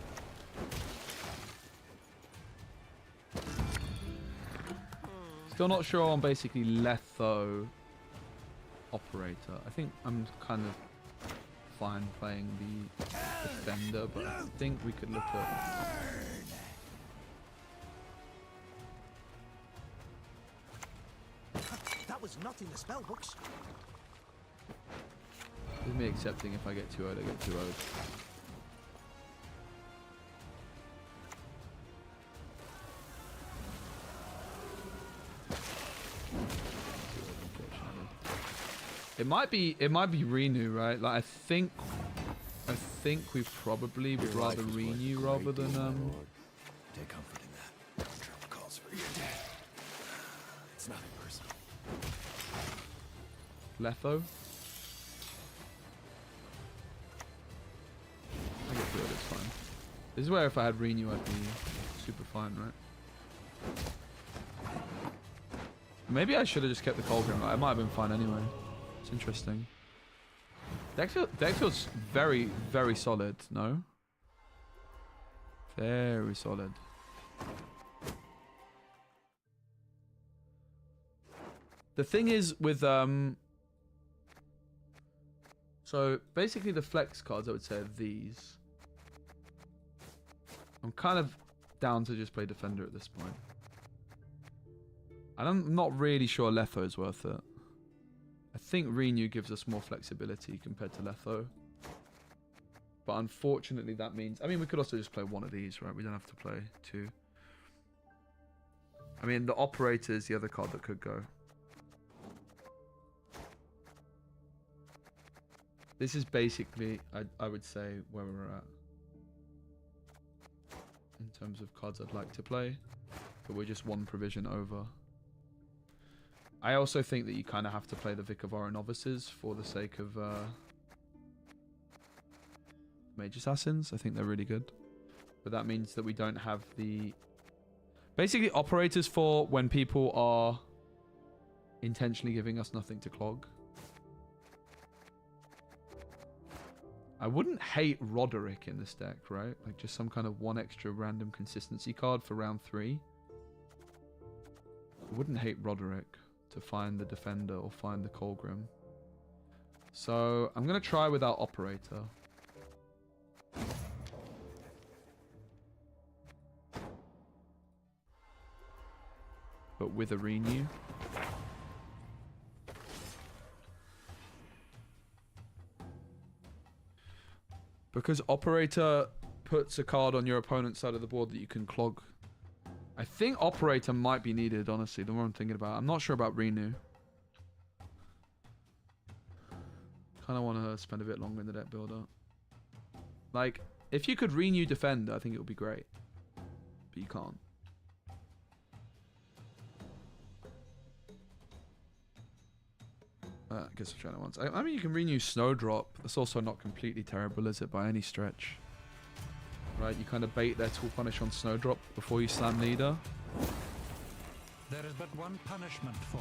A: Still not sure on basically Letho Operator. I think I'm kind of fine playing the Defender, but I think we could look at...
C: That was not in the spell books.
A: This is me accepting if I get 2-0'd, I get 2-0'd. It might be Renew, right? Like I think we probably would rather Renew rather than
K: Take comfort in that. Trouble calls for your death. It's nothing personal.
A: Letho. I get through it, it's fine. This is where if I had Renew I'd be super fine, right? Maybe I should have just kept the Colgrim. I might have been fine anyway. It's interesting. Deck feels very, very solid, no? Very solid. The thing is with so basically the flex cards I would say are these. I'm kind of down to just play Defender at this point. And I'm not really sure Letho is worth it. I think Renew gives us more flexibility compared to Letho. But unfortunately that means... I mean, we could also just play one of these, right? We don't have to play two. I mean, the Operator is the other card that could go. This is basically, I would say, where we're at. In terms of cards I'd like to play. But we're just one provision over. I also think that you kind of have to play the Vic of Aura Novices for the sake of Mage Assassins. I think they're really good. But that means that we don't have the... Basically, Operators for when people are intentionally giving us nothing to clog. I wouldn't hate Roderick in this deck, right? Like just some kind of one extra random consistency card for round 3. I wouldn't hate Roderick to find the Defender or find the Colgrim. So I'm going to try without Operator. But with a Renew. Because Operator puts a card on your opponent's side of the board that you can clog. I think Operator might be needed, honestly, the more I'm thinking about it. I'm not sure about Renew. Kind of want to spend a bit longer in the deck builder. Like, if you could Renew Defender, I think it would be great. But you can't. I guess I'll try that once. I mean, you can Renew Snowdrop. That's also not completely terrible, is it, by any stretch? Right, you kind of bait their tool punish on Snowdrop before you slam Leader.
L: There is but one punishment for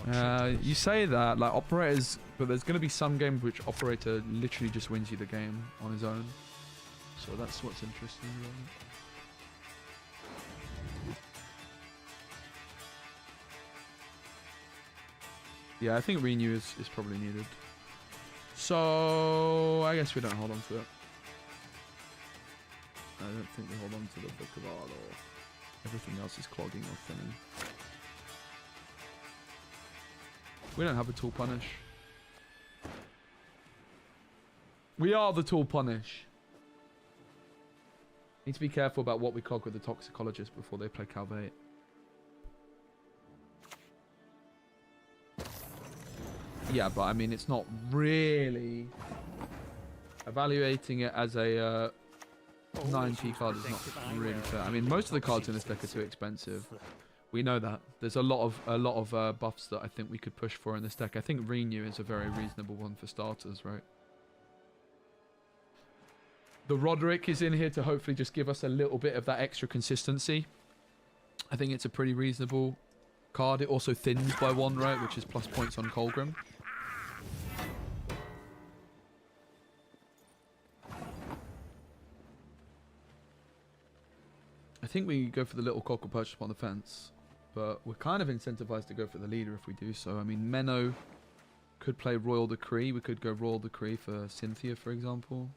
A: you say that, like Operators, but there's going to be some games which Operator literally just wins you the game on his own. So that's what's interesting about it. Yeah, I think Renew is probably needed. So I guess we don't hold on to it. I don't think we hold on to the Book of Art or everything else is clogging or thinning. We don't have a tool punish. We are the tool punish. Need to be careful about what we clog with the Toxicologist before they play Calvate. Yeah, but I mean, it's not really... Evaluating it as a 9p card is not really fair. I mean, most of the cards in this deck are too expensive. We know that. There's a lot of buffs that I think we could push for in this deck. I think Renew is a very reasonable one for starters, right? The Roderick is in here to hopefully just give us a little bit of that extra consistency. I think it's a pretty reasonable card. It also thins by 1, right? Which is plus points on Colgrim. I think we go for the little cockle perched upon the fence, but we're kind of incentivized to go for the leader if we do so. I mean, Menno could play Royal Decree. We could go Royal Decree for Cynthia, for example.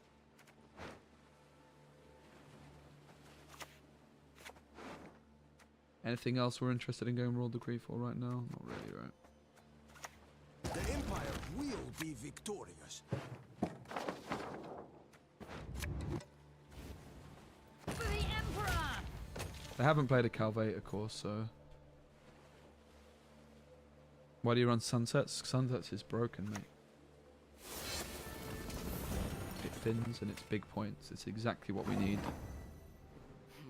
A: Anything else we're interested in going Royal Decree for right now? Not really, right?
C: The Empire will be victorious.
H: For the Emperor!
A: They haven't played a Calvate, of course, so... Why do you run Sunsets? Sunsets is broken, mate. It thins and it's big points. It's exactly what we need.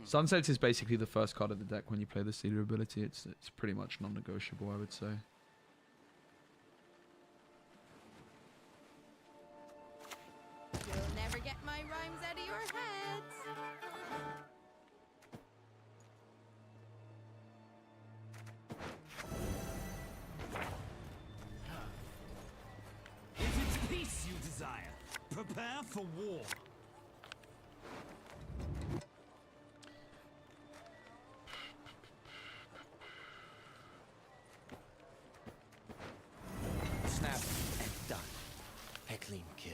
A: Sunsets is basically the first card of the deck when you play this leader ability. It's pretty much non-negotiable, I would say.
D: You'll never get my rhymes out of your heads.
C: If it's peace you desire, prepare for war.
K: Snap and done. A clean kill.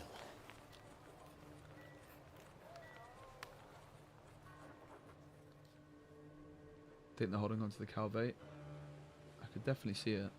A: Think they're holding on to the Calvate. I could definitely see it.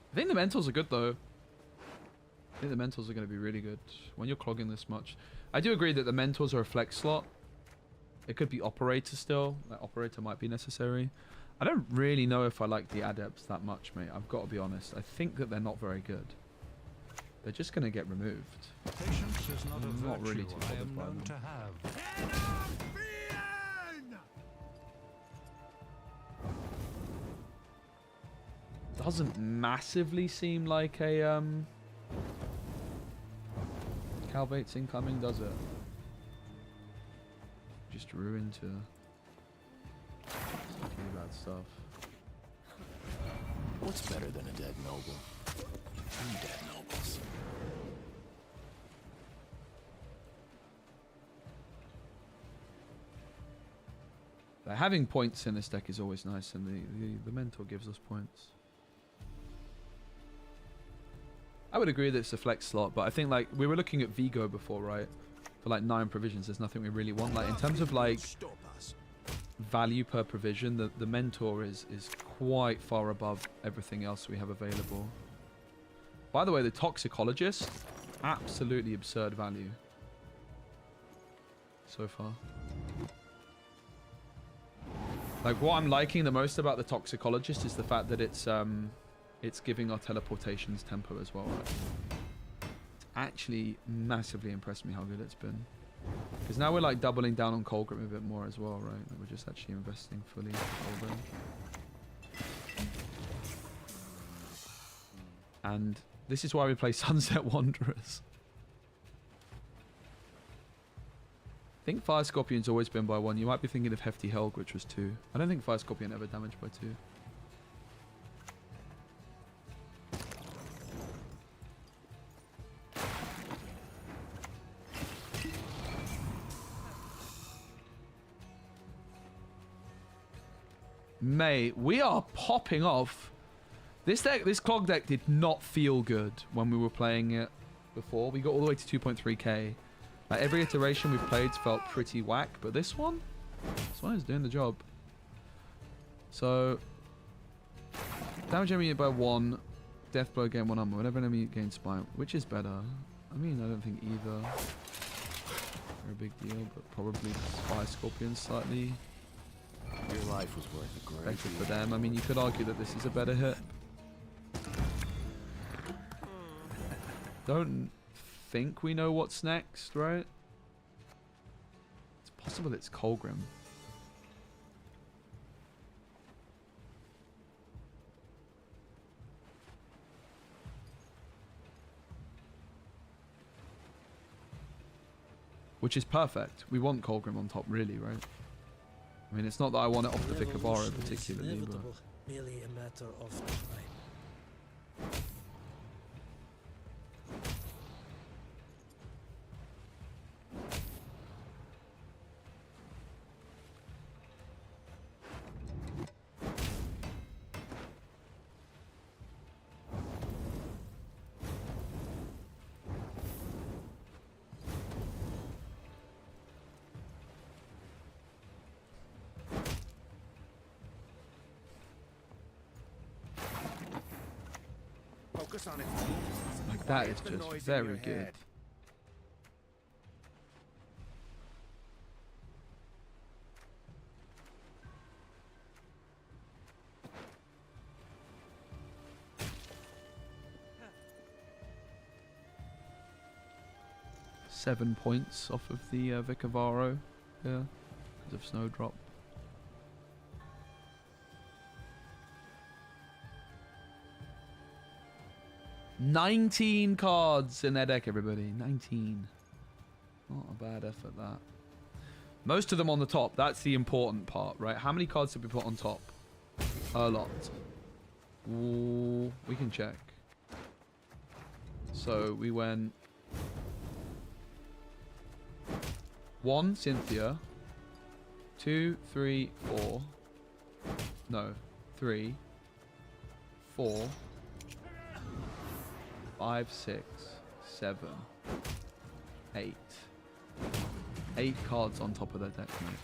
A: I think the mentals are good though. I think the mentals are going to be really good when you're clogging this much. I do agree that the mentors are a flex slot. It could be operator still. That operator might be necessary. I don't really know if I like the adepts that much, mate. I've got to be honest. I think that they're not very good. They're just going to get removed.
B: Patience is not a
A: I'm not really
B: virtue
A: too
B: I
A: bothered
B: am
A: by
B: known
A: them.
B: to have.
A: Doesn't massively seem like a Calvate's incoming, does it? Just ruined to really bad stuff.
K: What's better than a dead noble? 2 dead nobles.
A: Having points in this deck is always nice, and the mentor gives us points. I would agree that it's a flex slot, but I think like we were looking at Vigo before, right? For like 9 provisions, there's nothing we really want. Like in terms of like value per provision, the mentor is quite far above everything else we have available. By the way, the toxicologist, absolutely absurd value so far. Like what I'm liking the most about the toxicologist is the fact that it's giving our teleportations tempo as well, right? It's actually massively impressed me how good it's been. Because now we're like doubling down on Colgrim a bit more as well, right? Like we're just actually investing fully in Colgrim. And This is why we play Sunset Wanderers. I think Fire Scorpion's always been by 1. You might be thinking of Hefty Helg, which was 2. I don't think Fire Scorpion ever damaged by 2. Mate, we are popping off. This deck, this clog deck did not feel good when we were playing it before. We got all the way to 2.3k. Like every iteration we've played felt pretty whack, but this one is doing the job. So, damage enemy by 1, death blow gain 1 armor, whenever enemy gains spine. Which is better? I mean, I don't think either are a big deal, but probably Fire Scorpion slightly
K: Your life was worth a great
A: better for them. I mean, you could argue that this is a better hit. Don't think we know what's next, right? It's possible it's Colgrim. Which is perfect. We want Colgrim on top, really, right? I mean, it's not that I want it off the Vic of Aro particularly, but...
C: merely a matter of time.
B: On it.
A: Like, that is just very good. Seven points off of the Vic of Aro here because of Snowdrop. $19 cards in their deck, everybody. 19. Not a bad effort, that. Most of them on the top. That's the important part, right? How many cards did we put on top? A lot. Ooh, we can check. So we went 1 Cynthia, 2, 3, 4. No, 3, 4. 5, 6, 7, 8. 8 cards on top of their deck, mate.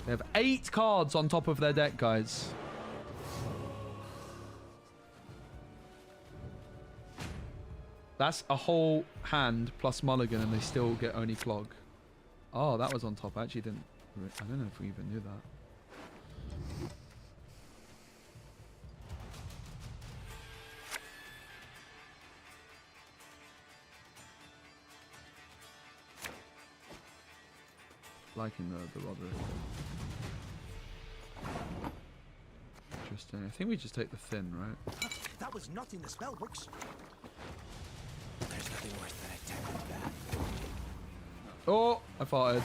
A: They have 8 cards on top of their deck, guys. That's a whole hand plus mulligan, and they still get only clog. Oh, that was on top. I actually didn't... I don't know if we even knew that. Liking the Roderick. Interesting. I think we just take the thin, right?
C: That was not in the spell books.
K: There's nothing worse than a tempered bat.
A: Oh, I farted.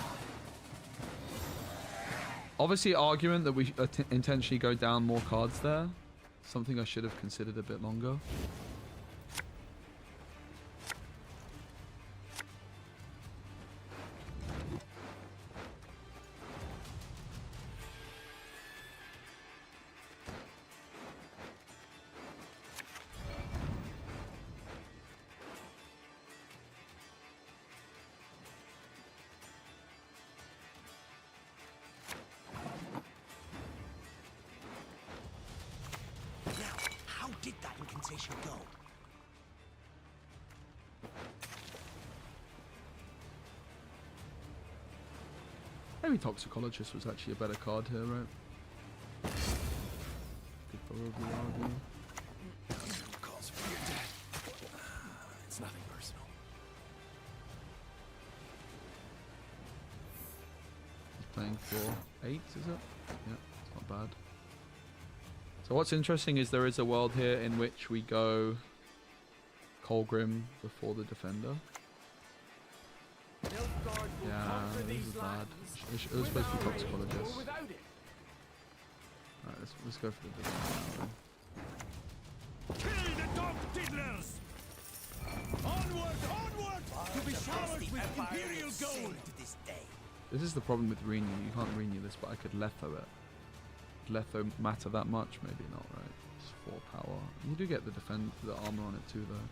A: Obviously, argument that we intentionally go down more cards there. Something I should have considered a bit longer.
C: Go.
A: Maybe Toxicologist was actually a better card here, right? Could probably argue.
K: Calls for your death. It's nothing personal.
A: He's playing for 8, is it? Yeah, it's not bad. So what's interesting is there is a world here in which we go Colgrim before the defender. Yeah, this is bad. It was supposed to be toxicologist. Alright, let's go for the defender.
B: Kill the dog diddlers! Onward, onward! To be showered with imperial gold!
A: This is the problem with renew. You can't renew this, but I could letho it. Letho matter that much? Maybe not, right? It's 4 power. You do get the armor on it too, though.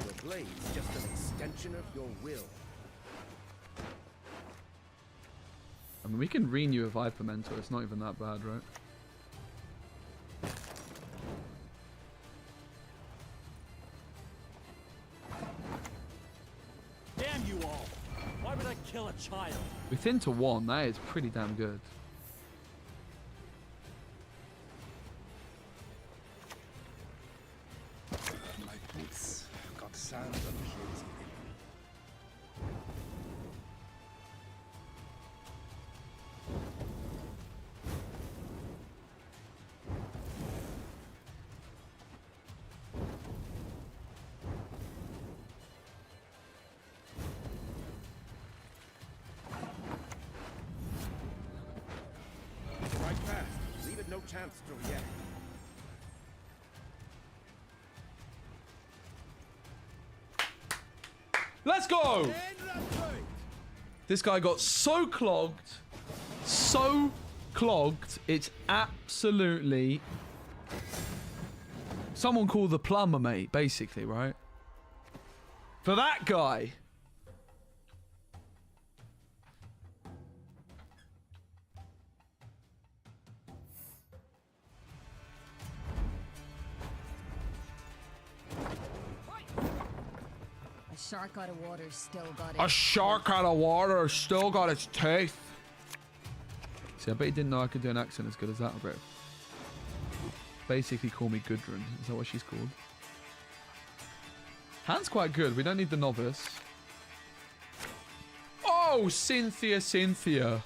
M: Your blade's just an extension of your will.
A: I mean, we can renew a Viper Mentor. It's not even that bad, right?
C: Damn you all! Why would I kill a child?
A: Within to 1, that is pretty damn good.
M: My boots got sand on the heels. Right fast. Leave it no chance to react.
A: Let's go! This guy got so clogged. So clogged. It's absolutely... Someone call the plumber, mate, basically, right? For that guy.
D: A shark out of water still got it.
A: A shark out of water still got its teeth. See, I bet he didn't know I could do an accent as good as that, bro. Basically, call me Gudrun. Is that what she's called? Hand's quite good. We don't need the novice. Oh, Cynthia.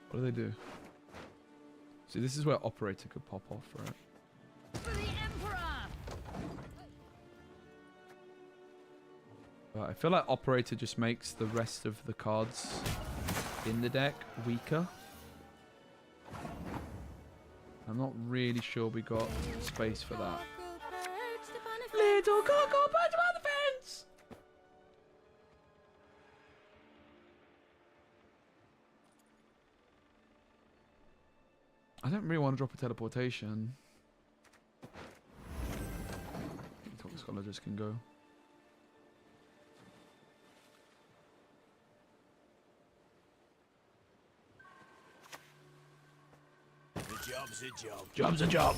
A: What do they do? See, this is where operator could pop off, right?
D: For the Emperor!
A: I feel like operator just makes the rest of the cards in the deck weaker. I'm not really sure we got space for that. Little cocoa birds around the fence! I don't really want to drop a teleportation. Toxicologist can go.
C: The job's a job.
A: Job's a job.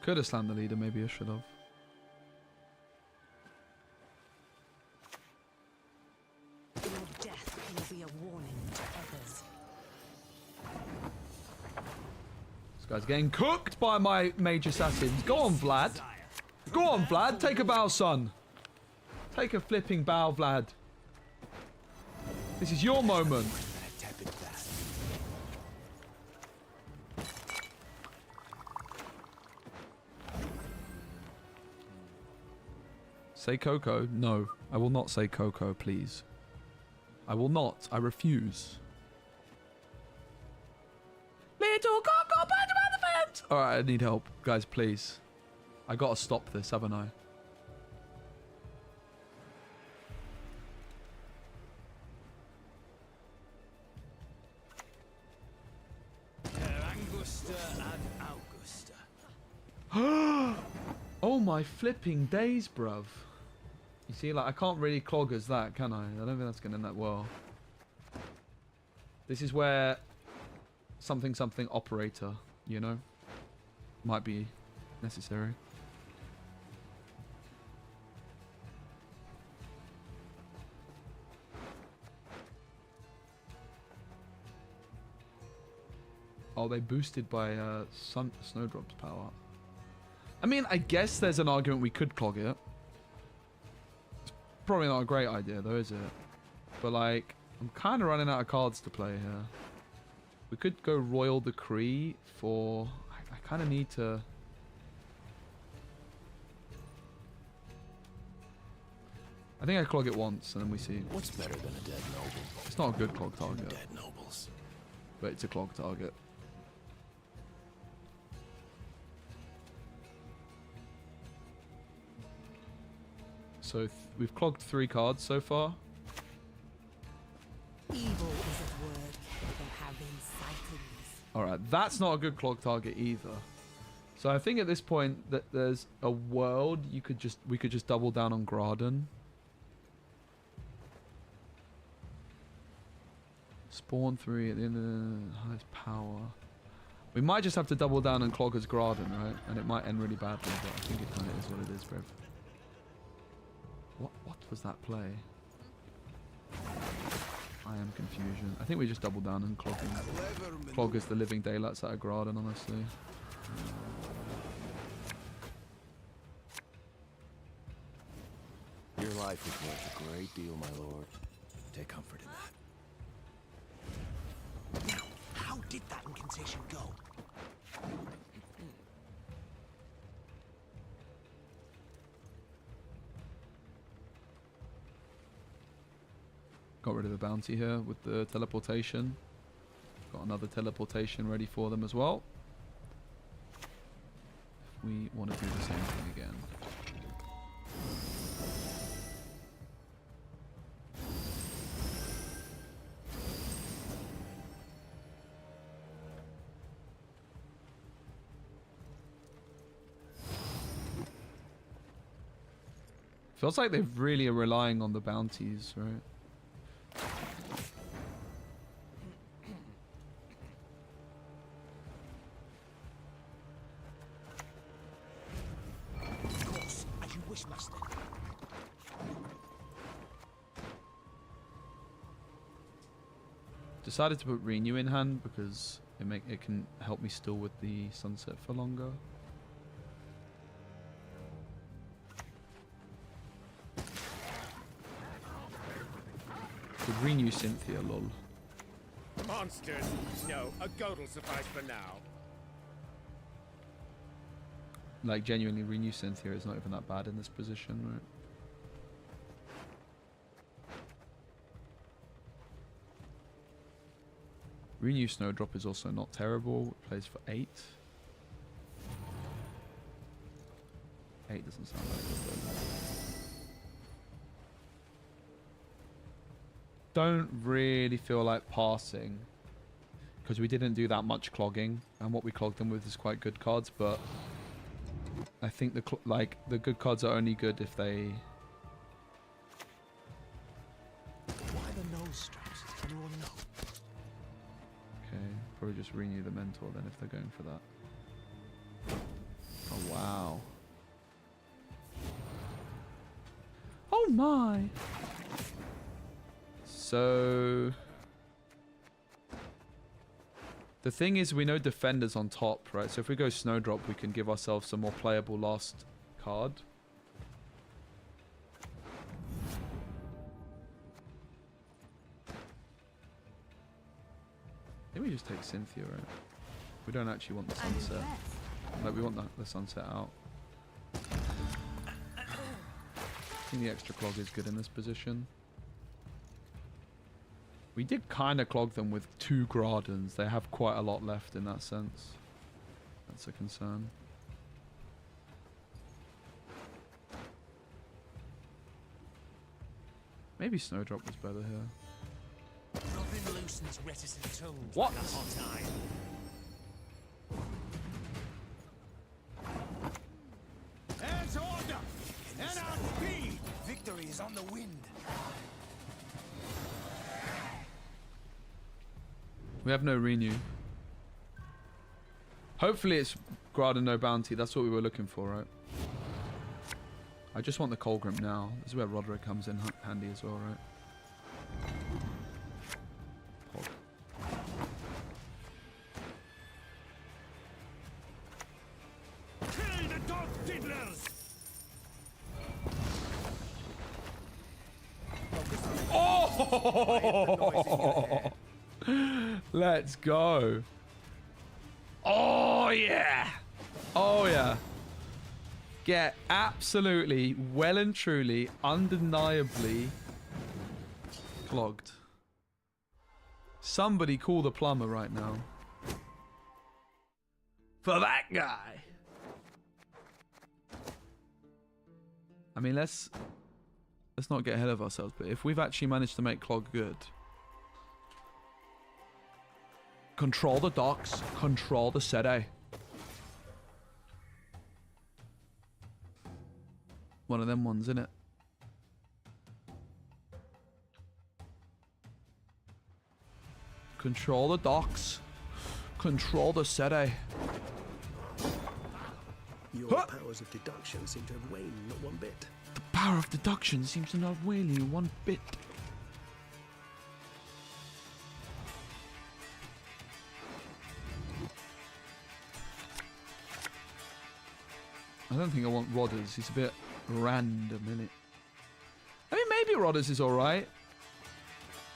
A: Could have slammed the leader, maybe I should have.
D: Your death will be a warning to others.
A: This guy's getting cooked by my mage assassins. Go on, Vlad. Go on, Vlad. Take a bow, son. Take a flipping bow, Vlad. This is your moment. Say Coco. No, I will not say Coco, please. I will not. I refuse. Little Coco, punch him out the fence! Alright, I need help. Guys, please. I gotta stop this, haven't I?
C: Angusta and Augusta.
A: Oh my flipping days, bruv. You see, like, I can't really clog as that, can I? I don't think that's going to end that well. This is where something operator, you know, might be necessary. Oh, they boosted by Snowdrop's power. I mean, I guess there's an argument we could clog it. It's probably not a great idea, though, is it? But, like, I'm kind of running out of cards to play here. We could go Royal Decree for... I kind of need to... I think I clog it once, and then we see.
K: What's better than a dead noble?
A: It's not a good clog target.
K: Dead nobles.
A: But it's a clog target. So we've clogged 3 cards so far.
D: Evil is at work. They have been sightings.
A: Alright, that's not a good clog target either. So I think at this point that there's a world we could just double down on Graden. Spawn 3 at the end of the highest power. We might just have to double down on Clogger's Graden, right? And it might end really badly, but I think it kind of is what it is, bruv. What was that play? I am confusion. I think we just double down and Clogger's the living daylights out of Graden, honestly.
K: Your life is worth a great deal, my lord. Take comfort in that.
E: Now, how did that incantation go?
A: Got rid of the bounty here with the teleportation. Got another teleportation ready for them as well. If we want to do the same thing again. Feels like they really are relying on the bounties, right?
E: Of course, as you wish, master.
A: Decided to put Renew in hand because it can help me still with the sunset for longer. Could Renew Cynthia, lol.
B: Monsters! No, a goat will suffice for now.
A: Like, genuinely, Renew Cynthia is not even that bad in this position, right? Renew Snowdrop is also not terrible. It plays for 8. 8 doesn't sound like good, though. Don't really feel like passing because we didn't do that much clogging, and what we clogged them with is quite good cards, but I think the good cards are only good if they...
E: Why the nose straps? Does anyone know?
A: Okay, probably just Renew the Mentor then if they're going for that. Oh wow. Oh my! So the thing is, we know Defender's on top, right? So if we go Snowdrop, we can give ourselves a more playable last card. Maybe just take Cynthia out. We don't actually want the sunset. Like, we want the sunset out. I think the extra clog is good in this position. We did kind of clog them with 2 Gradens. They have quite a lot left in that sense. That's a concern. Maybe Snowdrop was better here.
C: Nothing loosens reticent tongues.
A: What?
C: Like a hot iron. There's order! And our speed! Victory is on the wind.
A: We have no renew. Hopefully it's Graden no bounty. That's what we were looking for, right? I just want the Colgrim now. This is where Roderick comes in handy as well, right? Pog.
B: Kill the dog diddlers!
A: Oh! Let's go. Oh, yeah. Oh, yeah. Get absolutely, well and truly, undeniably clogged. Somebody call the plumber right now. For that guy. I mean, let's not get ahead of ourselves, but if we've actually managed to make clog good, control the docks, control the city. One of them ones, innit? Control the docks, control the city.
N: Your powers of deduction seem to have waned not one bit.
A: The power of deduction seems to not wane in one bit. I don't think I want Rodders. He's a bit random, innit? I mean, maybe Rodders is alright.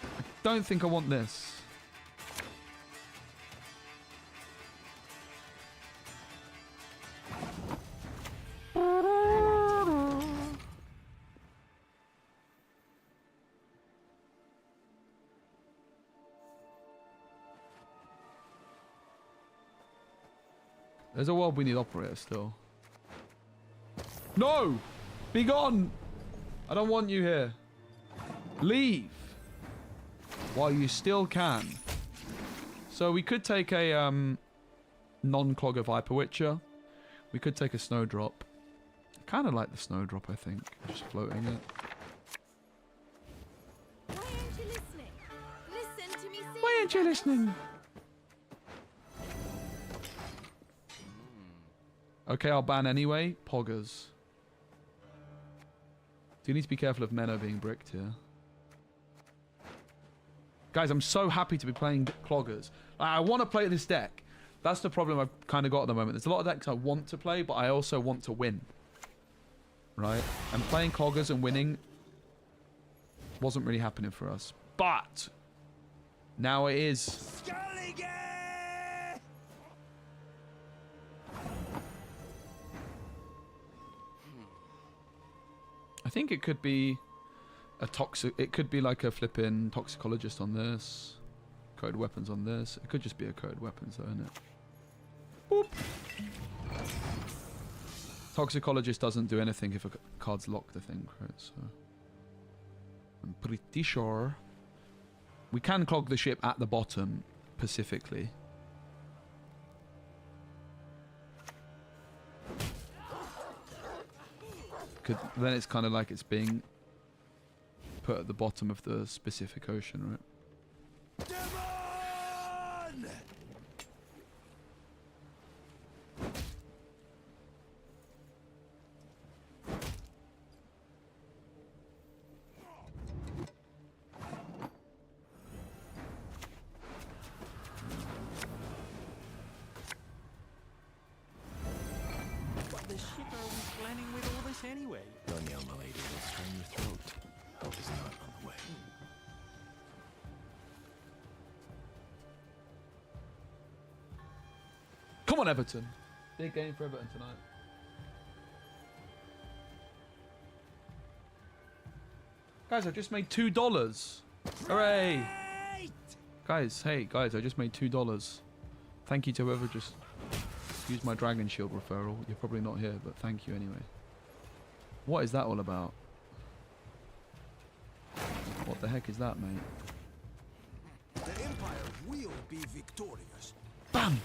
A: I don't think I want this. There's a world we need operator still. No! Be gone! I don't want you here. Leave! While you still can. So we could take a non-clogger Viper Witcher. We could take a Snowdrop. I kind of like the Snowdrop, I think. Just floating it.
H: Why aren't you listening? Listen to me say.
A: Why aren't you listening? Okay, I'll ban anyway. Poggers. Do you need to be careful of Menno being bricked here? Guys, I'm so happy to be playing cloggers. I want to play this deck. That's the problem I've kind of got at the moment. There's a lot of decks I want to play, but I also want to win. Right? And playing cloggers and winning wasn't really happening for us. But now it is. I think it could be a toxic. It could be like a flipping toxicologist on this, code weapons on this. It could just be a code weapons, though, isn't it? Boop. Toxicologist doesn't do anything if a card's locked, I think, right? So I'm pretty sure we can clog the ship at the bottom, specifically. Then it's kind of like it's being put at the bottom of the specific ocean, right?
L: What the shit are we planning with all this anyway?
K: Don't yell, my lady. It'll strain your throat. Help is not on the way.
A: on Everton. Big game for Everton tonight. Guys, I just made $2. Hooray! Guys, hey, guys, I just made $2. Thank you to whoever just used my Dragon Shield referral. You're probably not here, but thank you anyway. What is that all about? What the heck is that, mate?
C: The Empire will be victorious.
A: Bam!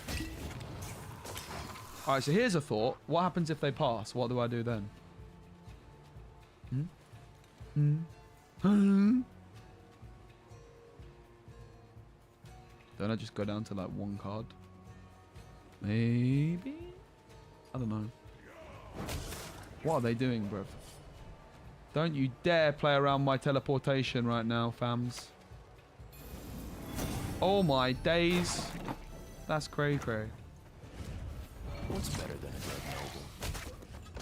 A: Alright, so here's a thought. What happens if they pass? What do I do then? Don't I just go down to like one card? Maybe? I don't know. What are they doing, bruv? Don't you dare play around my teleportation right now, fams. Oh my days. That's cray-cray.
K: What's better than a dead noble?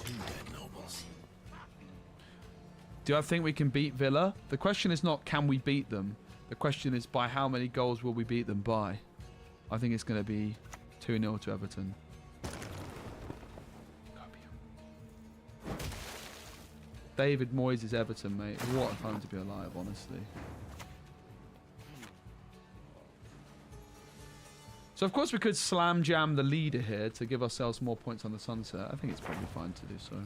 K: 2 dead nobles.
A: Do I think we can beat Villa? The question is not can we beat them. The question is by how many goals will we beat them by? I think it's going to be 2-0 to Everton. David Moyes is Everton, mate. What a time to be alive, honestly. So, of course, we could slam jam the leader here to give ourselves more points on the sunset. I think it's probably fine to do so.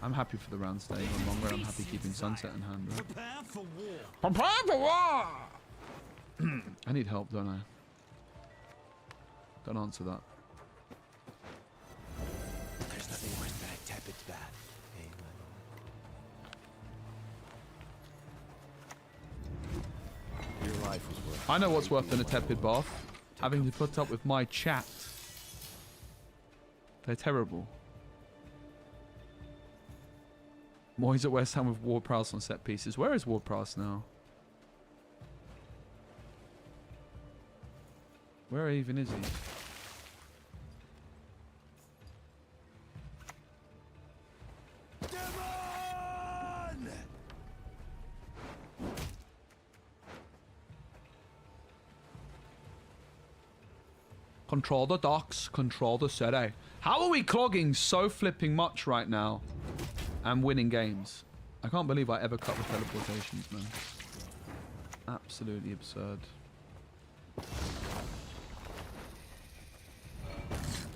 A: I'm happy for the round staying on longer. I'm happy keeping sunset in hand. Right?
C: Prepare for war.
A: Prepare for war! I need help, don't I? Don't answer that.
K: There's nothing worse than a tepid bath. Your life was worth.
A: I know what's worse than a tepid bath. Having to put up with my chat. They're terrible. Moyes at West Ham with Ward-Prowse on set pieces. Where is Ward-Prowse now? Where even is he? Control the docks, control the city. How are we clogging so flipping much right now and winning games? I can't believe I ever cut the teleportations, man. Absolutely absurd.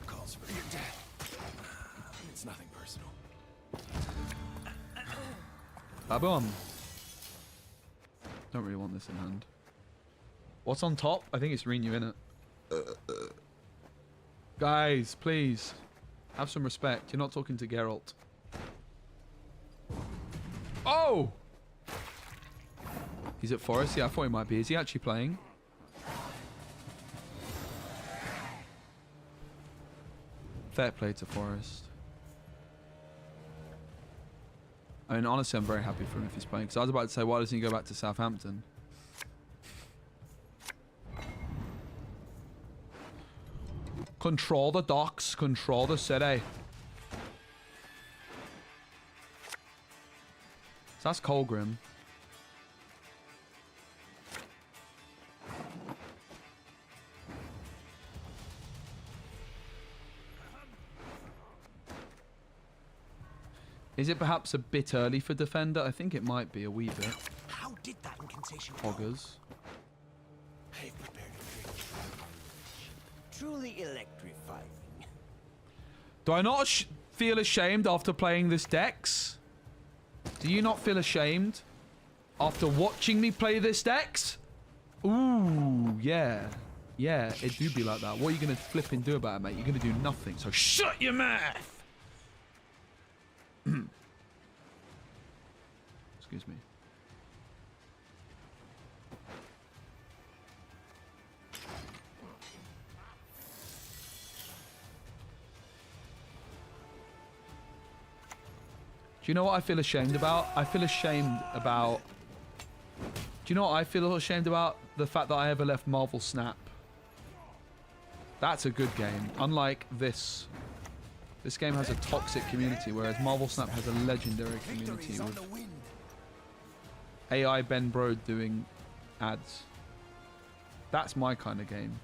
K: Calls for your death. It's nothing personal.
A: Ba-boom. Don't really want this in hand. What's on top? I think it's Renew, innit? Guys, please. Have some respect. You're not talking to Geralt. Oh! He's at Forest? Yeah, I thought he might be. Is he actually playing? Fair play to Forest. I mean, honestly, I'm very happy for him if he's playing. Because I was about to say, why doesn't he go back to Southampton? Control the docks, control the city. So that's Colgrim. Is it perhaps a bit early for Defender? I think it might be a wee bit.
C: How did that incantation go?
A: Hoggers.
C: I've prepared a drink. Truly electrifying.
A: Do I not feel ashamed after playing this Dex? Do you not feel ashamed after watching me play this Dex? Ooh, yeah. Yeah, it do be like that. What are you going to flip and do about it, mate? You're going to do nothing. So shut your mouth! Excuse me. Do you know what I feel ashamed about? I feel ashamed about... Do you know what I feel ashamed about? The fact that I ever left Marvel Snap. That's a good game. Unlike this. This game has a toxic community, whereas Marvel Snap has a legendary community with AI Ben Bro doing ads. That's my kind of game.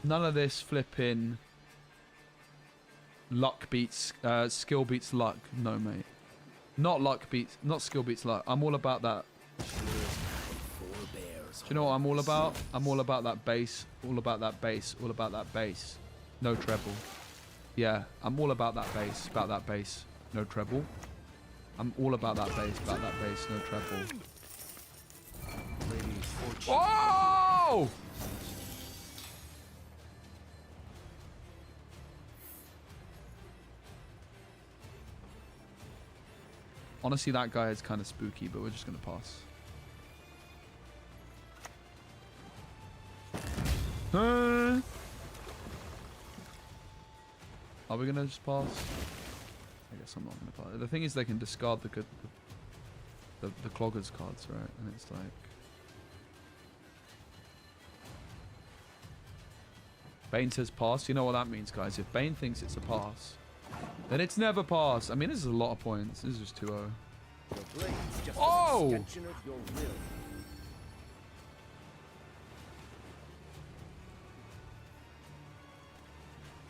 A: None of this flipping luck beats skill beats luck. No, mate. Not skill beats luck. I'm all about that. Do you know what I'm all about? I'm all about that bass. All about that bass. All about that bass. No treble. Yeah, I'm all about that bass. About that bass. No treble. I'm all about that bass. About that bass. No treble. Whoa! Honestly, that guy is kind of spooky, but we're just going to pass. Are we going to just pass? I guess I'm not going to pass. The thing is, they can discard the Cloggers cards, right? And it's like... Bane says pass. You know what that means, guys. If Bane thinks it's a pass, then it's never pass. I mean, this is a lot of points. This is just 2-0. Oh!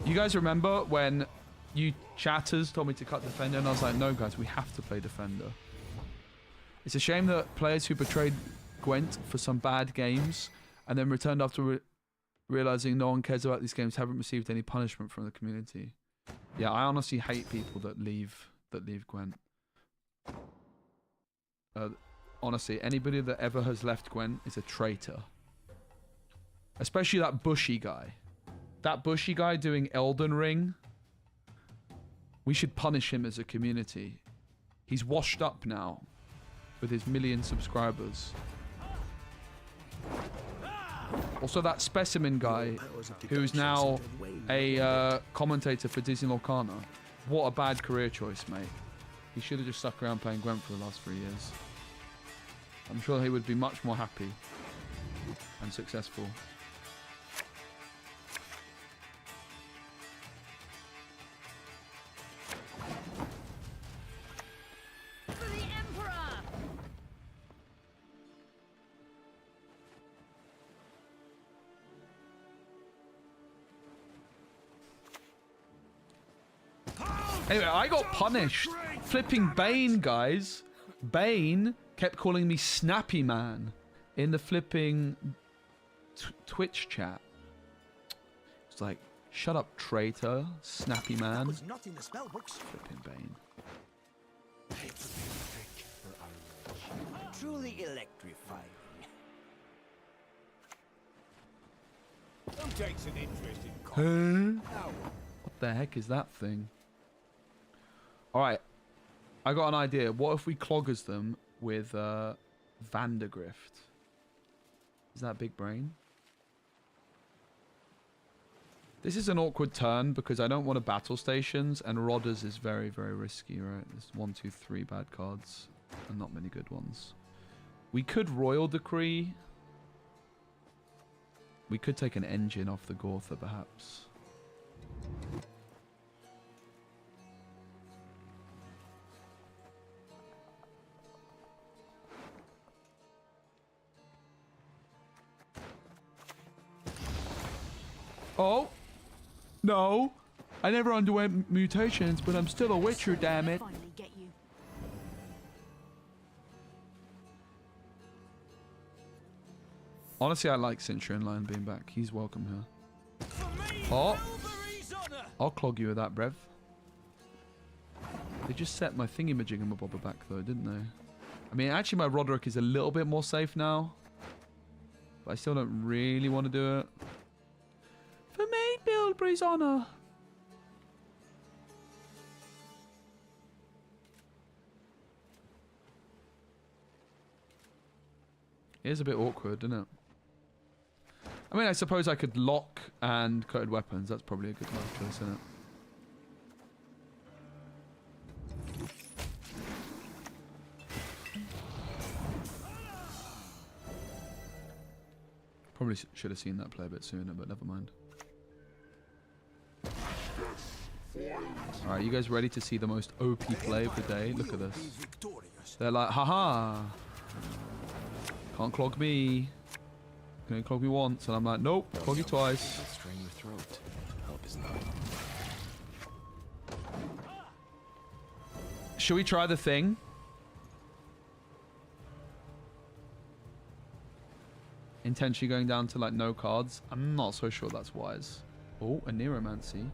A: You guys remember when you chatters told me to cut Defender, and I was like, no, guys, we have to play Defender. It's a shame that players who betrayed Gwent for some bad games and then returned after realizing no one cares about these games haven't received any punishment from the community. Yeah, I honestly hate people that leave Gwent. Honestly, anybody that ever has left Gwent is a traitor. Especially that bushy guy. That bushy guy doing Elden Ring. We should punish him as a community. He's washed up now with his 1 million subscribers. Also, that specimen guy, who's now a commentator for Disney Lorcana. What a bad career choice, mate. He should have just stuck around playing Gwent for the last 3 years. I'm sure he would be much more happy and successful. Anyway, I got punished. Flipping Bane, guys. Bane kept calling me Snappy Man in the flipping Twitch chat. It's like, shut up, traitor. Snappy Man.
C: Was not in the spell books.
A: Flipping Bane.
C: Truly electrifying. Who takes an interest in coffee?
A: What the heck is that thing? Alright, I got an idea. What if we cloggers them with Vandergrift? Is that big brain? This is an awkward turn because I don't want to battle stations, and Rodders is very, very risky, right? There's 1, 2, 3 bad cards and not many good ones. We could Royal Decree. We could take an engine off the Gortha, perhaps. Oh, no. I never underwent mutations, but I'm still a Witcher, damn it. Honestly, I like Cintra Line being back. He's welcome here. Oh, I'll clog you with that, Brev. They just set my thingy-majiggy-mabobber back, though, didn't they? I mean, actually, my Roderick is a little bit more safe now. But I still don't really want to do it. For me, Bilberry's honor. It is a bit awkward, isn't it? I mean, I suppose I could lock and coated weapons. That's probably a good life choice, isn't it? Probably should have seen that play a bit sooner, but never mind. Alright, you guys ready to see the most OP play of the day? Look at this. They're like, haha! Can't clog me. can only clog me once, and I'm like, nope, clog you twice.
K: Strain your throat. Help is not.
A: Should we try the thing? Intentionally going down to like no cards. I'm not so sure that's wise. Oh, a Neuromancy.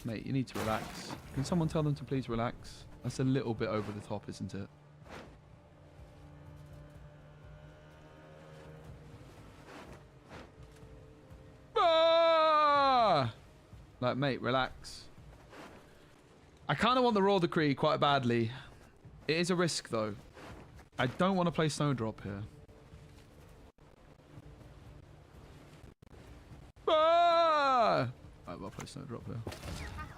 A: Mate, you need to relax. Can someone tell them to please relax? That's a little bit over the top, isn't it? Ah! Like, mate, relax. I kind of want the Royal Decree quite badly. It is a risk, though. I don't want to play Snowdrop here. Ah! I'll play Snowdrop here.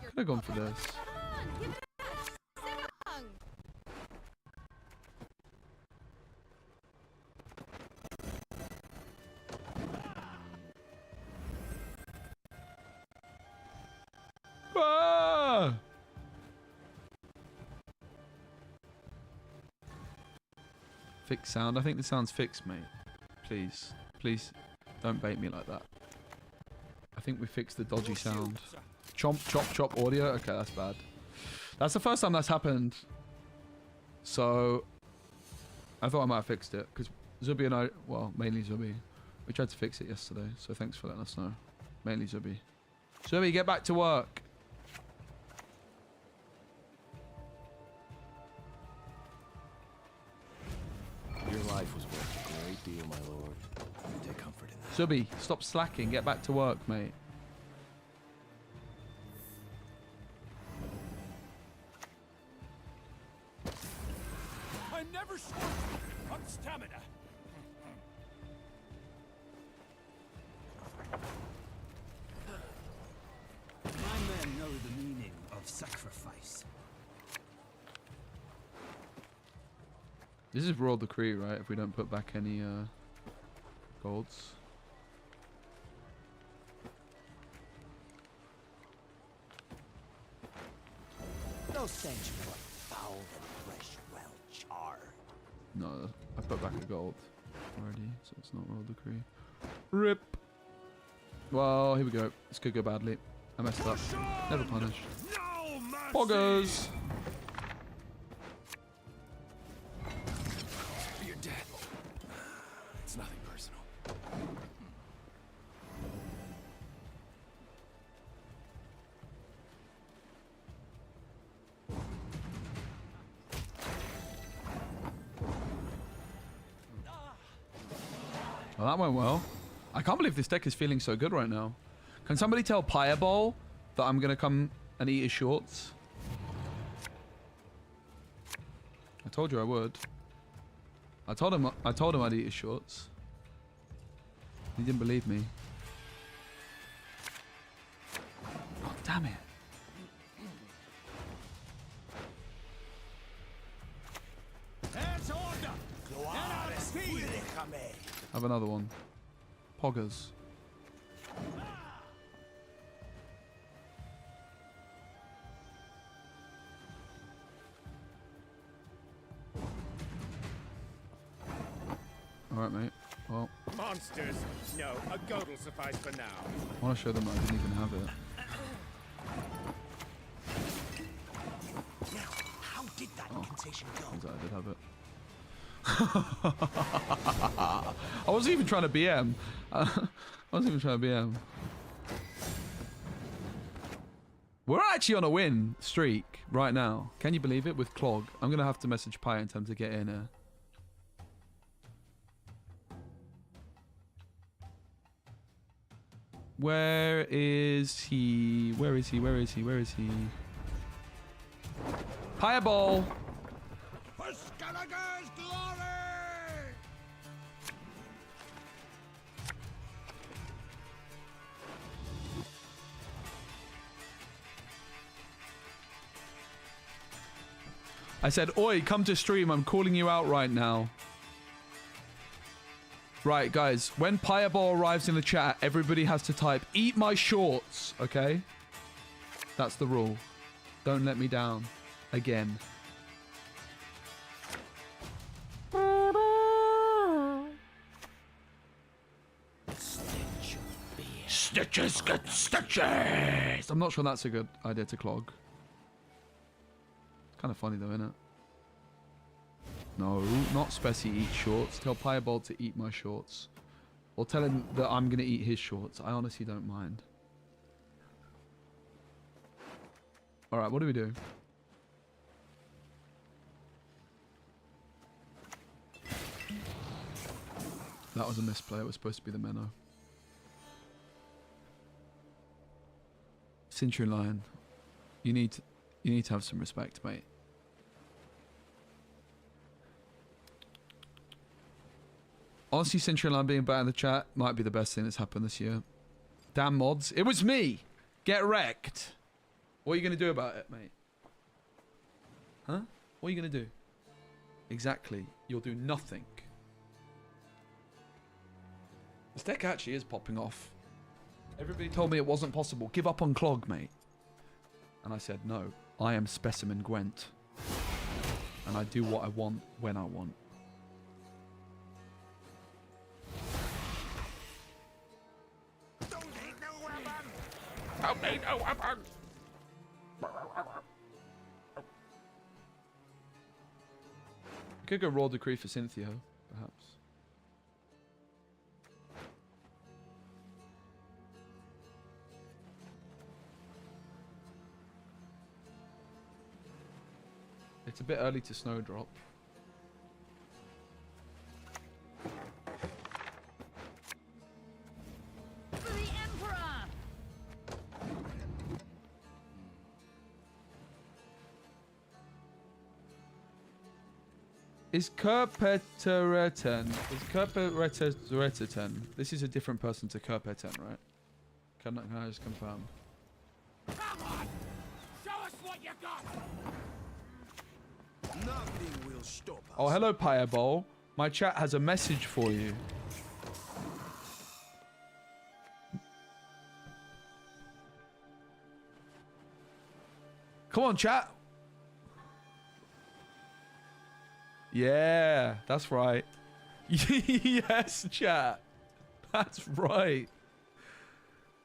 A: Could have gone for this. Ah! Fixed sound. I think the sound's fixed, mate. Please. Please don't bait me like that. I think we fixed the dodgy sound. Chomp, chop, chop audio. Okay, that's bad. That's the first time that's happened. So, I thought I might have fixed it. Because Zubi and I, well, mainly Zubi, we tried to fix it yesterday. So thanks for letting us know. Mainly Zubi. Zubi, get back to work.
K: Your life was worth a great deal, my lord. Take comfort in that.
A: Zubi, stop slacking. Get back to work, mate.
C: I'm never short on stamina.
E: My men know the meaning of sacrifice.
A: This is Royal Decree, right? If we don't put back any golds.
C: No stench more foul than fresh, well charred.
A: No, I put back a gold already, so it's not Royal Decree. RIP. Well, here we go. This could go badly. I messed up. Never punished. Poggers!
K: You're dead. It's nothing personal.
A: Well, that went well. I can't believe this deck is feeling so good right now. Can somebody tell Pireball that I'm going to come and eat his shorts? I told you I would. I told him I'd eat his shorts. He didn't believe me. Oh, damn it.
C: That's order.
A: Have another one. Poggers. Alright, mate. Well,
B: Monsters! No, a goat will suffice for now.
A: I want to show them that I didn't even have it.
E: How did that incantation go?
A: Turns out I did have it. I wasn't even trying to BM. I wasn't even trying to BM. We're actually on a win streak right now. Can you believe it? With Clog. I'm going to have to message Pi and tell him to get in here. Where is he? Where is he? Where is he? Where is he? Fireball!
C: For Skellige's glory!
A: I said, oi, come to stream. I'm calling you out right now. Right, guys. When Fireball arrives in the chat, everybody has to type, eat my shorts, okay? That's the rule. Don't let me down. Again. Stitches get stitches. I'm not sure that's a good idea to clog. It's kind of funny though, isn't it? No, not SPECI eat shorts. Tell Piebald to eat my shorts. Or tell him that I'm going to eat his shorts. I honestly don't mind. Alright, what do we do? That was a misplay. It was supposed to be the Menno. Centurion Lion. You need to have some respect, mate. Honestly, Centurion Lion being bad in the chat might be the best thing that's happened this year. Damn mods. It was me! Get wrecked! What are you going to do about it, mate? Huh? What are you going to do? Exactly. You'll do nothing. This deck actually is popping off. Everybody told me it wasn't possible. Give up on Clog, mate. And I said, no. I am Specimen Gwent. And I do what I want when I want. Don't need no weapon! Could go Raw Decree for Cynthia, perhaps. It's a bit early to snowdrop.
H: For the Emperor!
A: Is Kerpetereten? Is Kerpetereten? This is a different person to Kerpeten, right? Can I just confirm?
C: Come on! Show us what you got!
E: Nothing will stop us.
A: Oh, hello, Piebol. My chat has a message for you. Come on, chat. Yeah, that's right. Yes, chat. That's right.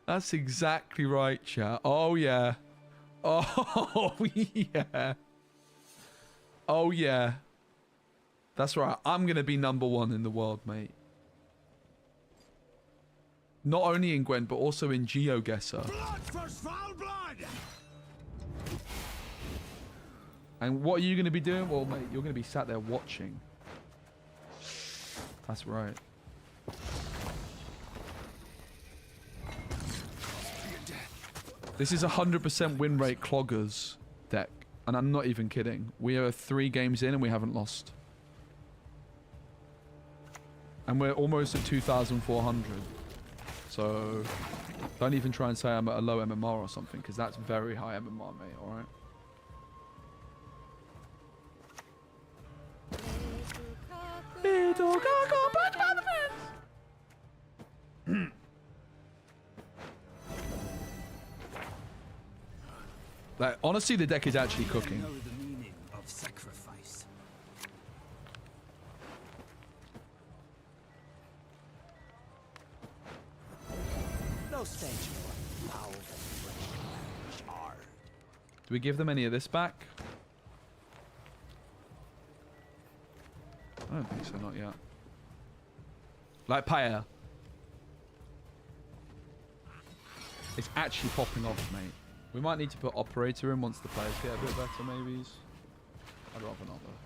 A: That's exactly right, chat. Oh, yeah. Oh, yeah. Oh, yeah. That's right. I'm going to be #1 in the world, mate. Not only in Gwent, but also in GeoGuessr.
C: Blood for Svalbard!
A: And what are you going to be doing? Well, mate, you're going to be sat there watching. That's right. This is 100% win rate cloggers deck. And I'm not even kidding. We are 3 games in and we haven't lost. And we're almost at 2,400. So don't even try and say I'm at a low MMR or something, because that's very high MMR, mate, alright? Little Gaga, but by the fence. Like, honestly, the deck is actually cooking.
E: Know the meaning of sacrifice.
C: No stench more foul than fresh char.
A: Do we give them any of this back? I don't think so, not yet. Like Pyre. It's actually popping off, mate. We might need to put Operator in once the players get a bit better, maybe. I'd rather not, though.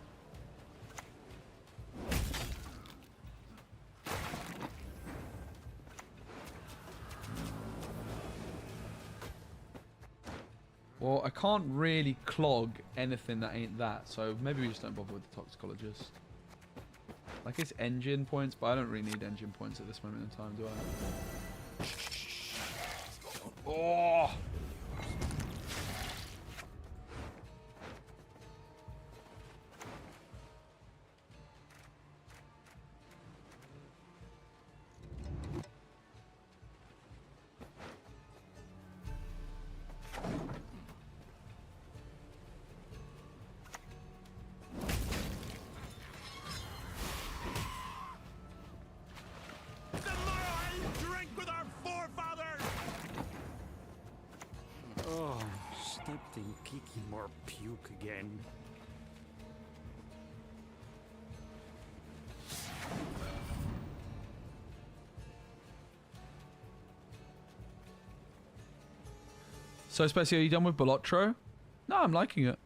A: Well, I can't really clog anything that ain't that, so maybe we just don't bother with the Toxicologist. Like, it's engine points, but I don't really need engine points at this moment in time, do I? Oh!
C: The Morrowind drink with our forefathers!
L: tasting Kiki more puke again.
A: So, SPECI, are you done with Bolotro? No, I'm liking it.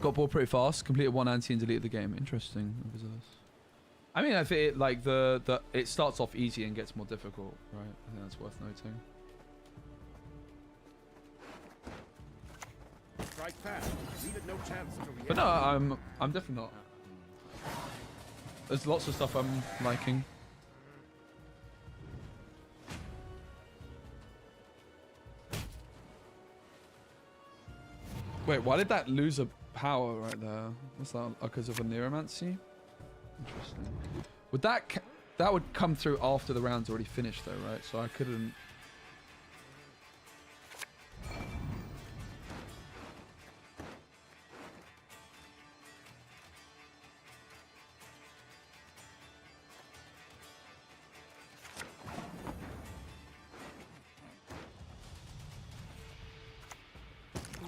A: Got bored pretty fast. Completed one anti and deleted the game. Interesting. I mean, I think it, like it starts off easy and gets more difficult, right? I think that's worth noting.
B: Strike fast. Leave it no chance to react.
A: But no, I'm definitely not. There's lots of stuff I'm liking. Wait, why did that lose a power right there? What's that? Because of a neuromancy? Interesting. Would that would come through after the round's already finished though, right? So I couldn't.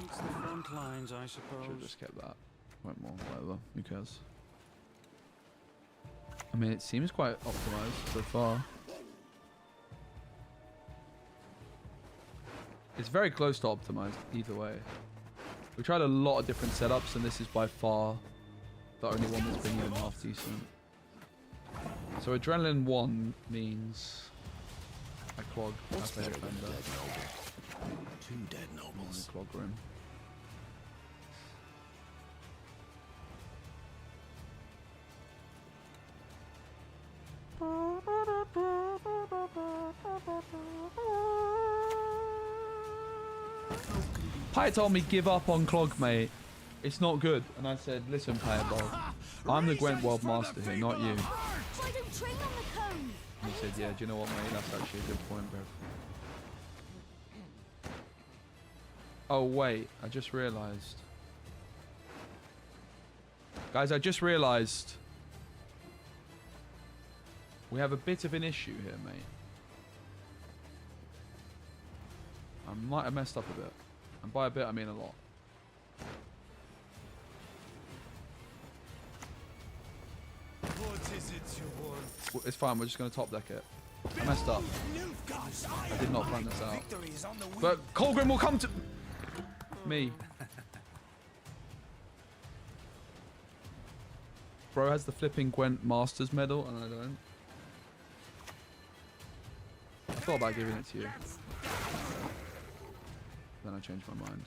L: It's the front lines, I suppose.
A: Should have just kept that. Went more, whatever. Who cares? I mean, it seems quite optimized so far. It's very close to optimized either way. We tried a lot of different setups, and this is by far the only one that's been even half decent. So Adrenaline 1 means I clog. I play defender.
K: Two dead nobles.
A: Clog room. Pi told me give up on clog, mate. It's not good. And I said, listen, player dog. I'm the Gwent World Master here, not you.
H: Why don't train on the cone?
A: And he said, yeah, do you know what, mate? That's actually a good point, bro. Oh, wait. I just realized. Guys, I just realized. We have a bit of an issue here, mate. I might have messed up a bit. And by a bit, I mean a lot.
B: What is it you want?
A: It's fine, we're just going to top deck it. I messed up. I did not plan this out. But Colgrim will come to... me. Bro has the flipping Gwent Masters medal, and I don't. I thought about giving it to you. Then I changed my mind.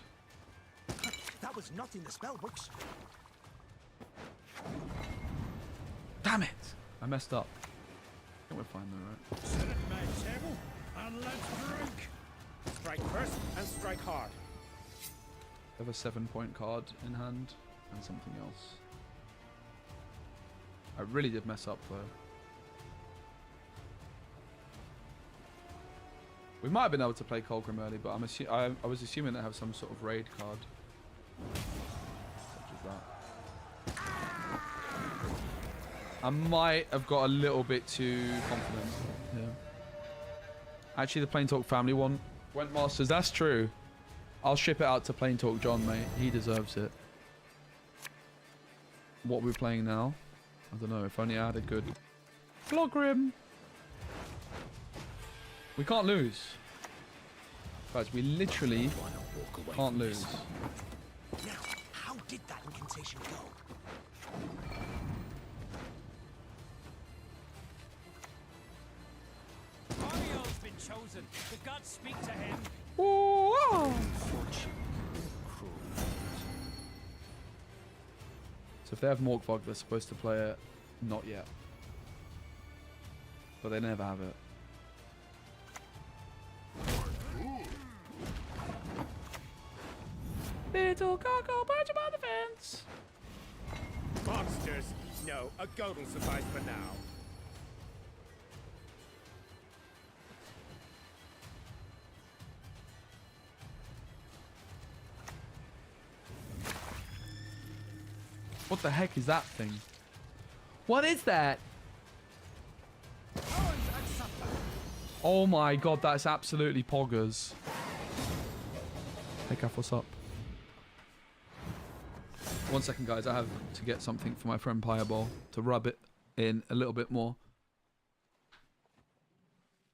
E: That was not in the spell books.
A: Damn it! I messed up. I think we're fine though, right?
B: Sit at my table and let's drink. Strike first and strike hard.
A: I have a 7-point card in hand and something else. I really did mess up though. We might have been able to play Colgrim early, but I was assuming they have some sort of raid card. Such as that. I might have got a little bit too confident. Yeah. Actually, the Plain Talk family one went Masters. That's true. I'll ship it out to Plain Talk John, mate. He deserves it. What we're playing now? I don't know. If only I had a good Flogrim. We can't lose. Guys, we literally can't lose.
E: Now, how did that incantation go?
C: Mario's been chosen. The gods speak to him.
A: Whoa! So if they have Morkvog, they're supposed to play it. Not yet. But they never have it. Little cockle, punch him on the fence.
B: Monsters. No, a goat will suffice for now.
A: What the heck is that thing? What is that? Oh my god, that's absolutely poggers. Hey, Kath, what's up? 1 second, guys. I have to get something for my friend Pieball to rub it in a little bit more.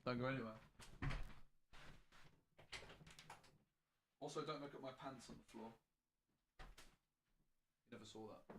A: Don't go anywhere. Also, don't look at my pants on the floor. You never saw that.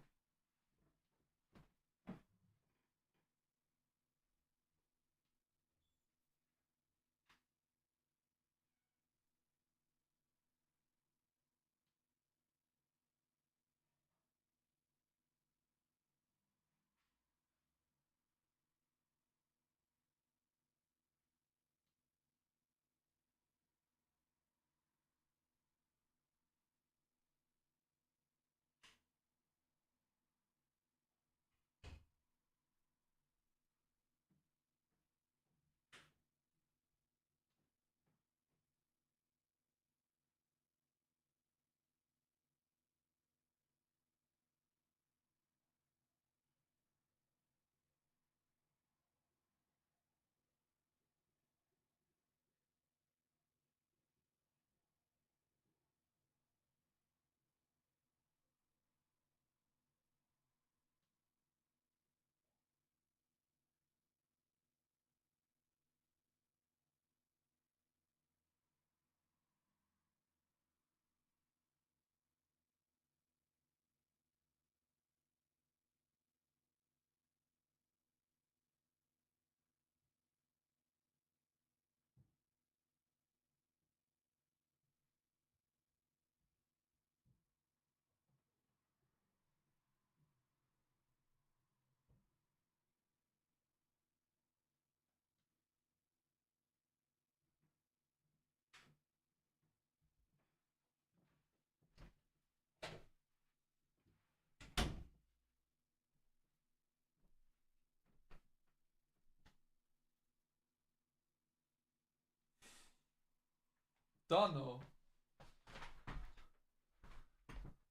A: Done or?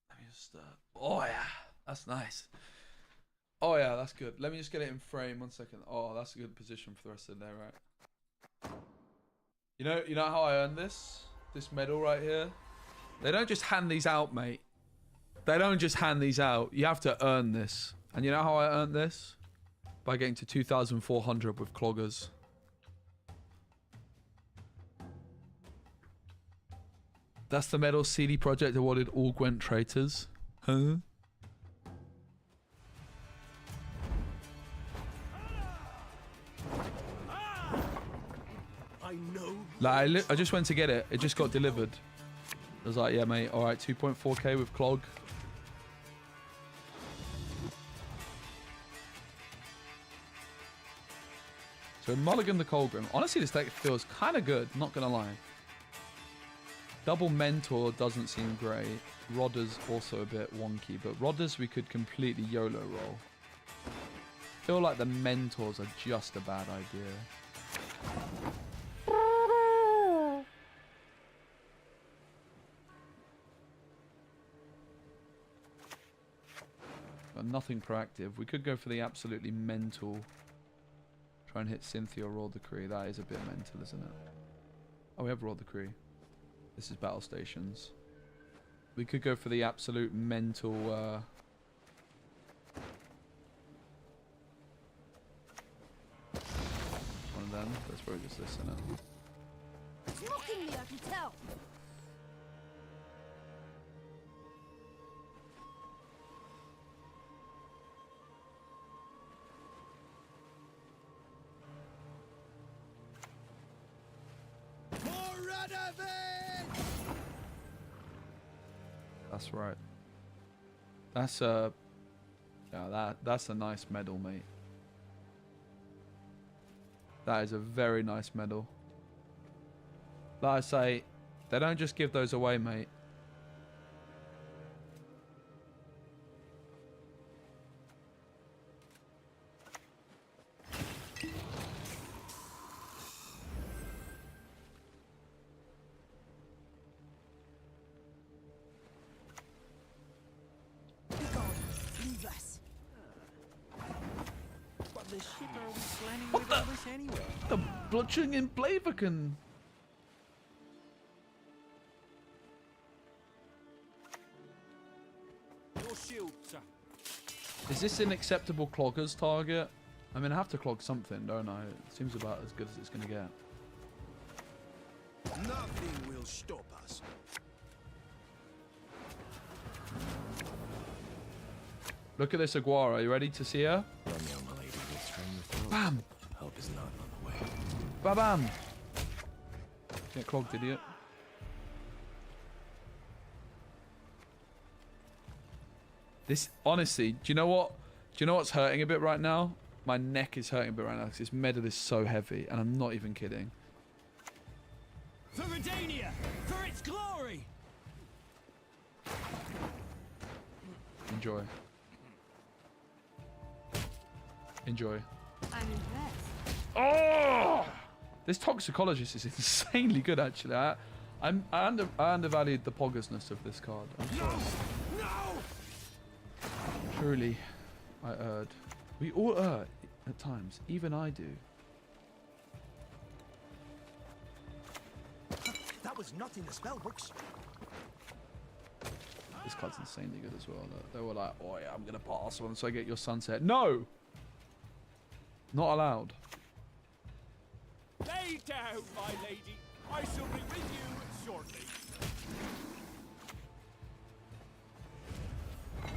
A: Let me just oh yeah, that's nice. Oh yeah, that's good. Let me just get it in frame 1 second. Oh, that's a good position for the rest of the day, right? You know how I earned this medal right here? They don't just hand these out, mate. They don't just hand these out. You have to earn this. And you know how I earned this? By getting to 2,400 with cloggers. That's the medal CD Projekt awarded all Gwent traitors. Huh?
N: I know.
A: Like, I just went to get it. It just got delivered. I was like, yeah, mate. All right, 2.4k with clog. So Mulligan the Colgrim. Honestly, this deck feels kind of good. Not gonna lie. Double Mentor doesn't seem great. Rodders also a bit wonky, but Rodders we could completely YOLO roll. I feel like the Mentors are just a bad idea. But nothing proactive. We could go for the absolutely mental. Try and hit Cynthia or Roll Decree. That is a bit mental, isn't it? Oh, we have Roll Decree. This is battle stations. We could go for the absolute mental. One of them. That's probably just this, isn't it?
H: It's mocking me, I can tell.
A: That's right. That's a that's a nice medal, mate. That is a very nice medal. Like I say, they don't just give those away, mate.
L: What the? Anyway?
A: The bludgeoning in Blaviken. Is this an acceptable clogger's target? I mean, I have to clog something, don't I? It seems about as good as it's going to get.
E: Nothing will stop us.
A: Look at this Aguara. You ready to see her?
K: Romeo, my lady, will strain your throat.
A: Bam!
K: Help is not on the way.
A: Ba-bam! Get clogged, idiot. This, honestly, do you know what? Do you know what's hurting a bit right now? My neck is hurting a bit right now because this medal is so heavy, and I'm not even kidding.
C: For Redania! For its glory!
A: Enjoy. Enjoy.
H: I'm impressed.
A: Oh! This toxicologist is insanely good, actually. I undervalued the poggersness of this card. I'm sorry.
C: No!
A: Truly, I erred. We all err at times. Even I do.
E: That was not in the spell books.
A: This card's insanely good as well. They were like, oh yeah, I'm going to pass once I get your sunset. No! Not allowed.
C: Lay down, my lady. I shall be with you shortly.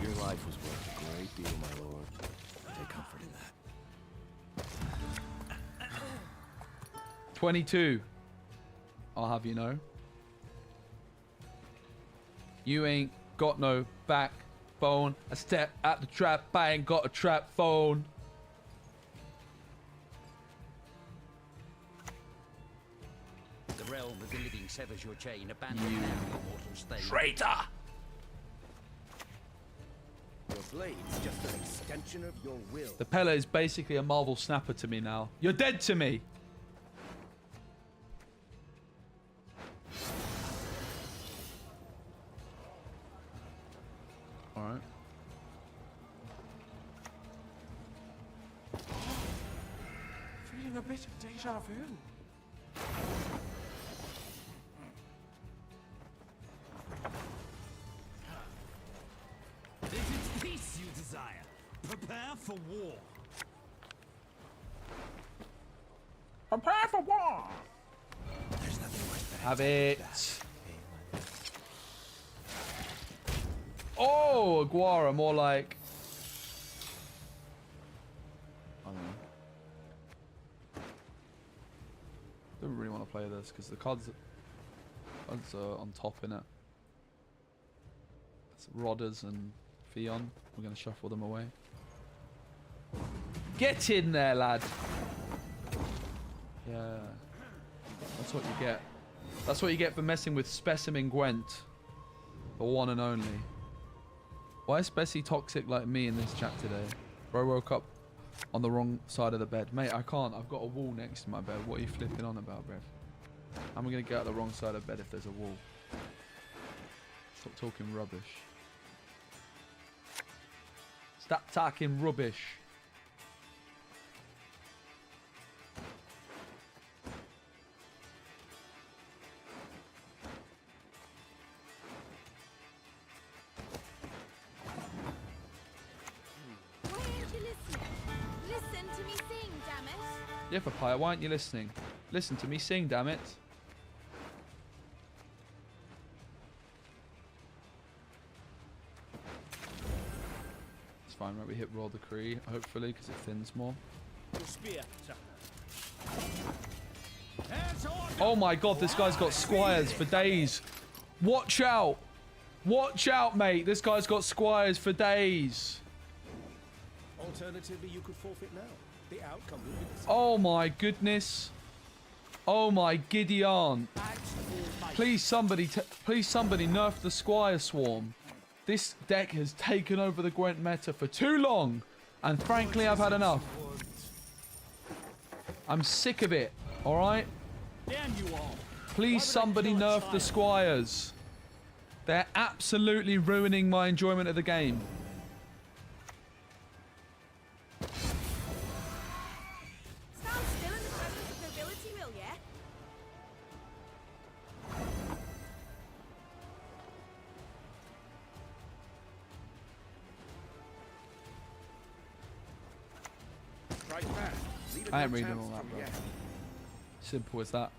K: Your life was worth a great deal, my lord. Take comfort in that.
A: 22. I'll have you know. You ain't got no backbone. I step at the trap. I ain't got a trap phone.
O: The realm of the living severs your chain. Abandon now your mortal state.
A: Traitor!
N: Your blade's just an extension of your will.
A: The Pella is basically a Marvel snapper to me now. You're dead to me. Alright.
L: Feeling a bit of deja vu.
C: If it's peace you desire, prepare for war.
A: Prepare for war.
E: There's nothing worse than
A: Have it. Oh, Aguara, more like. I don't know. Don't really want to play this because the cards are on top in it. It's Rodders and Theon. We're going to shuffle them away. Get in there, lad. Yeah. That's what you get. That's what you get for messing with Specimen Gwent. The one and only. Why is SPECI toxic like me in this chat today? Bro woke up on the wrong side of the bed. Mate, I can't. I've got a wall next to my bed. What are you flipping on about, bruv? I'm going to get out the wrong side of bed if there's a wall. Stop talking rubbish. Stop talking rubbish.
H: Why aren't you listening? Listen to me sing, damn it.
A: Yeah, Papaya, why aren't you listening? Listen to me sing, damn it. It's fine, right? We hit Royal Decree, hopefully, because it thins more.
C: Your spear, sir.
A: Oh my god, this guy's got squires for days. Watch out. Watch out, mate. This guy's got squires for days.
N: Alternatively, you could forfeit now. The outcome will be the same.
A: Oh my goodness. Oh my giddy aunt. Please somebody nerf the Squire Swarm. This deck has taken over the Gwent meta for too long. And frankly, I've had enough. I'm sick of it. Alright?
C: Damn you all.
A: Please somebody nerf the Squires. They're absolutely ruining my enjoyment of the game.
D: Stand still in the presence of nobility, will ya?
M: like that. Lead a
A: I ain't
M: good
A: reading
M: chance
A: all that,
M: to
A: bro.
M: react.
A: Simple as that.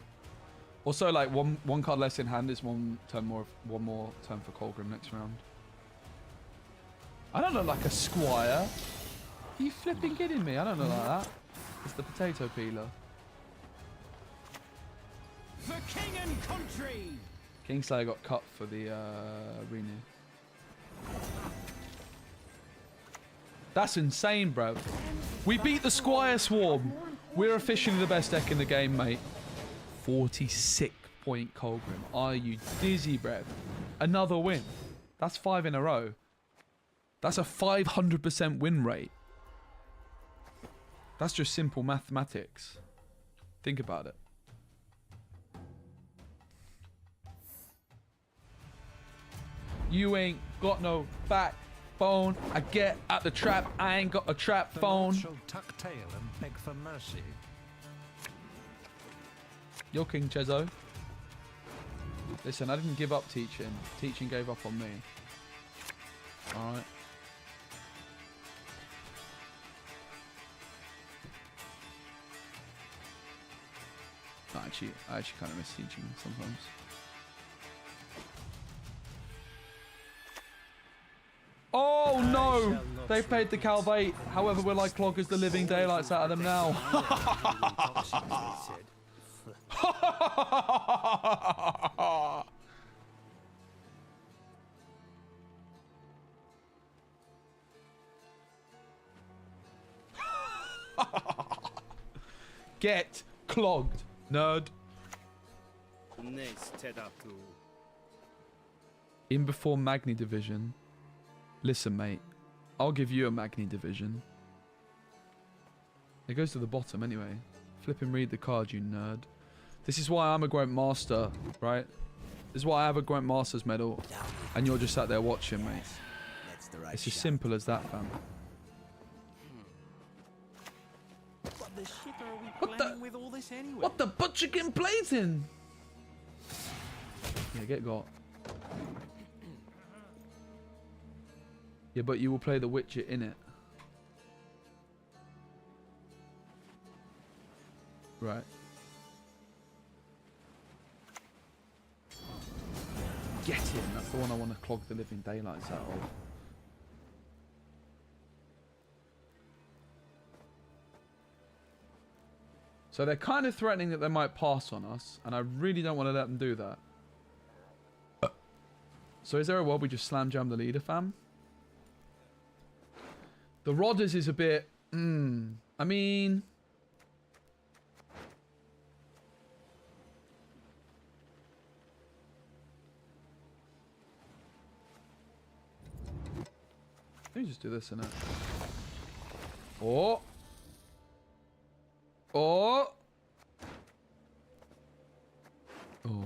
A: Also, like one card less in hand is one more turn for Colgrim next round. I don't look like a squire. Are you flipping kidding me? I don't look like that. It's the potato peeler.
C: For king and country.
A: Kingslayer got cut for the renew. That's insane, bruv. We beat the Squire Swarm. We're officially the best deck in the game, mate. 46 point Colgrim. Are you dizzy, bruv? Another win. That's 5 in a row. That's a 500% win rate. That's just simple mathematics. Think about it. You ain't got no backbone. I get at the trap. I ain't got a trap phone.
P: Shall tuck tail and beg for mercy.
A: You're King Chezo. Listen, I didn't give up teaching. Teaching gave up on me. Alright. I actually kind of miss teaching sometimes. Oh no! They paid the Calvate. However, we're like cloggers the living daylights out of them now. Get clogged, nerd. In before Magni division. Listen, mate. I'll give you a Magni division. It goes to the bottom anyway. Flip and read the card, you nerd. This is why I'm a Gwent Master, right? This is why I have a Gwent Master's medal. And you're just sat there watching, mate. It's as simple as that, fam.
C: What the shit are we playing with all this anyway?
A: What the butcher can plating? Yeah, get got. Yeah, but you will play the Witcher in it. Right. Get him. That's the one I want to clog the living daylights out of. So they're kind of threatening that they might pass on us, and I really don't want to let them do that. So is there a world we just slam jam the leader, fam? The Rodders is a bit... I mean... Let me just do this in it. Oh! Oh! Oh.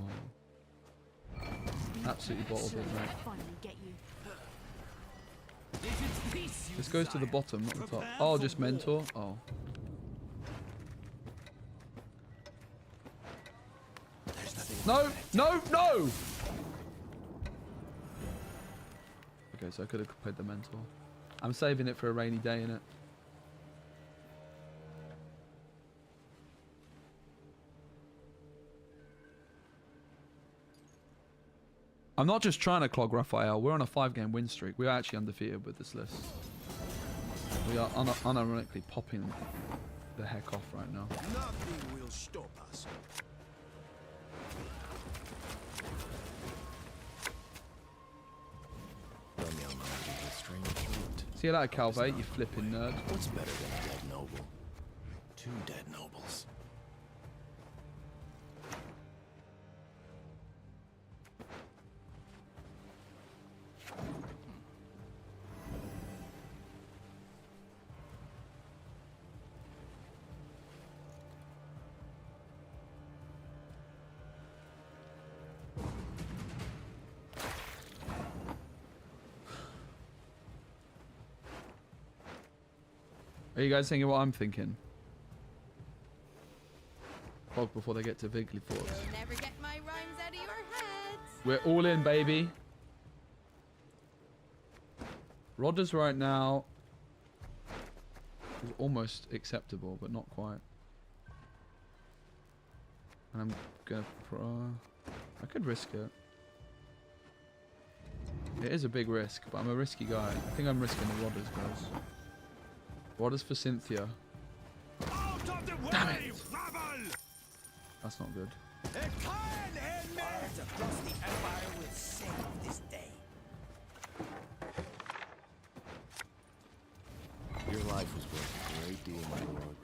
A: Absolutely bottled it, mate. This goes to the bottom, not the top. Oh, just mentor? Oh. No! No! No! Okay, so I could have played the mentor. I'm saving it for a rainy day, innit? I'm not just trying to clog Raphael. We're on a 5-game win streak. We are actually undefeated with this list. We are unironically popping the heck off right now.
C: Nothing will stop us.
A: See you later, Calvate, you flipping nerd.
K: What's better than a dead noble? 2 dead nobles.
A: Are you guys thinking what I'm thinking? Clog before they get to Viggly Forks.
D: You'll never get my rhymes out of your heads.
A: We're all in, baby. Rodders right now. is almost acceptable, but not quite. And I'm gonna I could risk it. It is a big risk, but I'm a risky guy. I think I'm risking the Rodders, guys. Rodders for Cynthia. Damn it! That's not good.
C: Across the Empire will save this day.
K: Your life was worth a great deal, my lord.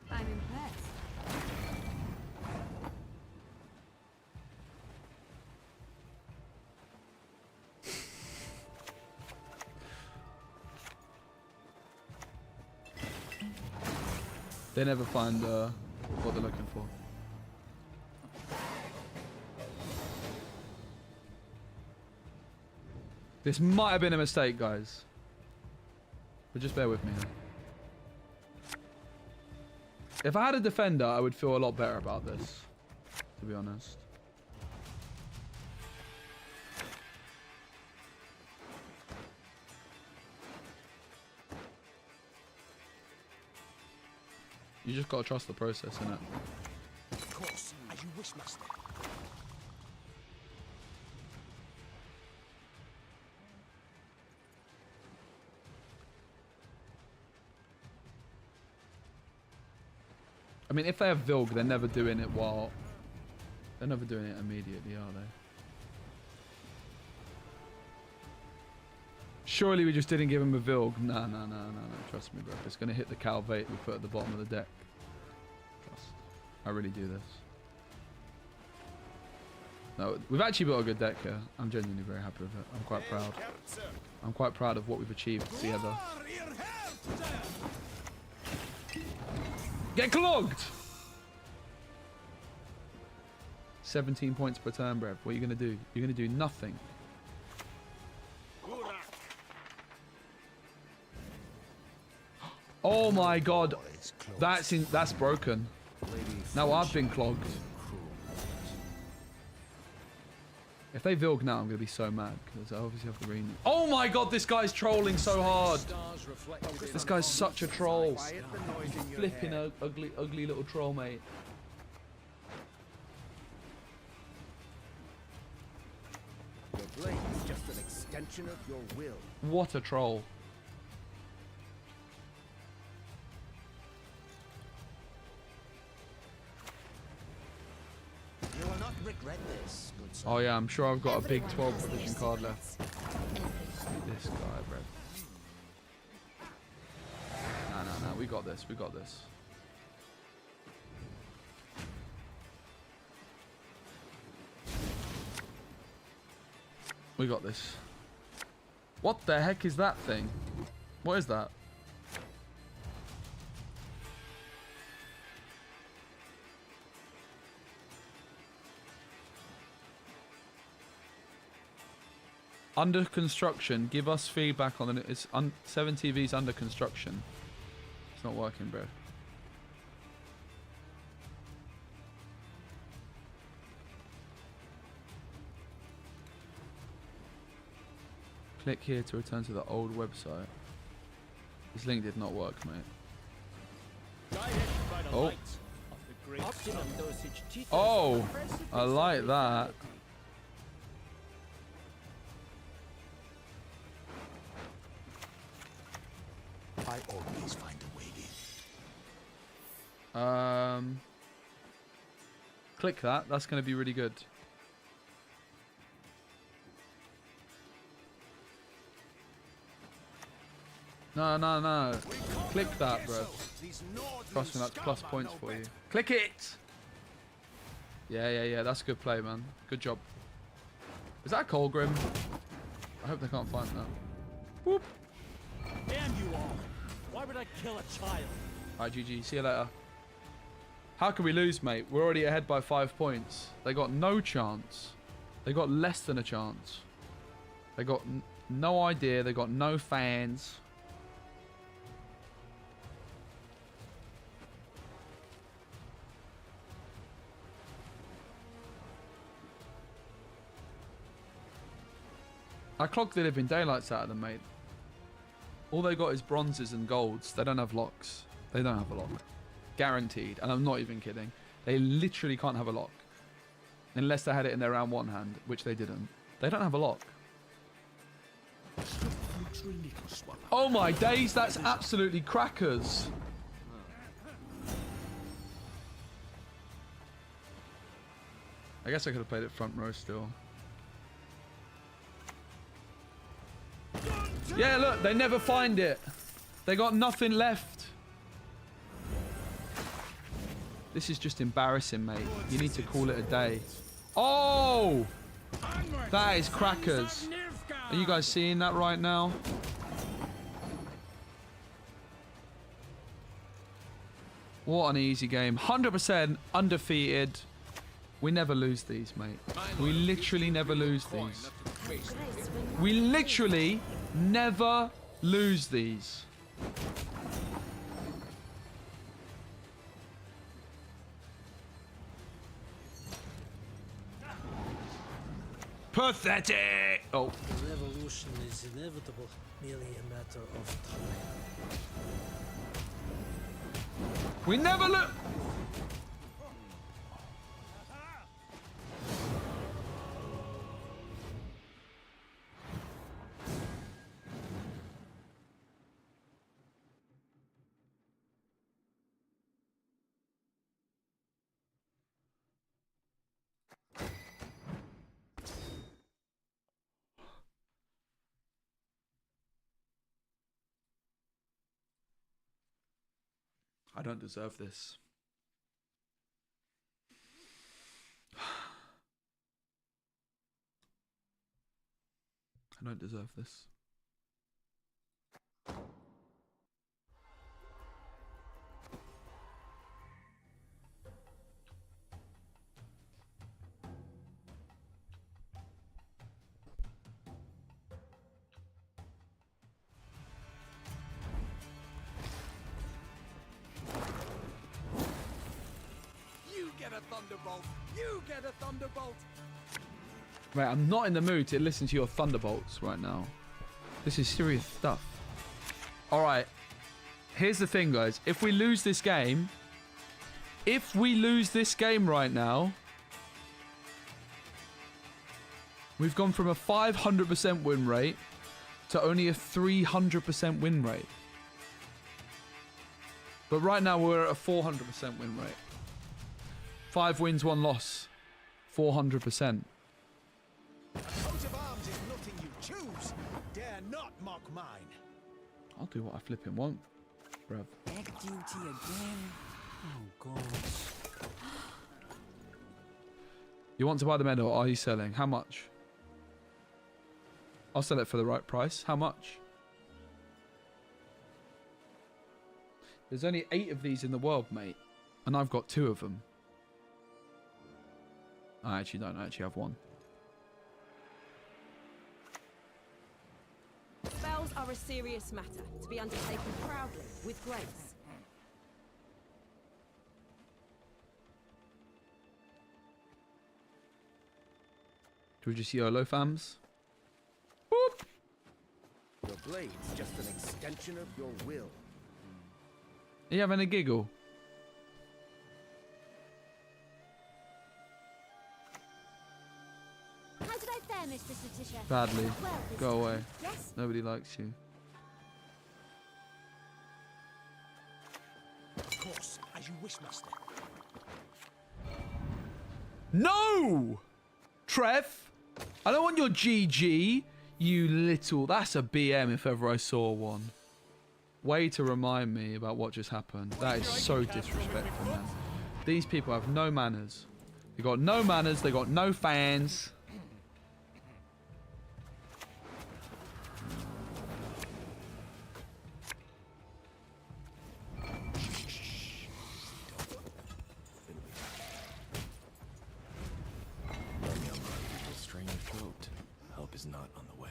H: I'm impressed.
A: They never find what they're looking for. This might have been a mistake, guys. But just bear with me. If I had a defender, I would feel a lot better about this, to be honest. You just gotta trust the process, innit?
C: Of course, as you wish, master.
A: I mean, if they have Vilg, they're never doing it while... They're never doing it immediately, are they? Surely we just didn't give him a Vilg. No. Trust me, bro. It's going to hit the Calvate we put at the bottom of the deck. Trust. I really do this. No, we've actually built a good deck here. I'm genuinely very happy with it. I'm quite proud. I'm quite proud of what we've achieved together. Get clogged! 17 points per turn, Brev. What are you going to do? You're going to do nothing. Oh my god. That's broken. Now I've been clogged. If they Vilg now, I'm going to be so mad. Because I obviously have the ring. Oh my god, this guy's trolling so hard. This guy's such a troll. He's flipping a ugly little troll, mate.
N: Your blade is just an extension of your will.
A: What a troll.
C: You will not regret this, good son.
A: Oh yeah, I'm sure I've got a big 12 provision card left. This guy, bro. No. We got this. We got this. We got this. What the heck is that thing? What is that? Under construction. Give us feedback on it. It's 7 TVs under construction. It's not working, bro. Click here to return to the old website. This link did not work, mate. Oh. Oh, I like that.
K: I always find a way in.
A: Click that. That's going to be really good. No. Click that, bro. Trust me, that's plus points for you. Click it! Yeah. That's a good play, man. Good job. Is that a Colgrim? I hope they can't find that. Whoop.
C: Damn you all! Why would I kill a child?
A: Alright, GG. See you later. How can we lose, mate? We're already ahead by 5 points. They got no chance. They got less than a chance. They got no idea. They got no fans. I clogged the living daylights out of them, mate. All they got is bronzes and golds. They don't have locks. They don't have a lock. Guaranteed. And I'm not even kidding. They literally can't have a lock. Unless they had it in their round 1 hand, which they didn't. They don't have a lock. Oh my days, that's absolutely crackers. I guess I could have played it front row still. Yeah, look, they never find it. They got nothing left. This is just embarrassing, mate. You need to call it a day. Oh! That is crackers. Are you guys seeing that right now? What an easy game. 100% undefeated. We never lose these, mate. We literally never lose these. We literally never lose these. Pathetic! Oh.
N: The revolution is inevitable, merely a matter of time.
A: We never look. I don't deserve this. I don't deserve this.
C: Thunderbolt! You get a thunderbolt!
A: Right, I'm not in the mood to listen to your thunderbolts right now. This is serious stuff. Alright. Here's the thing, guys. If we lose this game... If we lose this game right now... We've gone from a 500% win rate to only a 300% win rate. But right now we're at a 400% win rate. 5 wins, 1 loss. 400%.
C: A coat of arms is nothing you choose. Dare not mock mine.
A: I'll do what I flipping want, bruv.
C: Egg duty again? Oh, God.
A: You want to buy the medal? Are you selling? How much? I'll sell it for the right price. How much? There's only 8 of these in the world, mate. And I've got 2 of them. I actually don't. I actually have 1.
D: Spells are a serious matter, to be undertaken proudly, with grace.
A: Do we just YOLO, fams?
N: Boop. Your blade's just an extension of your will.
A: Are you having a giggle?
H: How did I fare, Mistress Letitia?
A: Badly.
H: Well, this
A: Go
H: time.
A: away.
H: Yes?
A: Nobody likes you.
C: Of course, as you wish, master.
A: No! Trev! I don't want your GG, you little... That's a BM if ever I saw one. Way to remind me about what just happened. That is so disrespectful, man. These people have no manners. They got no manners, they got no fans.
K: Strain your throat. Help is not on the way.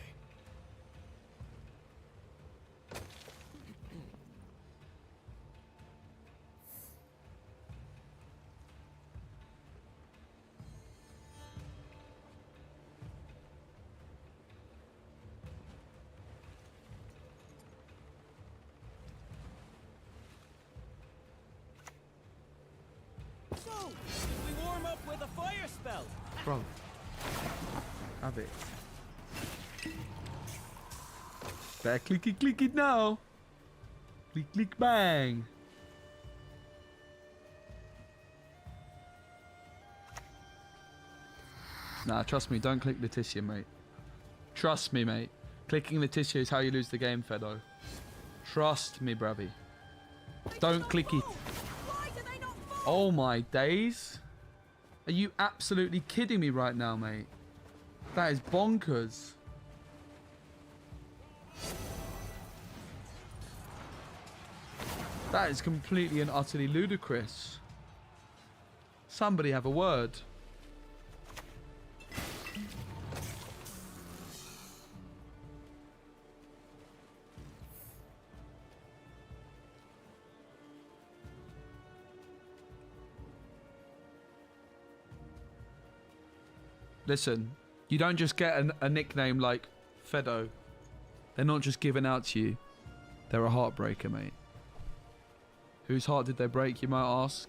C: Fire spell.
A: Bro. Have it. Better clicky click it now. Click click bang. Nah, trust me, don't click Letitia, mate. Trust me, mate. Clicking Letitia is how you lose the game, Fedo. Trust me, bruvy. Don't click it. Oh my days. Are you absolutely kidding me right now, mate? That is bonkers. That is completely and utterly ludicrous. Somebody have a word. Listen, you don't just get a nickname like Fedo. They're not just given out to you. They're a heartbreaker, mate. Whose heart did they break, you might ask?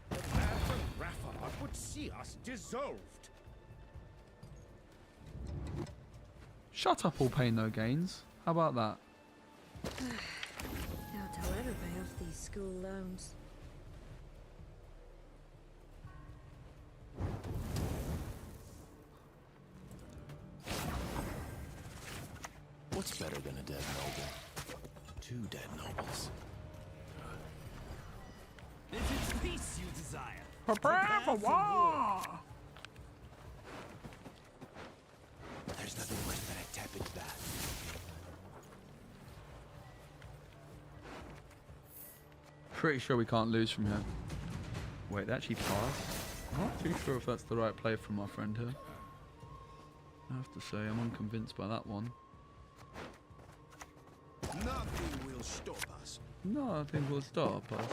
N: The man from Rafa would see us dissolved.
A: Shut up, all pain, no gains. How about that?
H: Doubt I'll ever pay off these school loans.
K: What's better than a dead noble? 2 dead nobles.
C: If it's peace you desire.
A: Prepare for war!
K: There's nothing worse than a tepid bath.
A: Pretty sure we can't lose from here. Wait, they actually passed? I'm not too sure if that's the right play from my friend here. I have to say, I'm unconvinced by that one.
N: Nothing will stop us.
A: Nothing will stop us.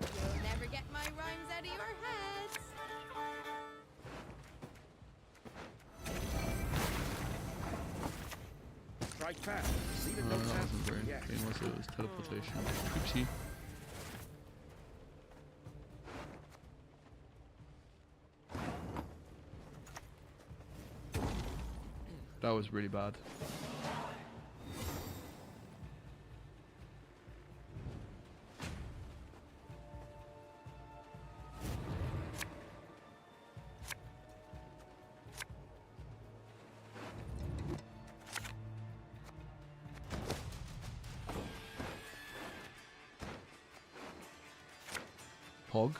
D: You'll never get my rhymes out of your heads.
N: Strike fast. Leave it
A: No,
N: no
A: that
N: chance.
A: wasn't very
N: Yeah.
A: clean, was it? It was teleportation. Oopsie. That was really bad. Pog.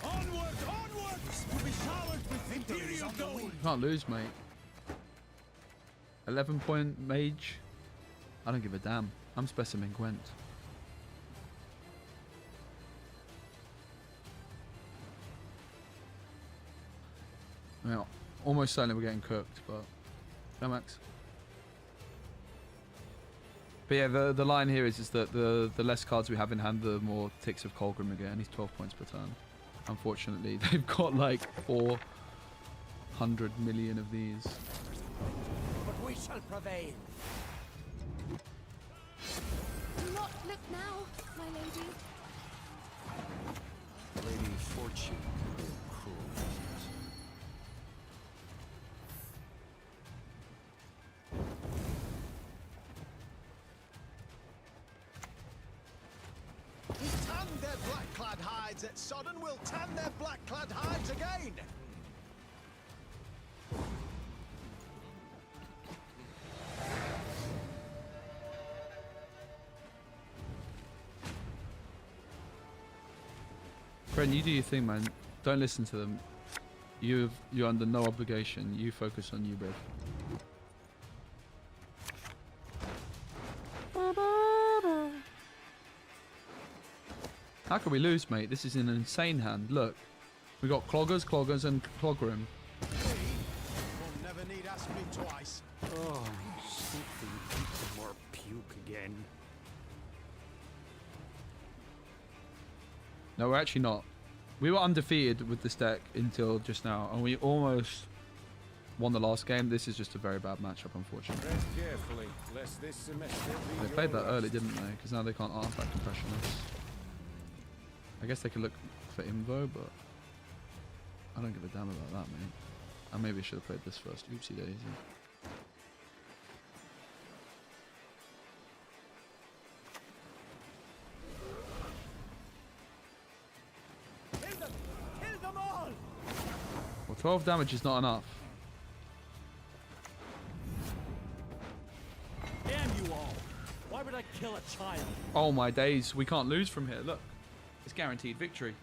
C: Onward, onward! We'll be showered with imperial gold.
A: Can't lose, mate. 11-point mage. I don't give a damn. I'm specimen Gwent. Well, almost certainly we're getting cooked, but no max. But yeah, the line here is that the less cards we have in hand, the more ticks of Colgrim we get, and he's 12 points per turn. Unfortunately, they've got like 400 million of these.
C: But we shall prevail.
D: Do not look now, my lady.
K: Lady Fortune can be a cruel mistress.
C: We tanned their black-clad hides at Sodden, we'll tan their black-clad hides again!
A: Bren, you do your thing, man. Don't listen to them. You're under no obligation. You focus on you, bro. How can we lose, mate? This is an insane hand. Look, we got Cloggers, and Clogrim.
C: We'll never need twice. Oh, something eat more puke again.
A: No, we're actually not. We were undefeated with this deck until just now, and we almost won the last game. This is just a very bad matchup, unfortunately.
N: Tread carefully, lest this semester be
A: They played
N: your
A: that early,
N: last.
A: didn't they? Because now they can't artifact compression us. I guess they could look for Invo, but I don't give a damn about that, mate. I maybe should have played this first. Oopsie daisy.
C: Kill them all!
A: Well, 12 damage is not enough.
C: Damn you all! Why would I kill a child?
A: Oh my days, we can't lose from here. Look, it's guaranteed victory.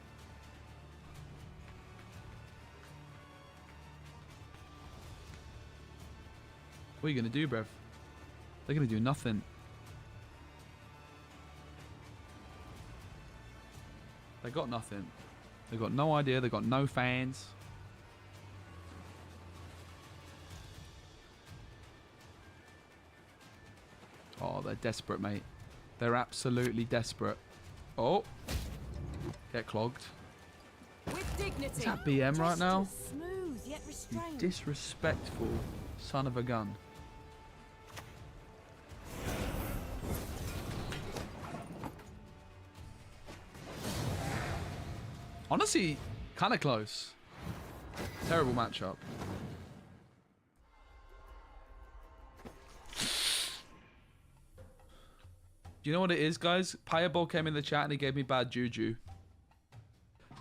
A: What are you gonna do, bruv? They're gonna do nothing. They got nothing. They got no idea. They got no fans. Oh, they're desperate, mate. They're absolutely desperate. Oh, get clogged.
D: With dignity.
A: Is that BM right now?
D: Smooth yet
A: You
D: restrained.
A: disrespectful son of a gun. Honestly, kind of close. Terrible matchup. Do you know what it is, guys? Pireball came in the chat and he gave me bad juju.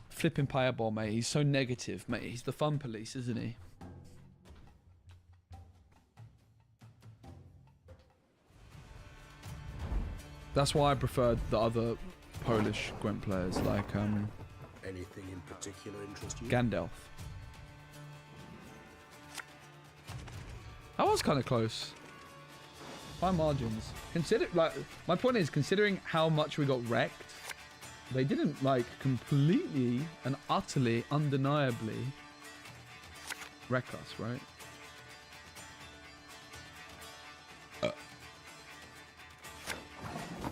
A: Flipping Pireball, mate. He's so negative, mate. He's the fun police, isn't he? That's why I preferred the other Polish Gwent players, like
M: Anything in particular interest you?
A: Gandalf. That was kind of close. By margins. Consider, like, my point is, considering how much we got wrecked, they didn't, like, completely and utterly, undeniably wreck us, right?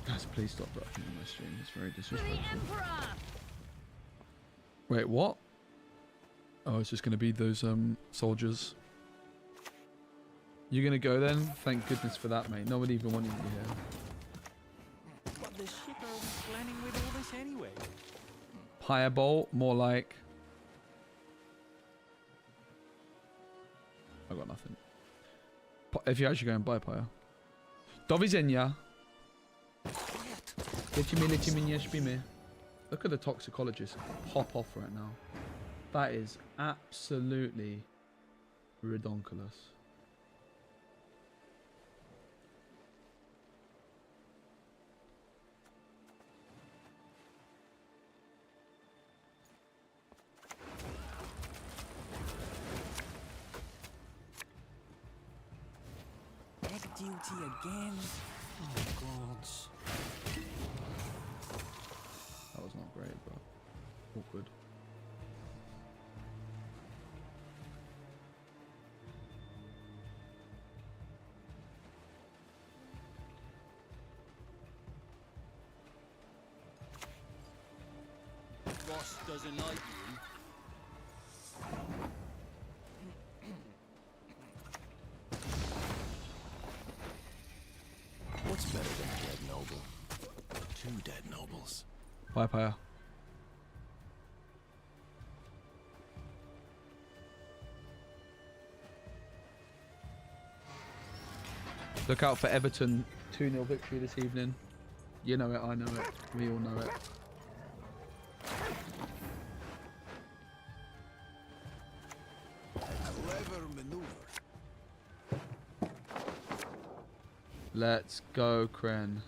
A: Guys, please stop blocking on my stream. It's very disrespectful. Wait, what? Oh, it's just going to be those soldiers. You're going to go then? Thank goodness for that, mate. Nobody even wanted you here.
C: What the shit are we planning with all this anyway?
A: Pireball, more like... I got nothing. If you're actually going by Pyre. Do widzenia. Lecimy, nie śpimy. Look at the toxicologist pop off right now. That is absolutely redonkulous.
C: Egg duty again? Oh, God.
A: That was not great, but awkward.
C: Ross doesn't like you.
K: What's better than a dead noble? 2 dead nobles.
A: Bye, Pyre. Look out for Everton 2-0 victory this evening. You know it, I know it, we all know it.
M: Clever maneuver.
A: Let's go, Kren.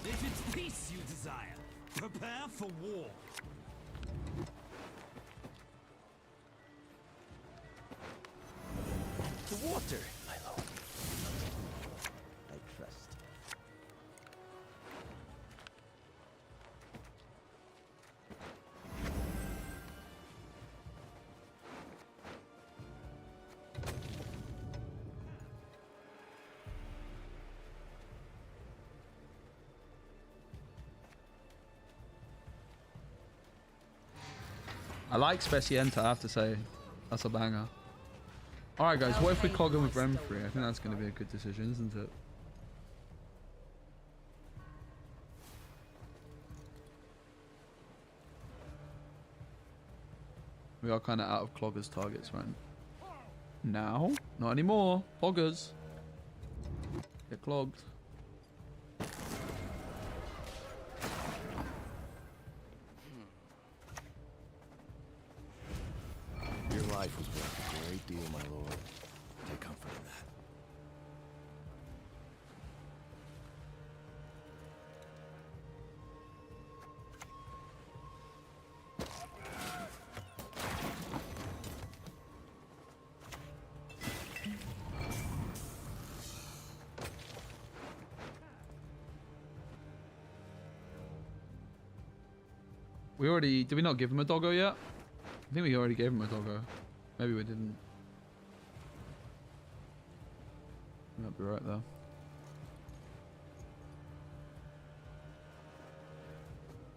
C: If it's peace you desire, prepare for war. The water
N: water, my lord. I trust.
A: I like SPECI, I have to say. That's a banger. Alright guys, what if we clog him with Renfrey? I think that's going to be a good decision, isn't it? We are kind of out of cloggers targets right now. Not anymore. Cloggers. Get clogged.
K: Your life was worth a great deal, my lord. Take comfort in that.
A: We already... Did we not give him a doggo yet? I think we already gave him a doggo. Maybe we didn't. You might be right though.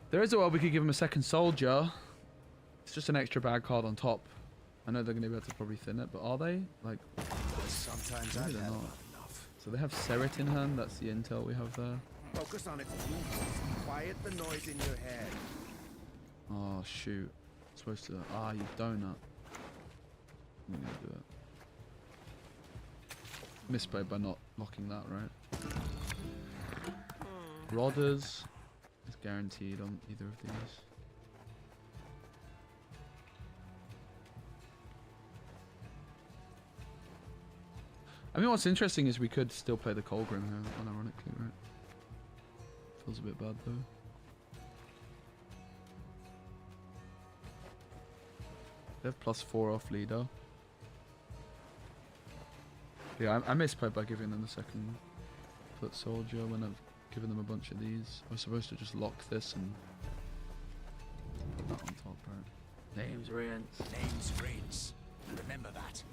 A: There is a way we could give him a second soldier. It's just an extra bad card on top. I know they're going to be able to probably thin it, but are they? Like,
N: sometimes
A: maybe they're not.
N: Enough.
A: So they have Seret in hand. That's the intel we have there.
N: Focus on its movements. Quiet the noise in your head.
A: Oh shoot! Supposed to. Ah, you donut. I'm gonna do it. Misplayed by not locking that, right? Rodders is guaranteed on either of these. I mean, what's interesting is we could still play the Colgrim here, unironically, right? Feels a bit bad though. They have +4 off leader. Yeah, I misplayed by giving them the second foot soldier when I've given them a bunch of these. I was supposed to just lock this and put that on top, right? Names Rinse.
O: Names Rinse. Remember that.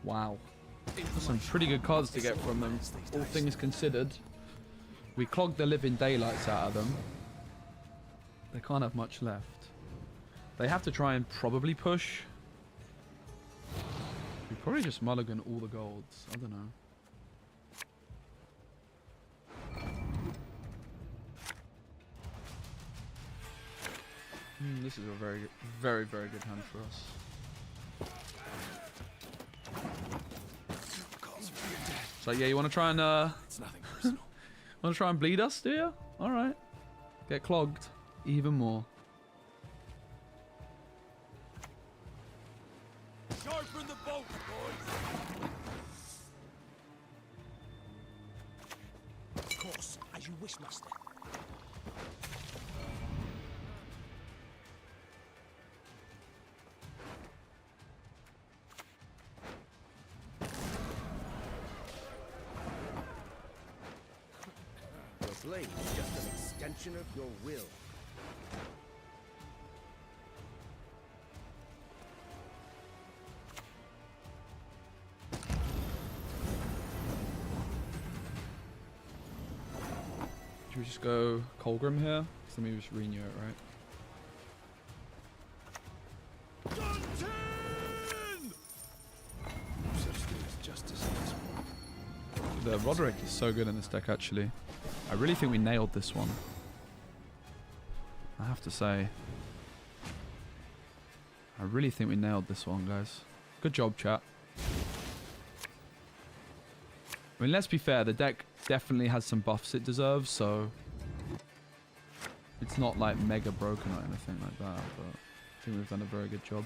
A: Wow. Some pretty good cards to get from them, all things considered. We clogged the living daylights out of them. They can't have much left. They have to try and probably push. We probably just mulligan all the golds. I don't know. This is a very, very, very good hand for us. So yeah, you want to try and
K: It's nothing personal.
A: want to try and bleed us, do you? All right. Get clogged even more.
C: Sharpen the bolt, boys.
O: Of course, as you wish, master.
N: Blade is just an extension of your will.
A: Should we just go Colgrim here? Because then we just renew it, right?
K: Such thing as justice in this world.
A: The Roderick is so good in this deck, actually. I really think we nailed this one. I have to say. I really think we nailed this one, guys. Good job, chat. I mean, let's be fair. The deck definitely has some buffs it deserves, so... It's not, like, mega broken or anything like that, but I think we've done a very good job.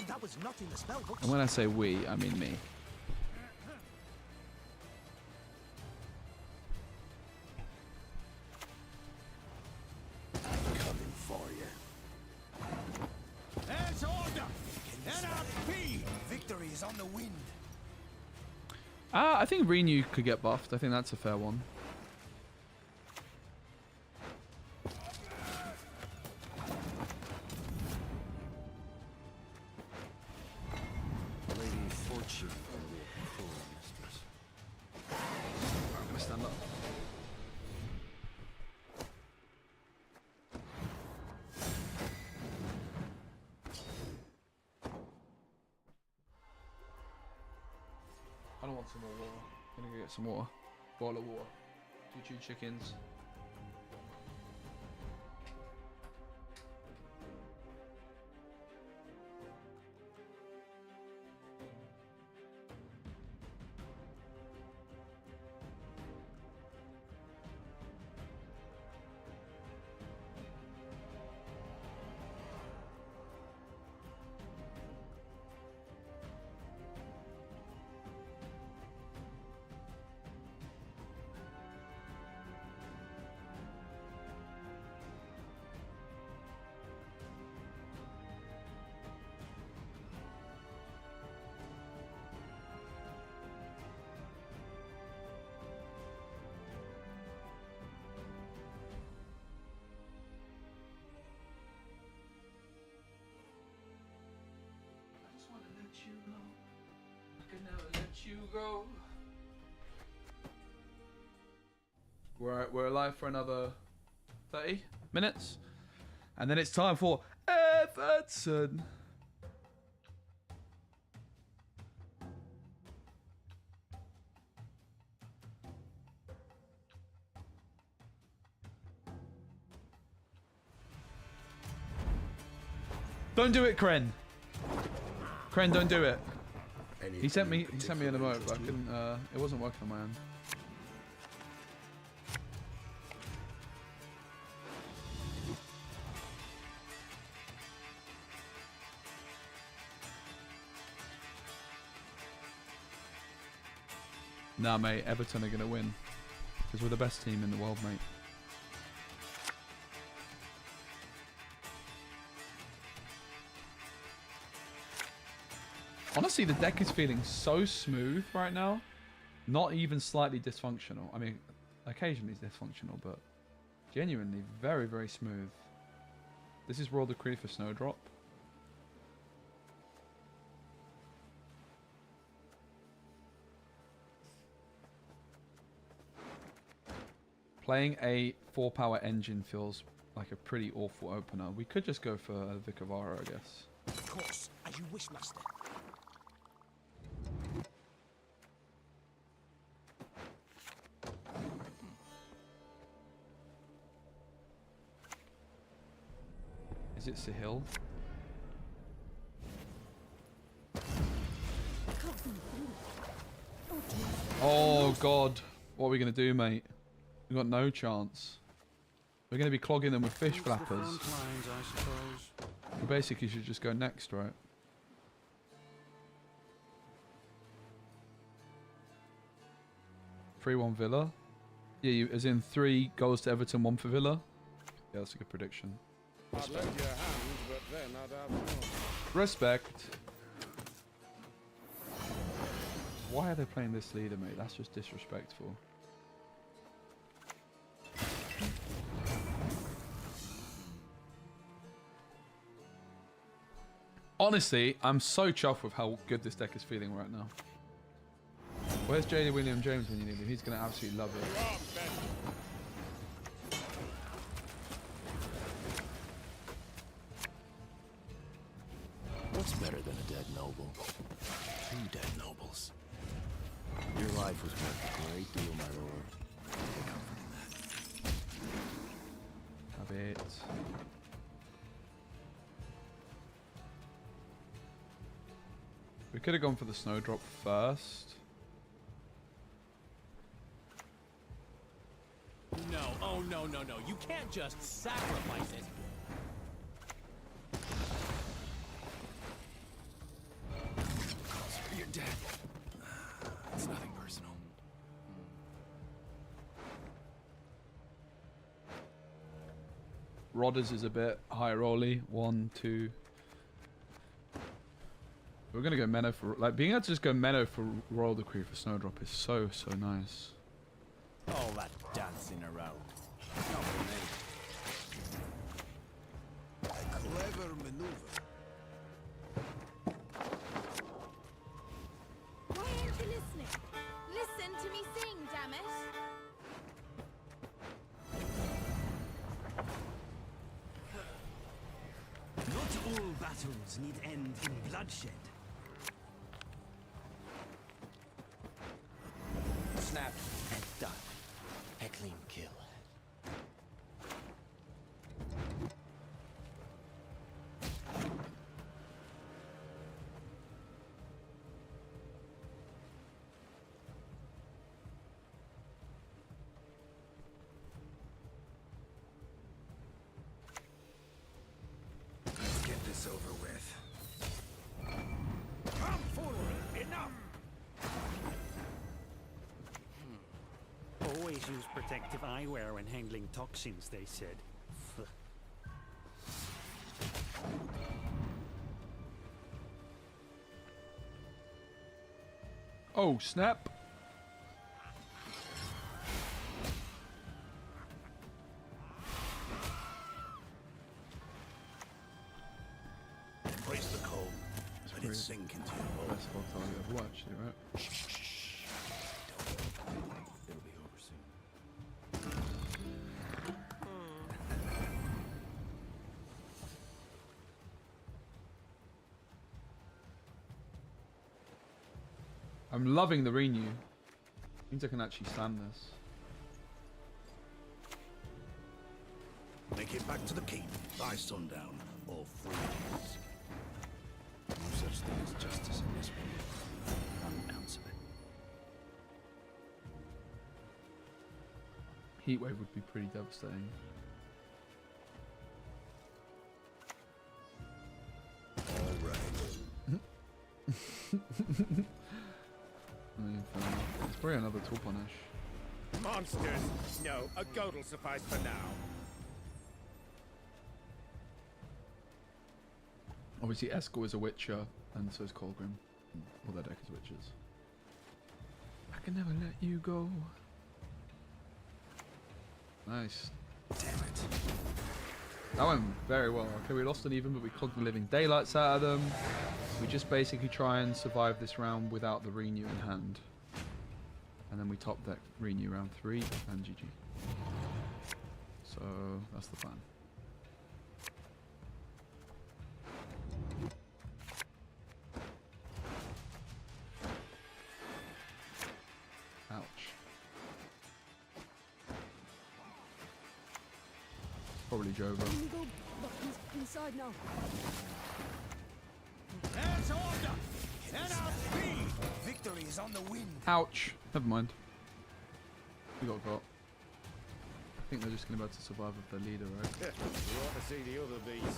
O: That was not in the spell book.
A: And when I say we, I mean me. I think Renew could get buffed. I think that's a fair one.
K: Lady Fortune will prefer mistress.
A: I'm gonna stand up. I don't want some more water. I'm gonna go get some water. Boil of water. 2 chickens. You go. We're alive for another 30 minutes, and then it's time for Everton. Don't do it, Kren. Kren, don't do it. He sent me an emote, but I couldn't. It wasn't working on my end. Nah, mate. Everton are gonna win because we're the best team in the world, mate. Honestly, the deck is feeling so smooth right now. Not even slightly dysfunctional. I mean, occasionally it's dysfunctional, but genuinely very, very smooth. This is Royal Decree for Snowdrop. Playing a 4-power engine feels like a pretty awful opener. We could just go for Vicavara, I guess.
C: Of course, as you wish, master.
A: Is it Sahil? Oh god. What are we gonna do, mate? We've got no chance. We're gonna be clogging them with fish flappers. We basically should just go next, right? Three 1 Villa. Yeah, as in 3 goals to Everton, 1 for Villa. Yeah, that's a good prediction. Respect. Respect. Why are they playing this leader, mate? That's just disrespectful. Honestly, I'm so chuffed with how good this deck is feeling right now. Where's JD William James when you need him? He's going to absolutely love it.
K: What's better than a dead noble? 2 dead nobles. Your life was worth a great deal, my lord. Take comfort in that.
A: Have it. We could have gone for the Snowdrop first.
C: No, oh no, no, no. You can't just sacrifice it.
K: You're dead. It's nothing personal.
A: Rodders is a bit high rolly. 1, 2. We're gonna go Menno for like being able to just go Menno for Royal Decree for Snowdrop is so nice.
C: All that dancing around. Not for me.
N: A clever maneuver.
H: Why aren't you listening? Listen to me sing, damn it!
C: Not all battles need end in bloodshed.
K: Snap. And done. A clean kill.
N: Let's get this over with.
C: Come forward! Enough! Always use protective eyewear when handling toxins, they said.
A: Oh snap!
N: Embrace the cold. Let it sink into your bones.
A: Best spot target I've watched, right?
K: It'll be over soon.
A: I'm loving the renew. Means I can actually stand this.
N: Make it back to the keep by sundown, or free.
K: No such thing as justice in this world. Not an ounce of it.
A: Heatwave would be pretty devastating.
N: All right.
A: I mean, it's probably another tool punish.
B: Monsters! No, a goat will suffice for now.
A: Obviously, Eskel is a Witcher, and so is Colgrim. All their deck is Witchers. I can never let you go. Nice.
K: Damn it.
A: That went very well. Okay, we lost an even, but we clogged the living daylights out of them. We just basically try and survive this round without the renew in hand. And then we top deck renew round 3 and GG. So that's the plan. Ouch. Probably Jova.
H: Can we go inside now?
C: There's order! And our speed! Victory is on the wind!
A: Ouch. Never mind. We got got. I think they're just going to be able to survive with their leader, right?
B: You ought to see the other bees.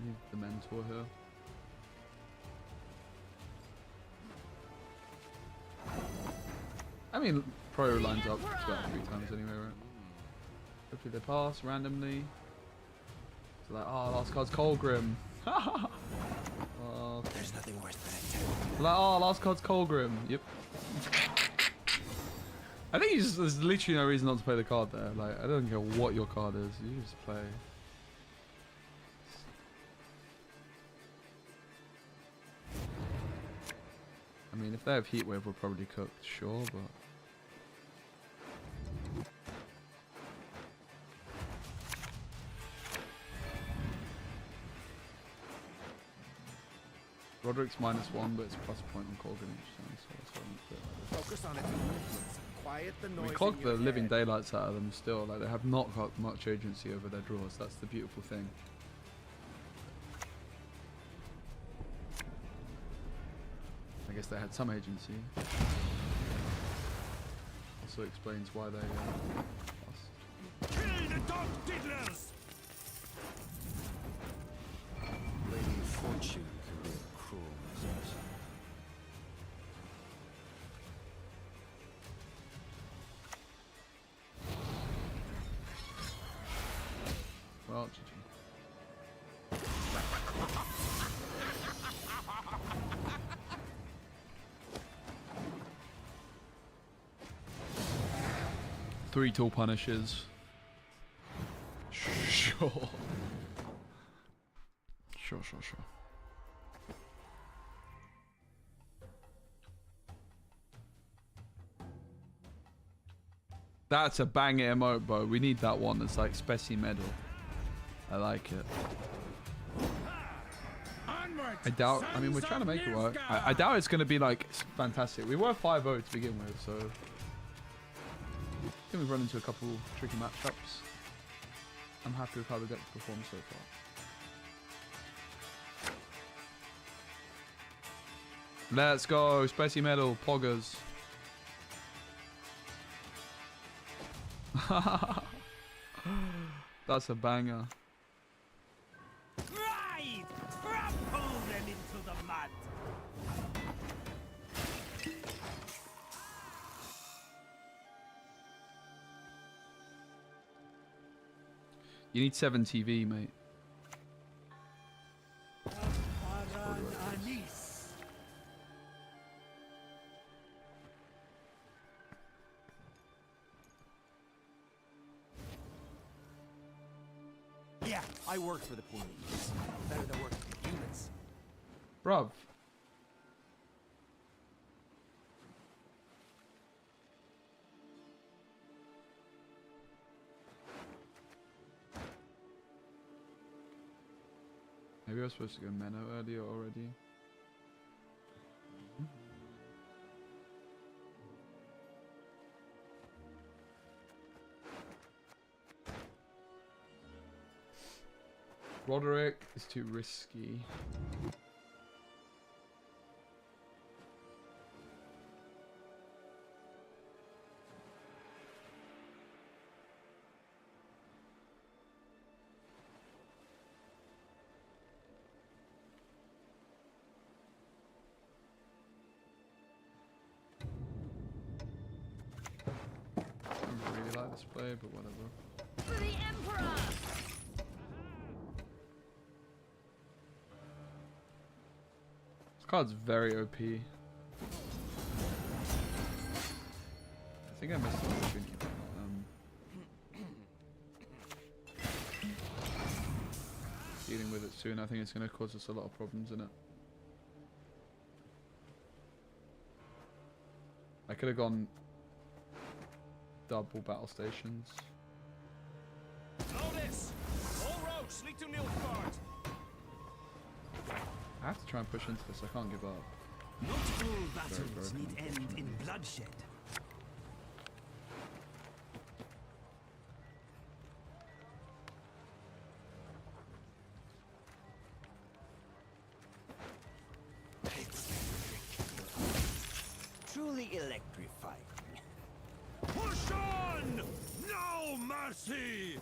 A: Leave the mentor here. I mean, Pro lines up about 3 times anyway, right? Hopefully they pass randomly. So like, oh, last card's Colgrim.
K: There's nothing worse than a
A: Like, oh, last card's Colgrim. Yep. I think there's literally no reason not to play the card there. Like, I don't care what your card is. You just play. I mean, if they have Heatwave, we're probably cooked, sure, but... Roderick's -1, but it's +1 on Colgan each time, so that's why I'm a bit like this.
N: Focus on its movements. Quiet the noise.
A: We clogged
N: in
A: the
N: your
A: living
N: head.
A: daylights out of them still. Like, they have not got much agency over their draws. That's the beautiful thing. I guess they had some agency. Also explains why they lost.
B: Kill the dog diddlers!
K: Lady Fortune can be a cruel mistress.
A: Well, GG. 3 tool punishes. Sure. Sure. That's a banger emote, bro. We need that one. It's like SPECI medal. I like it. I doubt. I mean, we're trying to make it work. I doubt it's going to be like fantastic. We were 5-0 to begin with, so I think we've run into a couple tricky matchups. I'm happy with how the deck performed so far. Let's go, SPECI medal, poggers. That's a banger.
C: Right! Pull them into the mud.
A: You need 7 TV, mate.
C: Yeah, I work for the police. Better than working for humans.
A: Bruv. Maybe I was supposed to go Menno earlier already. Roderick is too risky. I don't really like this play, but whatever.
H: For the Emperor!
A: This card's very OP. I think I missed an opportunity. Dealing with it soon, I think it's going to cause us a lot of problems in it. I could have gone double battle stations.
C: Notice! All roads lead to Nilfgaard.
A: I have to try and push into this, I can't give up.
C: Not all battles need end in bloodshed. Truly electrifying. Push on! No mercy!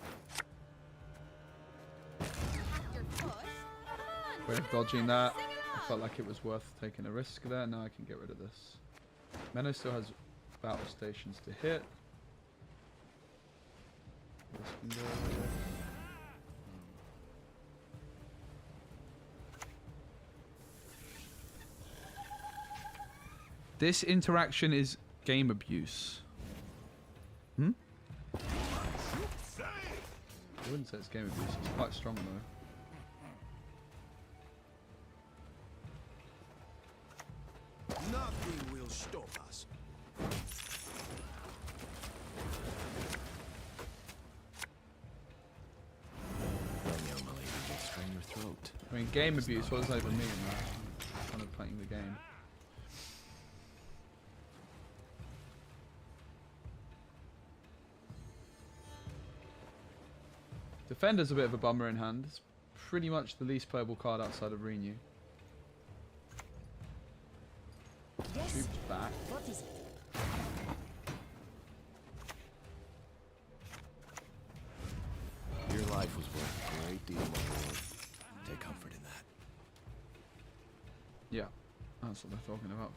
A: Way of dodging that. I felt like it was worth taking a risk there. Now I can get rid of this. Menno still has battle stations to hit. This can go. This interaction is game abuse. Hmm? I wouldn't say it's game abuse. It's quite strong though.
N: Nothing will stop us.
A: I mean, game abuse, what does that even mean? I'm kind of playing the game. Defender's a bit of a bummer in hand. It's pretty much the least playable card outside of Renew.
D: Yes.
A: Troops back.
D: What is it?
K: Your life was worth a great deal, my lord. Take comfort in that.
A: Yeah, that's what they're talking about.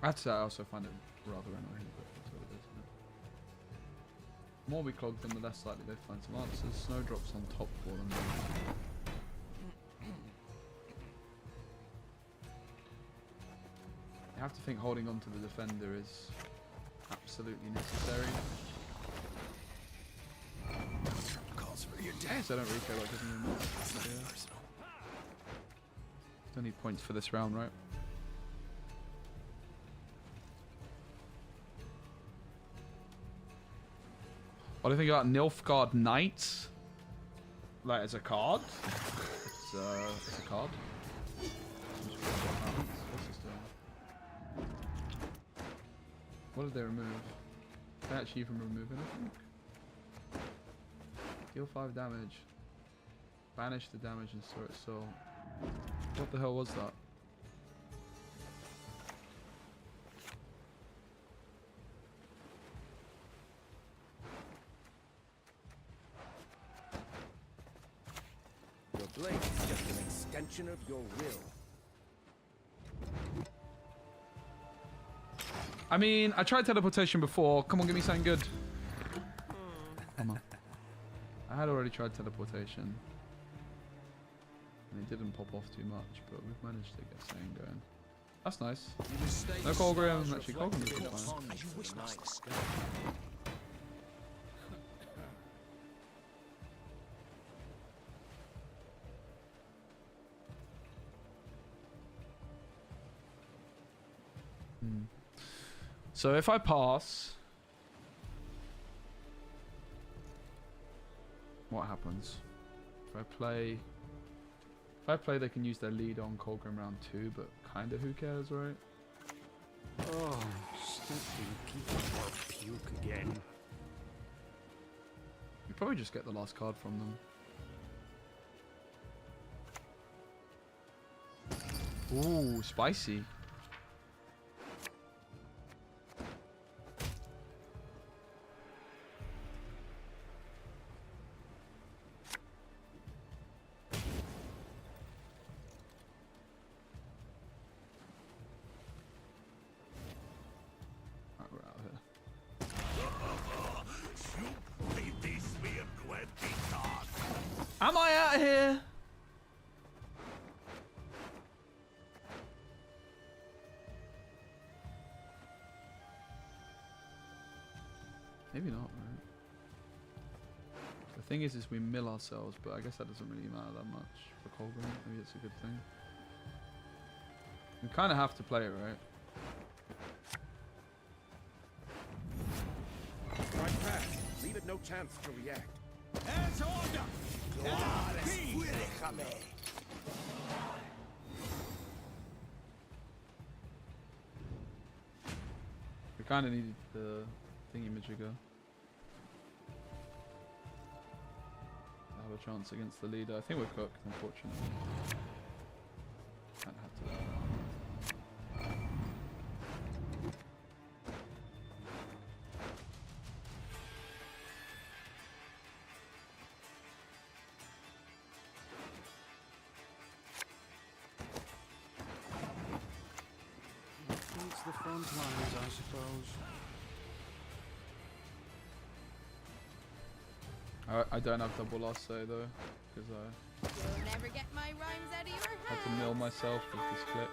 A: I'd say I also find it rather annoying, but that's what it is, isn't it? The more we clog them, the less likely they find some answers. Snowdrop's on top for them. You have to think holding on to the defender is absolutely necessary.
K: Calls for your
A: Yes, I don't really care about giving them more. Don't need points for this round, right? What do you think about Nilfgaard Knights? Like, as a card? It's a card. What's this doing? What did they remove? They actually even remove anything? Deal 5 damage. Banish the damage and store its soul. What the hell was that?
N: Your blade is just an extension of your will.
A: I mean, I tried teleportation before. Come on, give me something good. Come on. I had already tried teleportation. And it didn't pop off too much, but we've managed to get something going. That's nice. No Colgrim. Actually, Colgrim is fine. So if I pass, what happens? If I play, they can use their lead on Colgrim round 2, but kinda who cares, right?
M: Oh, something keeps more puke again.
A: You probably just get the last card from them. Ooh, spicy. Am I out of here? Maybe not, right? The thing is we mill ourselves, but I guess that doesn't really matter that much for Colgrim. Maybe it's a good thing. We kind of have to play it, right?
N: Right back. Leave it no chance to react.
C: It's order!
A: We kind of needed the thingy-majigger to have a chance against the leader. I think we're cooked, unfortunately. Kind of have to.
M: It's the front lines, I suppose.
A: I don't have double last say though, because I
D: You'll never get my rhymes out of your head.
A: had to mill myself with this click.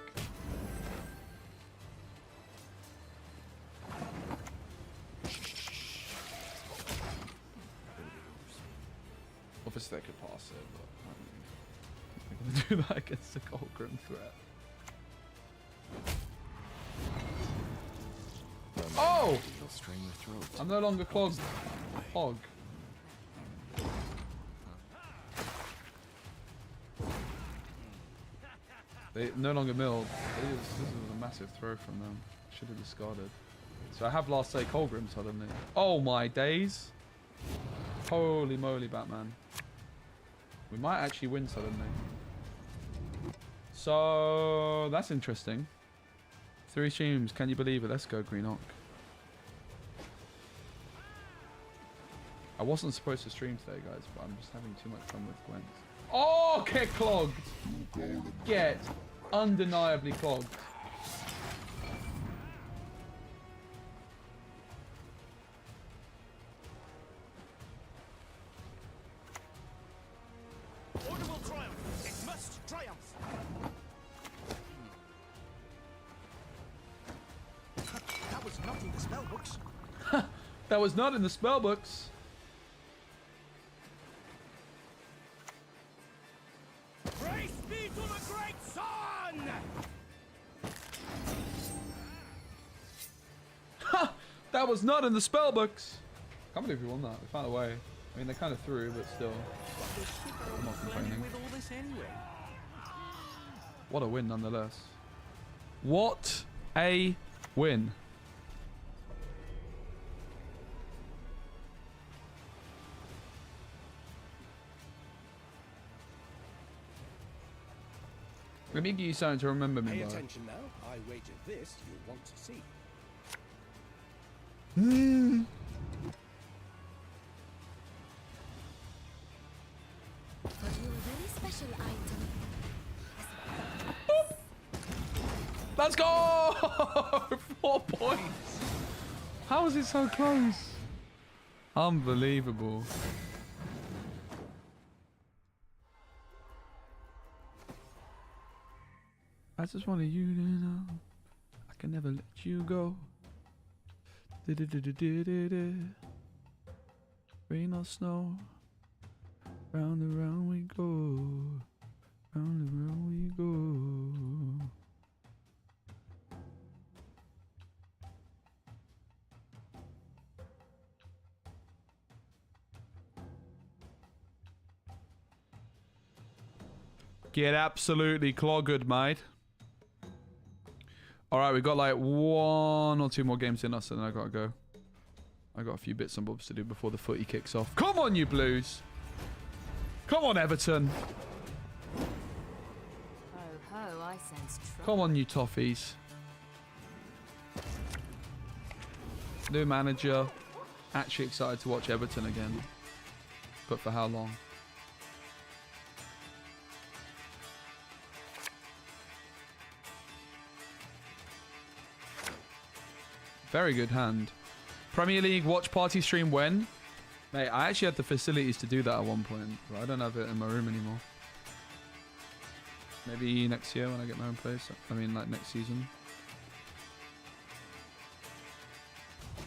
A: Obviously I could pass it, but I don't think I'm gonna do that against the Colgrim threat. Oh! I'm no longer clogged. Hog. They no longer milled. This was a massive throw from them. Should have discarded. So I have last say Colgrim suddenly. Oh my days. Holy moly, Batman. We might actually win suddenly. So that's interesting. 3 streams, can you believe it? Let's go, Greenock. I wasn't supposed to stream today, guys, but I'm just having too much fun with Gwent. Oh, get clogged! Get undeniably clogged.
C: Order will triumph. It must triumph. That was not in the spell books.
A: That was not in the spell books.
C: Praise be to the great sun!
A: Ha! That was not in the spell books. Can't believe we won that. We found a way. I mean, they kind of threw, but still. I'm not complaining.
C: With all this anyway.
A: What a win, nonetheless. What a win. Let me give you something to remember me
N: Pay
A: by.
N: attention now. I wager this you want to see.
D: For your very special item.
A: Let's go! 4 points. How is it so close? Unbelievable. I just wanted you to know I can never let you go. Rain or snow, round and round we go, round and round we go. Get absolutely cloggered, mate. Alright, we've got like 1 or 2 more games in us and then I gotta go. I got a few bits and bobs to do before the footy kicks off. Come on, you Blues! Come on, Everton!
H: Ho ho, I sense trouble.
A: Come on, you Toffees. New manager. Actually excited to watch Everton again. But for how long? Very good hand. Premier League watch party stream when? Mate, I actually had the facilities to do that at one point, but I don't have it in my room anymore. Maybe next year when I get my own place. I mean, like next season.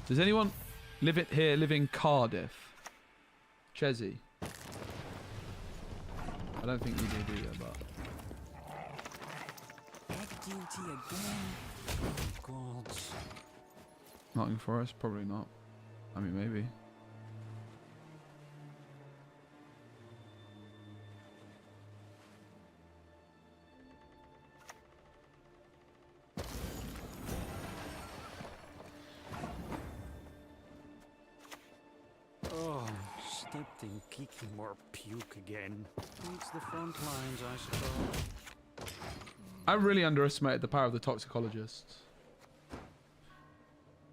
A: Does anyone live in Cardiff? Chezzy. I don't think you do you, but...
C: Egg duty again. Oh, God.
A: Nottingham Forest? Probably not. I mean, maybe.
C: Oh, stepped in kicking more puke again. It's the front lines, I suppose.
A: I really underestimated the power of the toxicologists.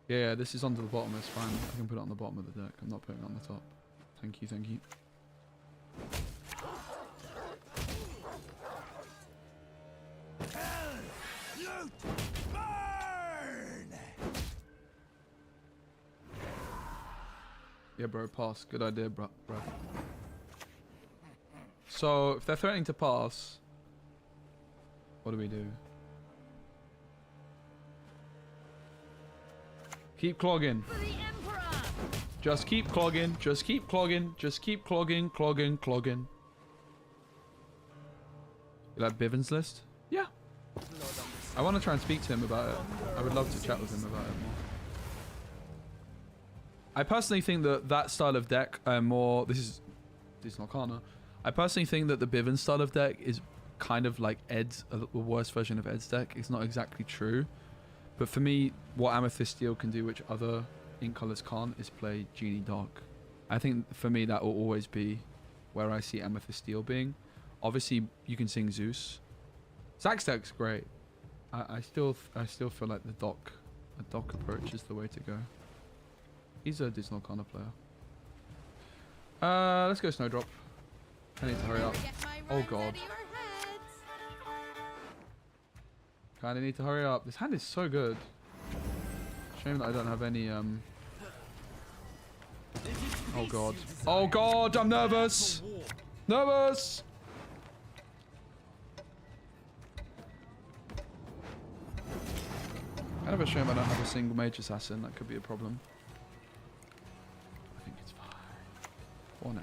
A: Yeah, this is onto the bottom, it's fine. I can put it on the bottom of the deck. I'm not putting it on the top. Thank you, thank you.
C: Hell, loot, burn!
A: Yeah, bro, pass. Good idea, bro. So, if they're threatening to pass, what do we do? Keep clogging. Just keep clogging. Just keep clogging. Just keep clogging, clogging, clogging. You like Bivens list? Yeah. I want to try and speak to him about it. I would love to chat with him about it more. I personally think that that style of deck, this is Arcana. I personally think that the Bivens style of deck is kind of like Ed's, a worse version of Ed's deck. It's not exactly true. But for me, what Amethyst Steel can do, which other ink colors can't, is play Genie Dark. I think for me that will always be where I see Amethyst Steel being. Obviously, you can sing Zeus. Zach's deck's great. I still feel like the dock approach is the way to go. He's a Disney Arcana player. Let's go Snowdrop. I need to hurry up. Oh god. Kinda need to hurry up. This hand is so good. Shame that I don't have any Oh god. Oh god, I'm nervous! Nervous! Kind of a shame I don't have a single mage assassin. That could be a problem. For now.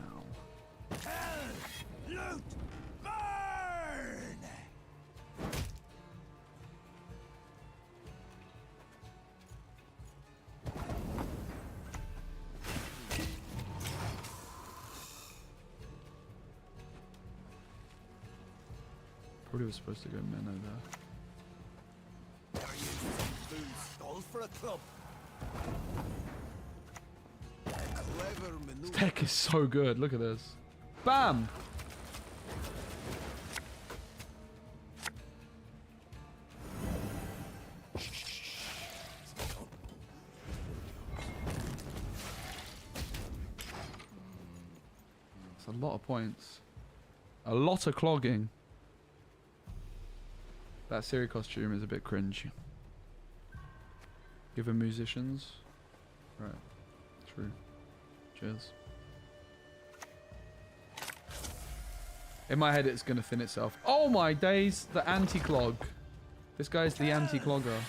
C: Hell, loot, burn!
A: Probably was supposed to go Menno there.
C: Are you some skull for a club? A clever maneuver.
A: This deck is so good. Look at this. Bam! It's a lot of points. A lot of clogging. That Siri costume is a bit cringe. Given musicians. Right. True. Cheers. In my head, it's going to thin itself. Oh my days! The anti-clog. This guy's the anti-clogger.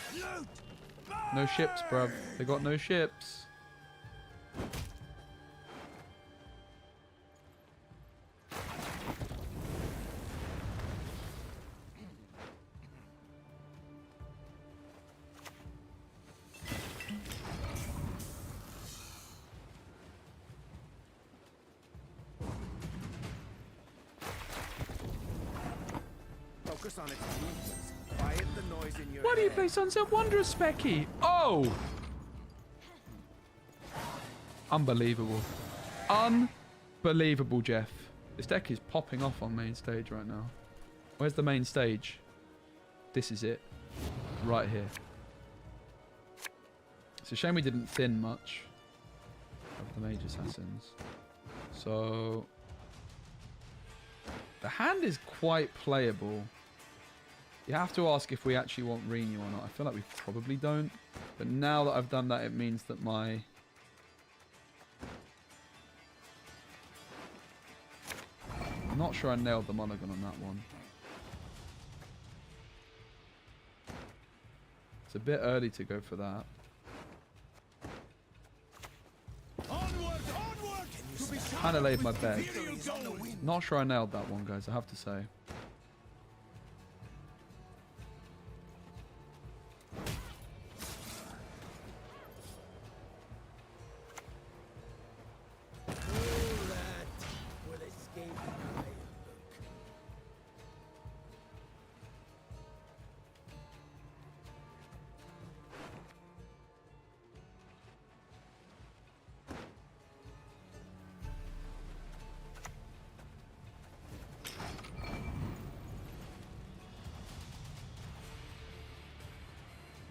A: No ships, bruv. They got no ships.
N: Focus on its movements. Quiet the noise in your
A: Why do you
N: head.
A: play Sunset Wanderers, SPECI? Oh! Unbelievable. Unbelievable, Jeff. This deck is popping off on main stage right now. Where's the main stage? This is it. Right here. It's a shame we didn't thin much of the Mage Assassins. So... the hand is quite playable. You have to ask if we actually want Renew or not. I feel like we probably don't. But now that I've done that, it means that my... I'm not sure I nailed the Monogon on that one. It's a bit early to go for that. Kind of laid my bet. Not sure I nailed that one, guys, I have to say.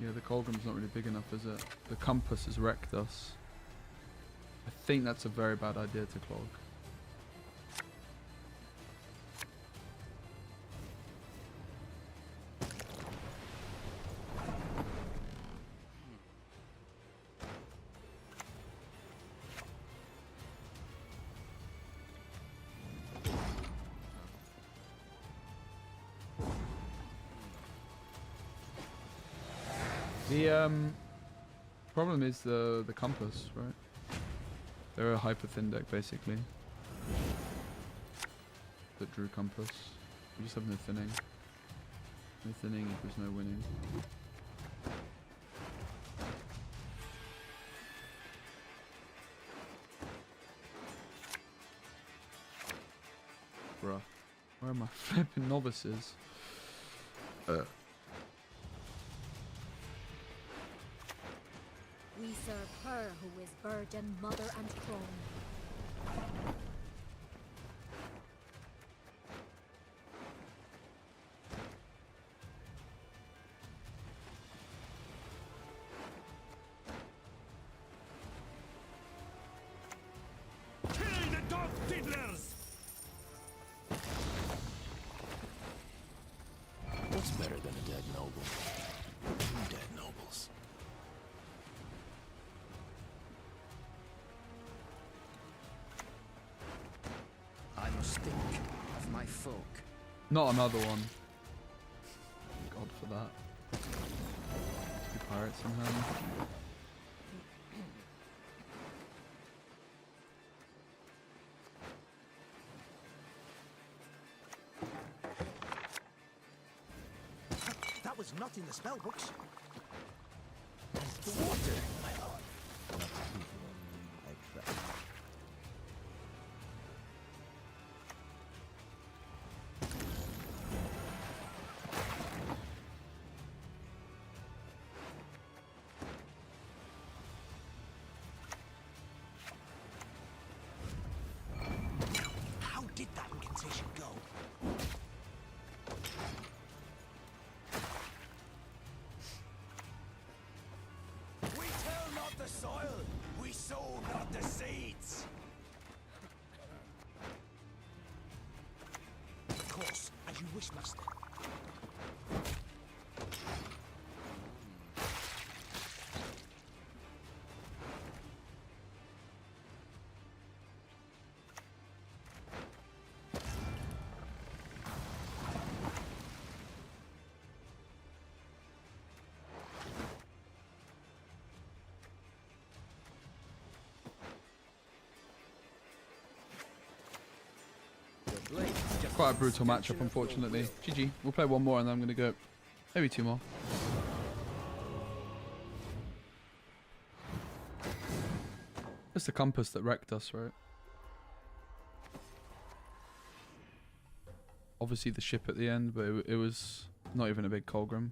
A: Yeah, the Colgrim's not really big enough, is it? The compass has wrecked us. I think that's a very bad idea to clog. The problem is the compass, right? They're a hyper thin deck basically. That drew compass. We just have no thinning. No thinning equals no winning. Bruh. Where are my flipping novices?
D: We serve her who is virgin, mother, and crone.
B: Kill the dog diddlers!
K: What's better than a dead noble? Two dead nobles.
O: I must think of my folk.
A: Not another one. God for that. Two pirates in hand.
C: not in the spell books.
K: Water, my lord. Not too I trust.
C: How did that incantation go? We till not the soil, we sow not the seeds. Of course, as you wish, master.
A: Quite a brutal matchup, unfortunately. GG. We'll play one more and then I'm going to go. Maybe two more. It's the compass that wrecked us, right? Obviously the ship at the end, but it was not even a big Colgrim.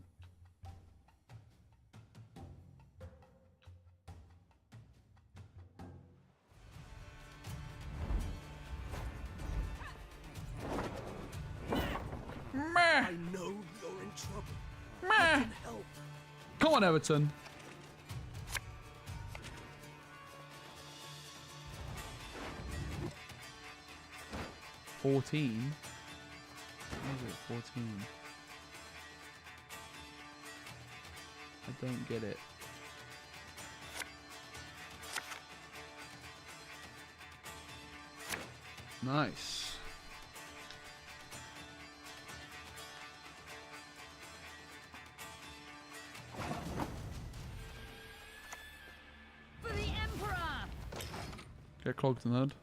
C: I know you're in trouble. I can help.
A: Come on, Everton. What is it? 14. I don't get it. Nice.
H: For the Emperor!
A: Get clogged in the head.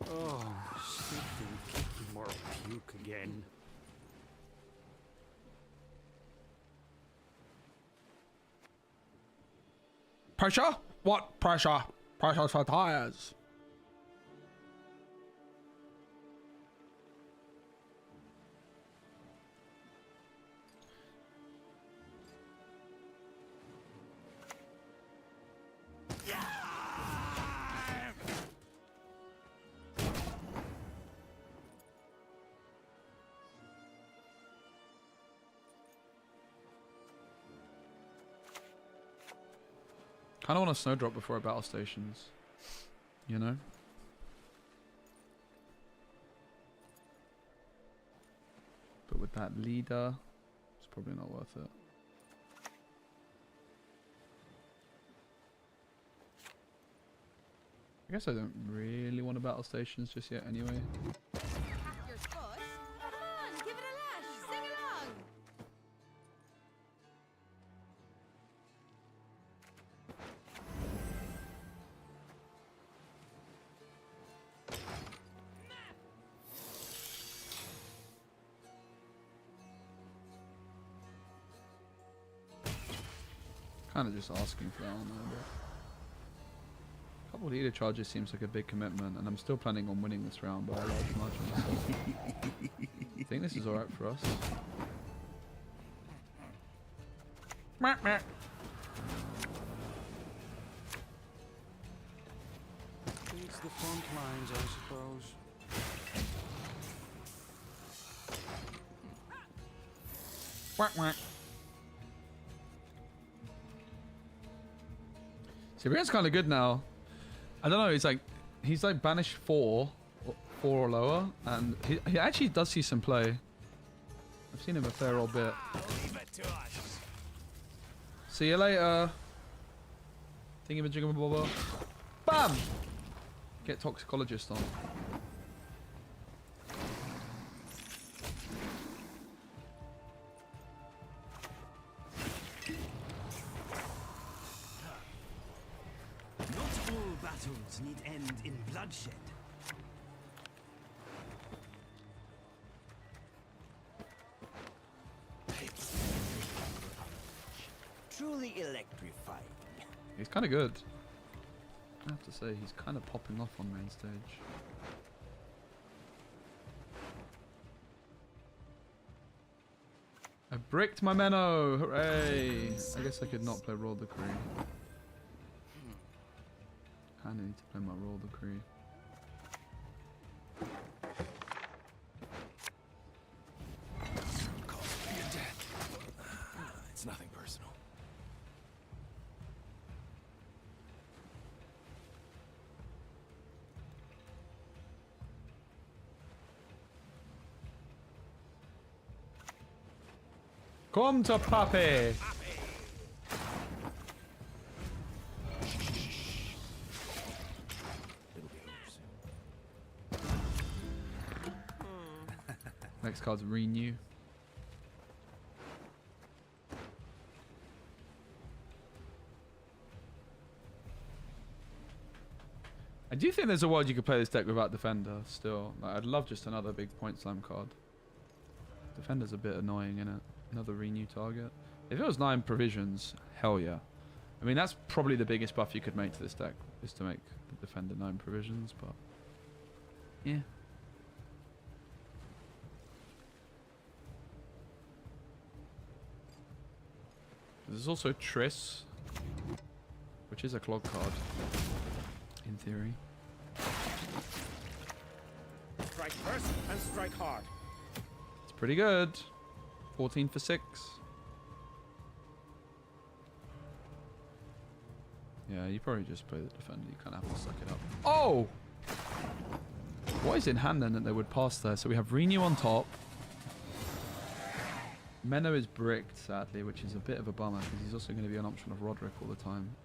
L: Oh, something kicking more puke again.
A: Pressure? What pressure? Pressure for tires. Kind of want a snowdrop before our battle stations, you know? But with that leader, it's probably not worth it. I guess I don't really want a battle stations just yet anyway.
H: Pack your foot. Come on, give it a lash. Sing along.
A: Kind of just asking for that one though, but a couple leader charges seems like a big commitment, and I'm still planning on winning this round by a large margin. So I think this is alright for us.
L: It's the front lines, I suppose.
A: Whack whack. Siberian's kind of good now. I don't know, it's like he's like banished 4 or lower, and he actually does see some play. I've seen him a fair old bit. See you later. Thingy-majigga-bobba. Bam! Get toxicologist on.
C: Not all battles need end in bloodshed. Truly electrifying.
A: He's kind of good. I have to say, he's kind of popping off on main stage. I bricked my Menno! Hooray! I guess I could not play Royal Decree. Kinda need to play my Royal Decree.
K: It's nothing personal.
A: Come to Papi!
K: It'll be over soon.
A: Next card's Renew. I do think there's a world you could play this deck without Defender still. Like, I'd love just another big point slam card. Defender's a bit annoying, innit? Another Renew target. If it was 9 provisions, hell yeah. I mean, that's probably the biggest buff you could make to this deck, is to make the Defender 9 provisions, but yeah. There's also Triss, which is a clog card, in theory.
N: Strike first and strike hard.
A: It's pretty good. 14 for 6. Yeah, you probably just play the Defender. You kind of have to suck it up. Oh! What is in hand then that they would pass there? So we have Renew on top. Menno is bricked, sadly, which is a bit of a bummer because he's also going to be an option of Roderick all the time.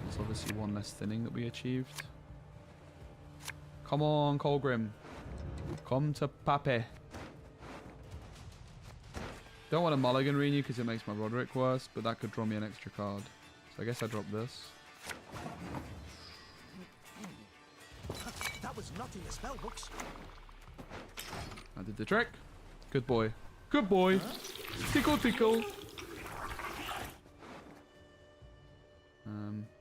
A: It's obviously one less thinning that we achieved. Come on, Colgrim. Come to Papi. Don't want a mulligan Renew because it makes my Roderick worse, but that could draw me an extra card. So I guess I drop this.
C: That was not in the spell books.
A: I did the trick. Good boy. Good boy. Tickle, tickle.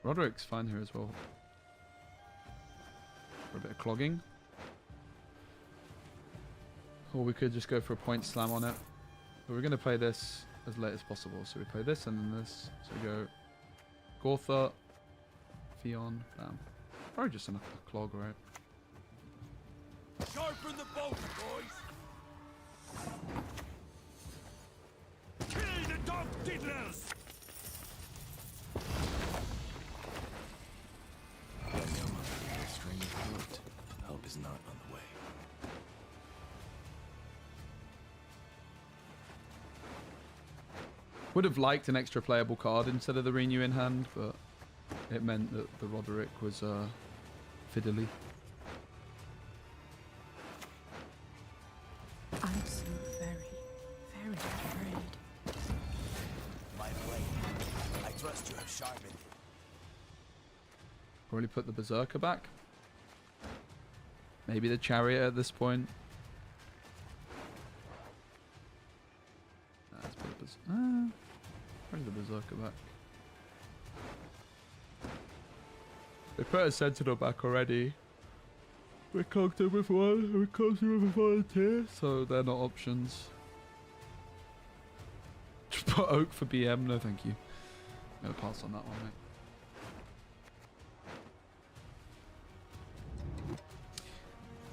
A: Roderick's fine here as well. For a bit of clogging. Or we could just go for a point slam on it. But we're going to play this as late as possible. So we play this and then this. So we go Gortha, Fion, bam. Probably just enough to clog, right?
C: Sharpen the bolt, boys! Kill the dog diddlers!
K: Help is not on the way.
A: Would have liked an extra playable card instead of the Renew in hand, but it meant that the Roderick was fiddly.
H: I'm so very afraid.
C: My blade. I trust you have sharpened.
A: Probably put the Berserker back. Maybe the Chariot at this point. Nah, let's put probably the Berserker back. They put a Sentinel back already. We cocked him with one, we cocked him with a volunteer, so they're not options. Just put Oak for BM, no thank you. I'm gonna pass on that one, mate.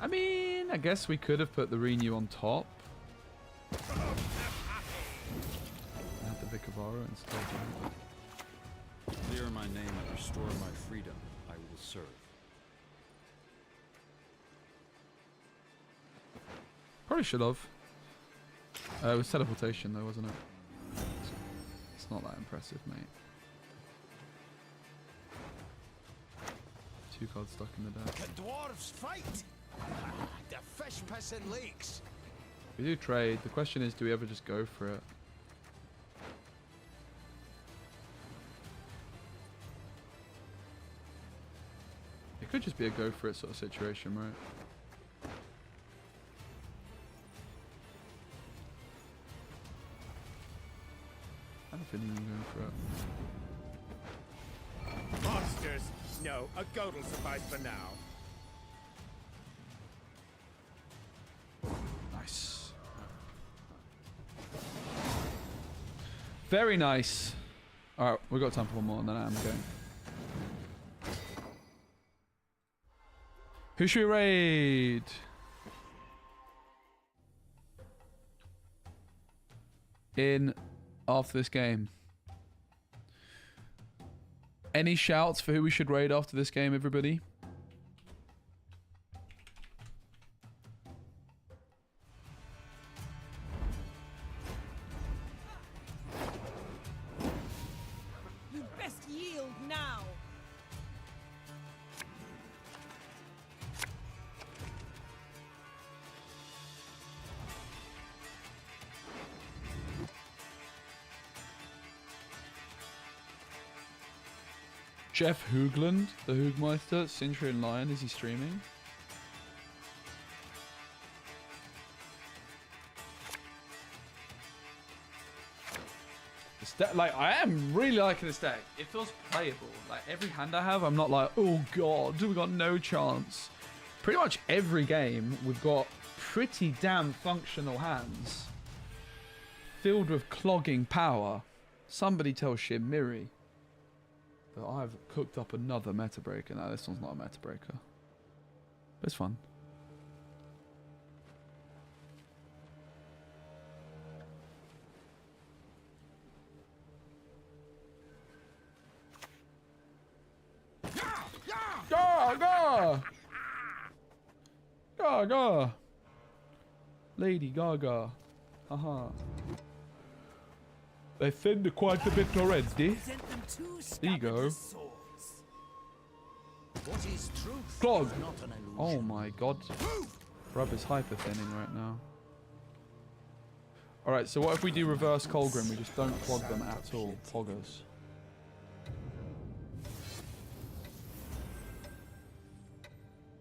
A: I mean, I guess we could have put the Renew on top. I had the Vicavaro instead.
Q: Clear my name and restore my freedom. I will serve.
A: probably should have. It was teleportation though, wasn't it? It's not that impressive, mate. 2 cards stuck in the deck.
C: Can dwarves fight? The fish piss in lakes.
A: We do trade. The question is, do we ever just go for it? It could just be a go for it sort of situation, right? I have a feeling I'm going for it.
B: Monsters! No, a goat will suffice for now.
A: Nice. Very nice. Alright, we've got time for one more and then I'm going. Who should we raid? In after this game. Any shouts for who we should raid after this game, everybody?
D: You best yield now.
A: Jeff Hoogland, the Hoogmeister, Centurion Lion, is he streaming? This deck, like, I am really liking this deck. It feels playable. Like, every hand I have, I'm not like, oh god, we got no chance. Pretty much every game, we've got pretty damn functional hands. Filled with clogging power. Somebody tell Shimiri. I've cooked up another meta breaker. No, this one's not a meta breaker. But it's fun. Gaga! Gaga! Lady Gaga. Haha. They thinned quite a bit already. There you go. Clog! Oh my god. Rub is hyper thinning right now. Alright, so what if we do reverse Colgrim? We just don't clog them at all. Poggers.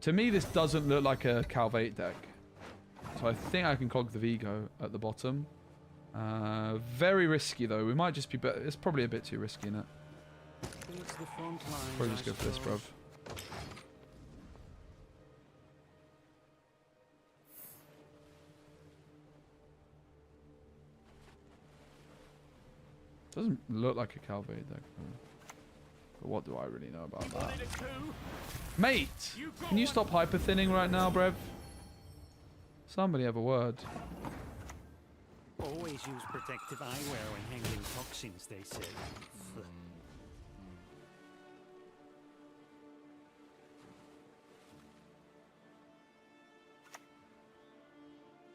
A: To me, this doesn't look like a Calvate deck. So I think I can clog the Vigo at the bottom. Very risky though. We might just be better. It's probably a bit too risky, innit? Probably just go for this, bruv. Doesn't look like a Calvate deck though. But what do I really know about that? Mate! Can you stop hyper thinning right now, brev? Somebody have a word.
Q: Always use protective eyewear when handling toxins, they say.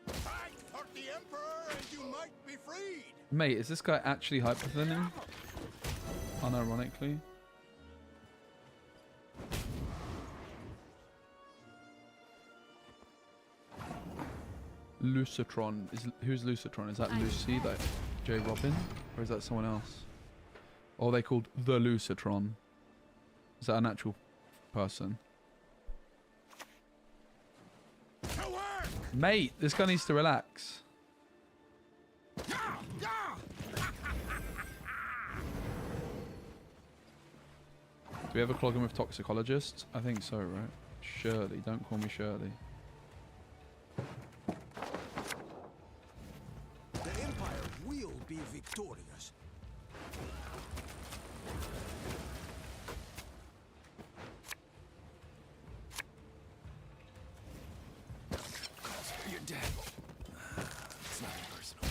B: Fight for the Emperor and you might be freed!
A: Mate, is this guy actually hyper thinning? Unironically. Lucitron. Who's Lucitron? Is that Lucy, like J. Robin? Or is that someone else? Or are they called the Lucitron? Is that an actual person? Mate, this guy needs to relax. Do we ever clog him with toxicologists? I think so, right? Shirley. Don't call me Shirley.
C: Be victorious.
K: You're dead. It's not personal.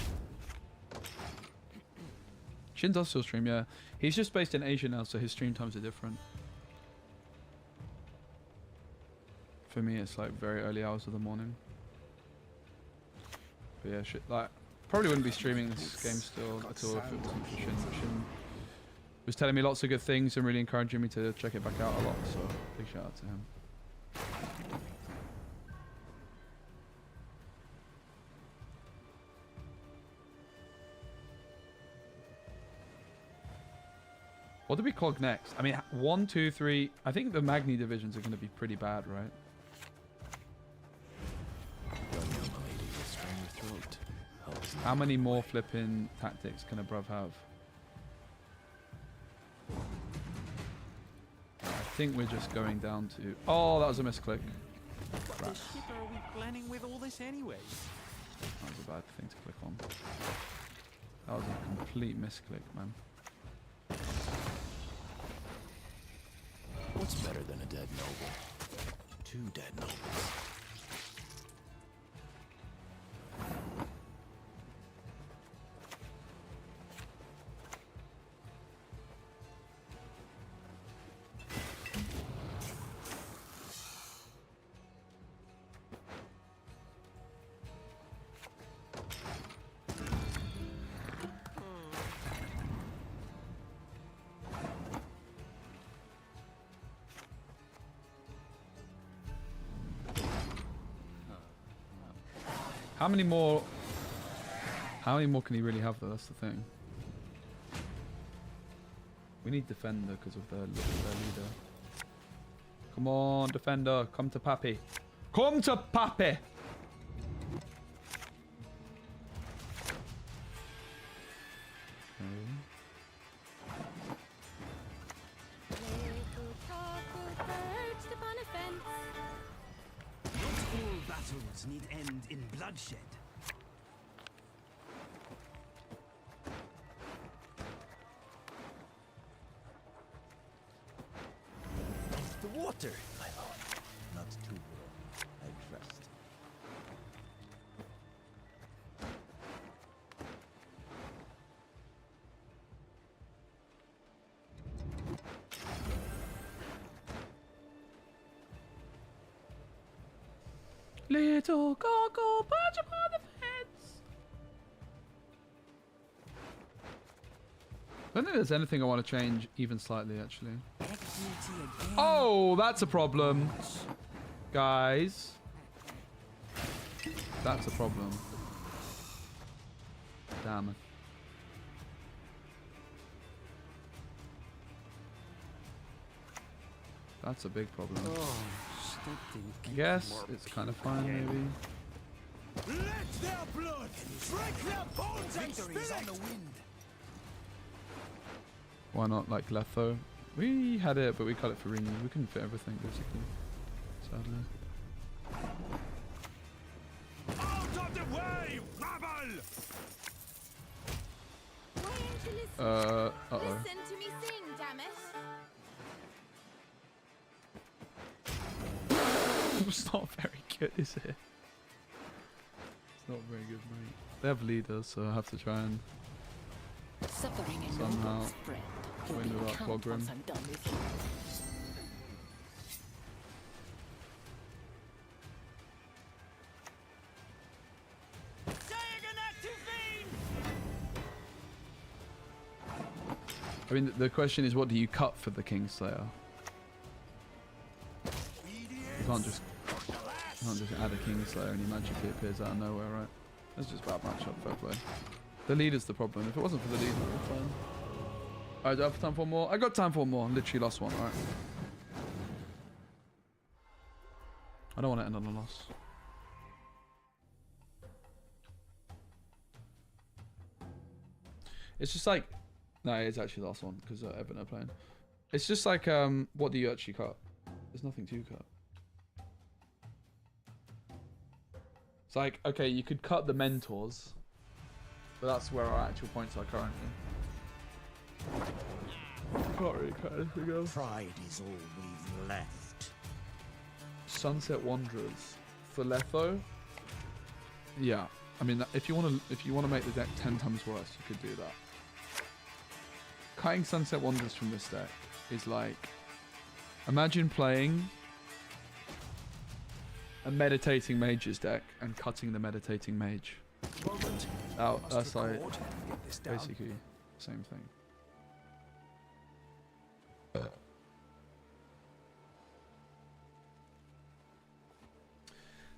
A: Shin does still stream, yeah. He's just based in Asia now, so his stream times are different. For me, it's like very early hours of the morning. But yeah, shit, like, probably wouldn't be streaming this game still at all if it wasn't for Shin. But Shin was telling me lots of good things and really encouraging me to check it back out a lot, so big shout out to him. What do we clog next? I mean, 1, 2, 3. I think the Magni divisions are going to be pretty bad, right? How many more flipping tactics can a bruv have? I think we're just going down to... Oh, that was a misclick.
Q: What the shit are we planning with all this anyway?
A: That was a bad thing to click on. That was a complete misclick, man.
K: What's better than a dead noble? 2 dead nobles.
A: How many more can he really have though? That's the thing. We need defender because of their leader. Come on, defender, come to Pappy. Come to Pappy!
C: Battles need end in bloodshed.
K: The water, my lord. Not too warm, I trust.
A: Little Coco, punch upon the fence. I don't think there's anything I want to change even slightly, actually. Oh, that's a problem. Guys. That's a problem. Damn it. That's a big problem. I guess it's kind of fine, maybe.
C: Let their blood break their bones and spirits on the wind.
A: Why not like Letho? We had it, but we cut it for Rini. We couldn't fit everything, basically. Sadly.
C: Out of the way, rabble!
A: Uh-oh.
H: Listen to me sing, damn it.
A: It's not very good, is it? It's not very good, mate. They have leaders, so I have to try and somehow win without Bogrim. I mean, the question is, what do you cut for the Kingslayer? You can't just add a Kingslayer and he magically appears out of nowhere, right? That's just bad matchup, fair play. The leader's the problem. If it wasn't for the leader, it would be fine. Alright, do I have time for more? I got time for more. Literally lost one, alright. I don't want to end on a loss. It's just like... No, it's actually the last one, because Evan are playing. It's just like, what do you actually cut? There's nothing to cut. It's like, okay, you could cut the mentors, but that's where our actual points are currently. Can't really cut anything else.
C: Pride is all we've left.
A: Sunset Wanderers for Letho. Yeah, I mean, if you want to make the deck 10 times worse, you could do that. Cutting Sunset Wanderers from this deck is like, imagine playing a meditating mage's deck and cutting the meditating mage.
G: Moment.
A: Oh,
G: Must
A: that's like
G: record and get this down.
A: basically same thing.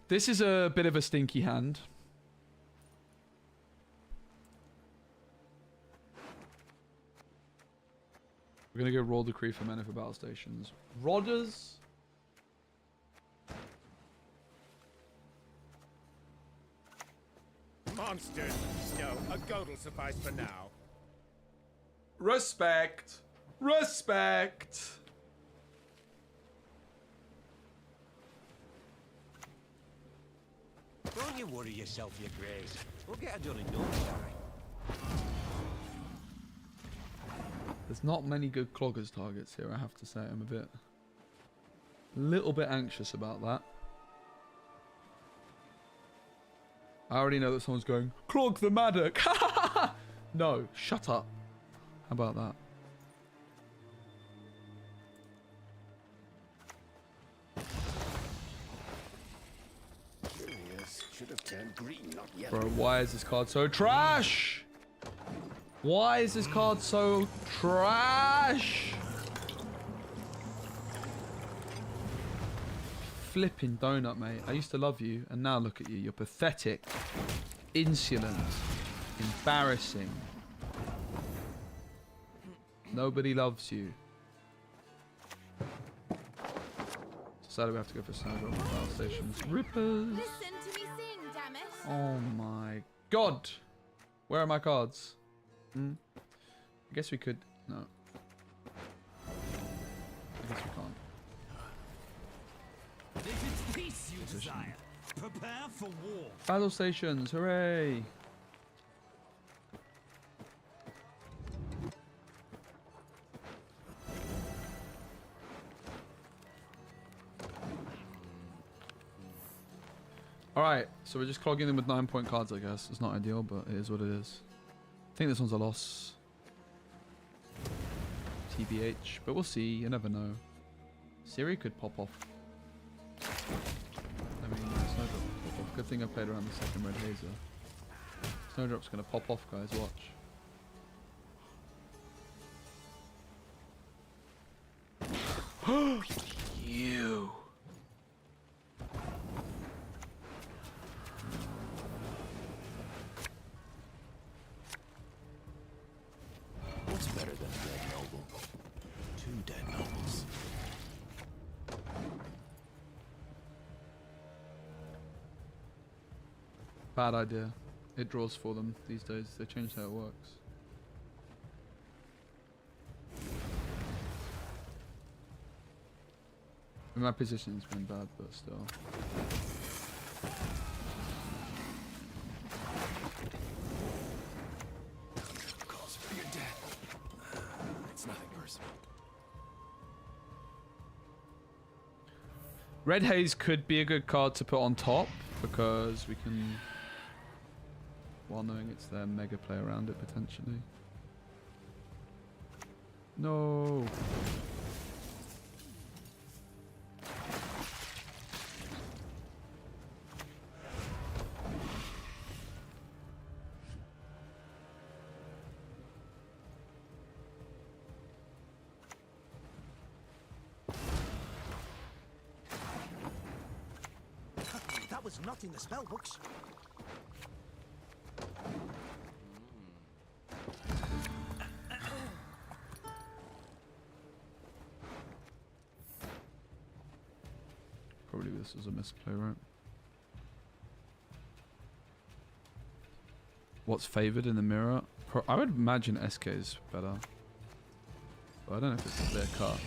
A: This is a bit of a stinky hand. We're gonna go roll decree for men for battle stations. Rodders.
B: Monsters. No, a goat'll suffice for now.
A: Respect. Respect.
C: Don't you worry yourself, your grace. We'll get it done in no time.
A: There's not many good cloggers targets here, I have to say. I'm a little bit anxious about that. I already know that someone's going, clog the Maddock. No, shut up. How about that?
N: Curious. Should have turned green, not yet.
A: Bro, why is this card so trash? Why is this card so trash? Flipping donut, mate. I used to love you, and now look at you. You're pathetic, insolent, embarrassing. Nobody loves you. Sadly, we have to go for Snowdrop battle stations. Rippers.
D: Listen to me sing, damn it.
A: Oh my god. Where are my cards? I guess we could. No. I guess we can't.
C: If it's peace you desire, prepare for war.
A: Battle stations, hooray! Alright, so we're just clogging them with 9-point cards, I guess. It's not ideal, but it is what it is. I think this one's a loss. TBH, but we'll see. You never know. Siri could pop off. I mean, Snowdrop could pop off. Good thing I played around the second Red Hazer. Snowdrop's gonna pop off, guys. Watch. You.
K: What's better than a dead noble? 2 dead nobles.
A: Bad idea. It draws for them these days. They changed how it works. I mean, my position's been bad, but still.
K: Calls for your death. It's nothing personal.
A: Red Haze could be a good card to put on top because we can, while knowing it's there, mega play around it potentially. No.
C: That was not in the spell books.
A: Probably this is a misplay, right? What's favored in the mirror? I would imagine SK is better. But I don't know if it's a clear cut.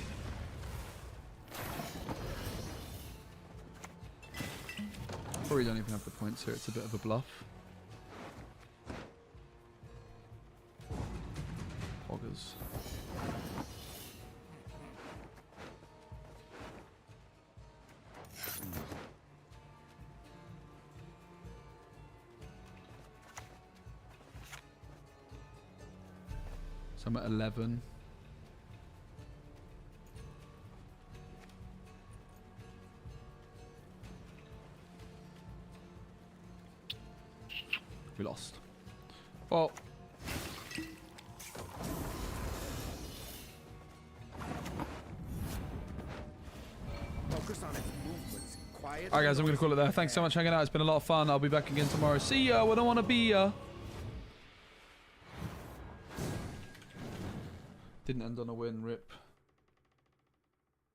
A: Probably don't even have the points here. It's a bit of a bluff. Hoggers. So I'm at 11. We lost. Well.
N: Focus on its movements. Quiet.
A: Alright guys, I'm going to call it there. Thanks so much for hanging out. It's been a lot of fun. I'll be back again tomorrow. See ya. We don't want to be ya. Didn't end on a win. Rip.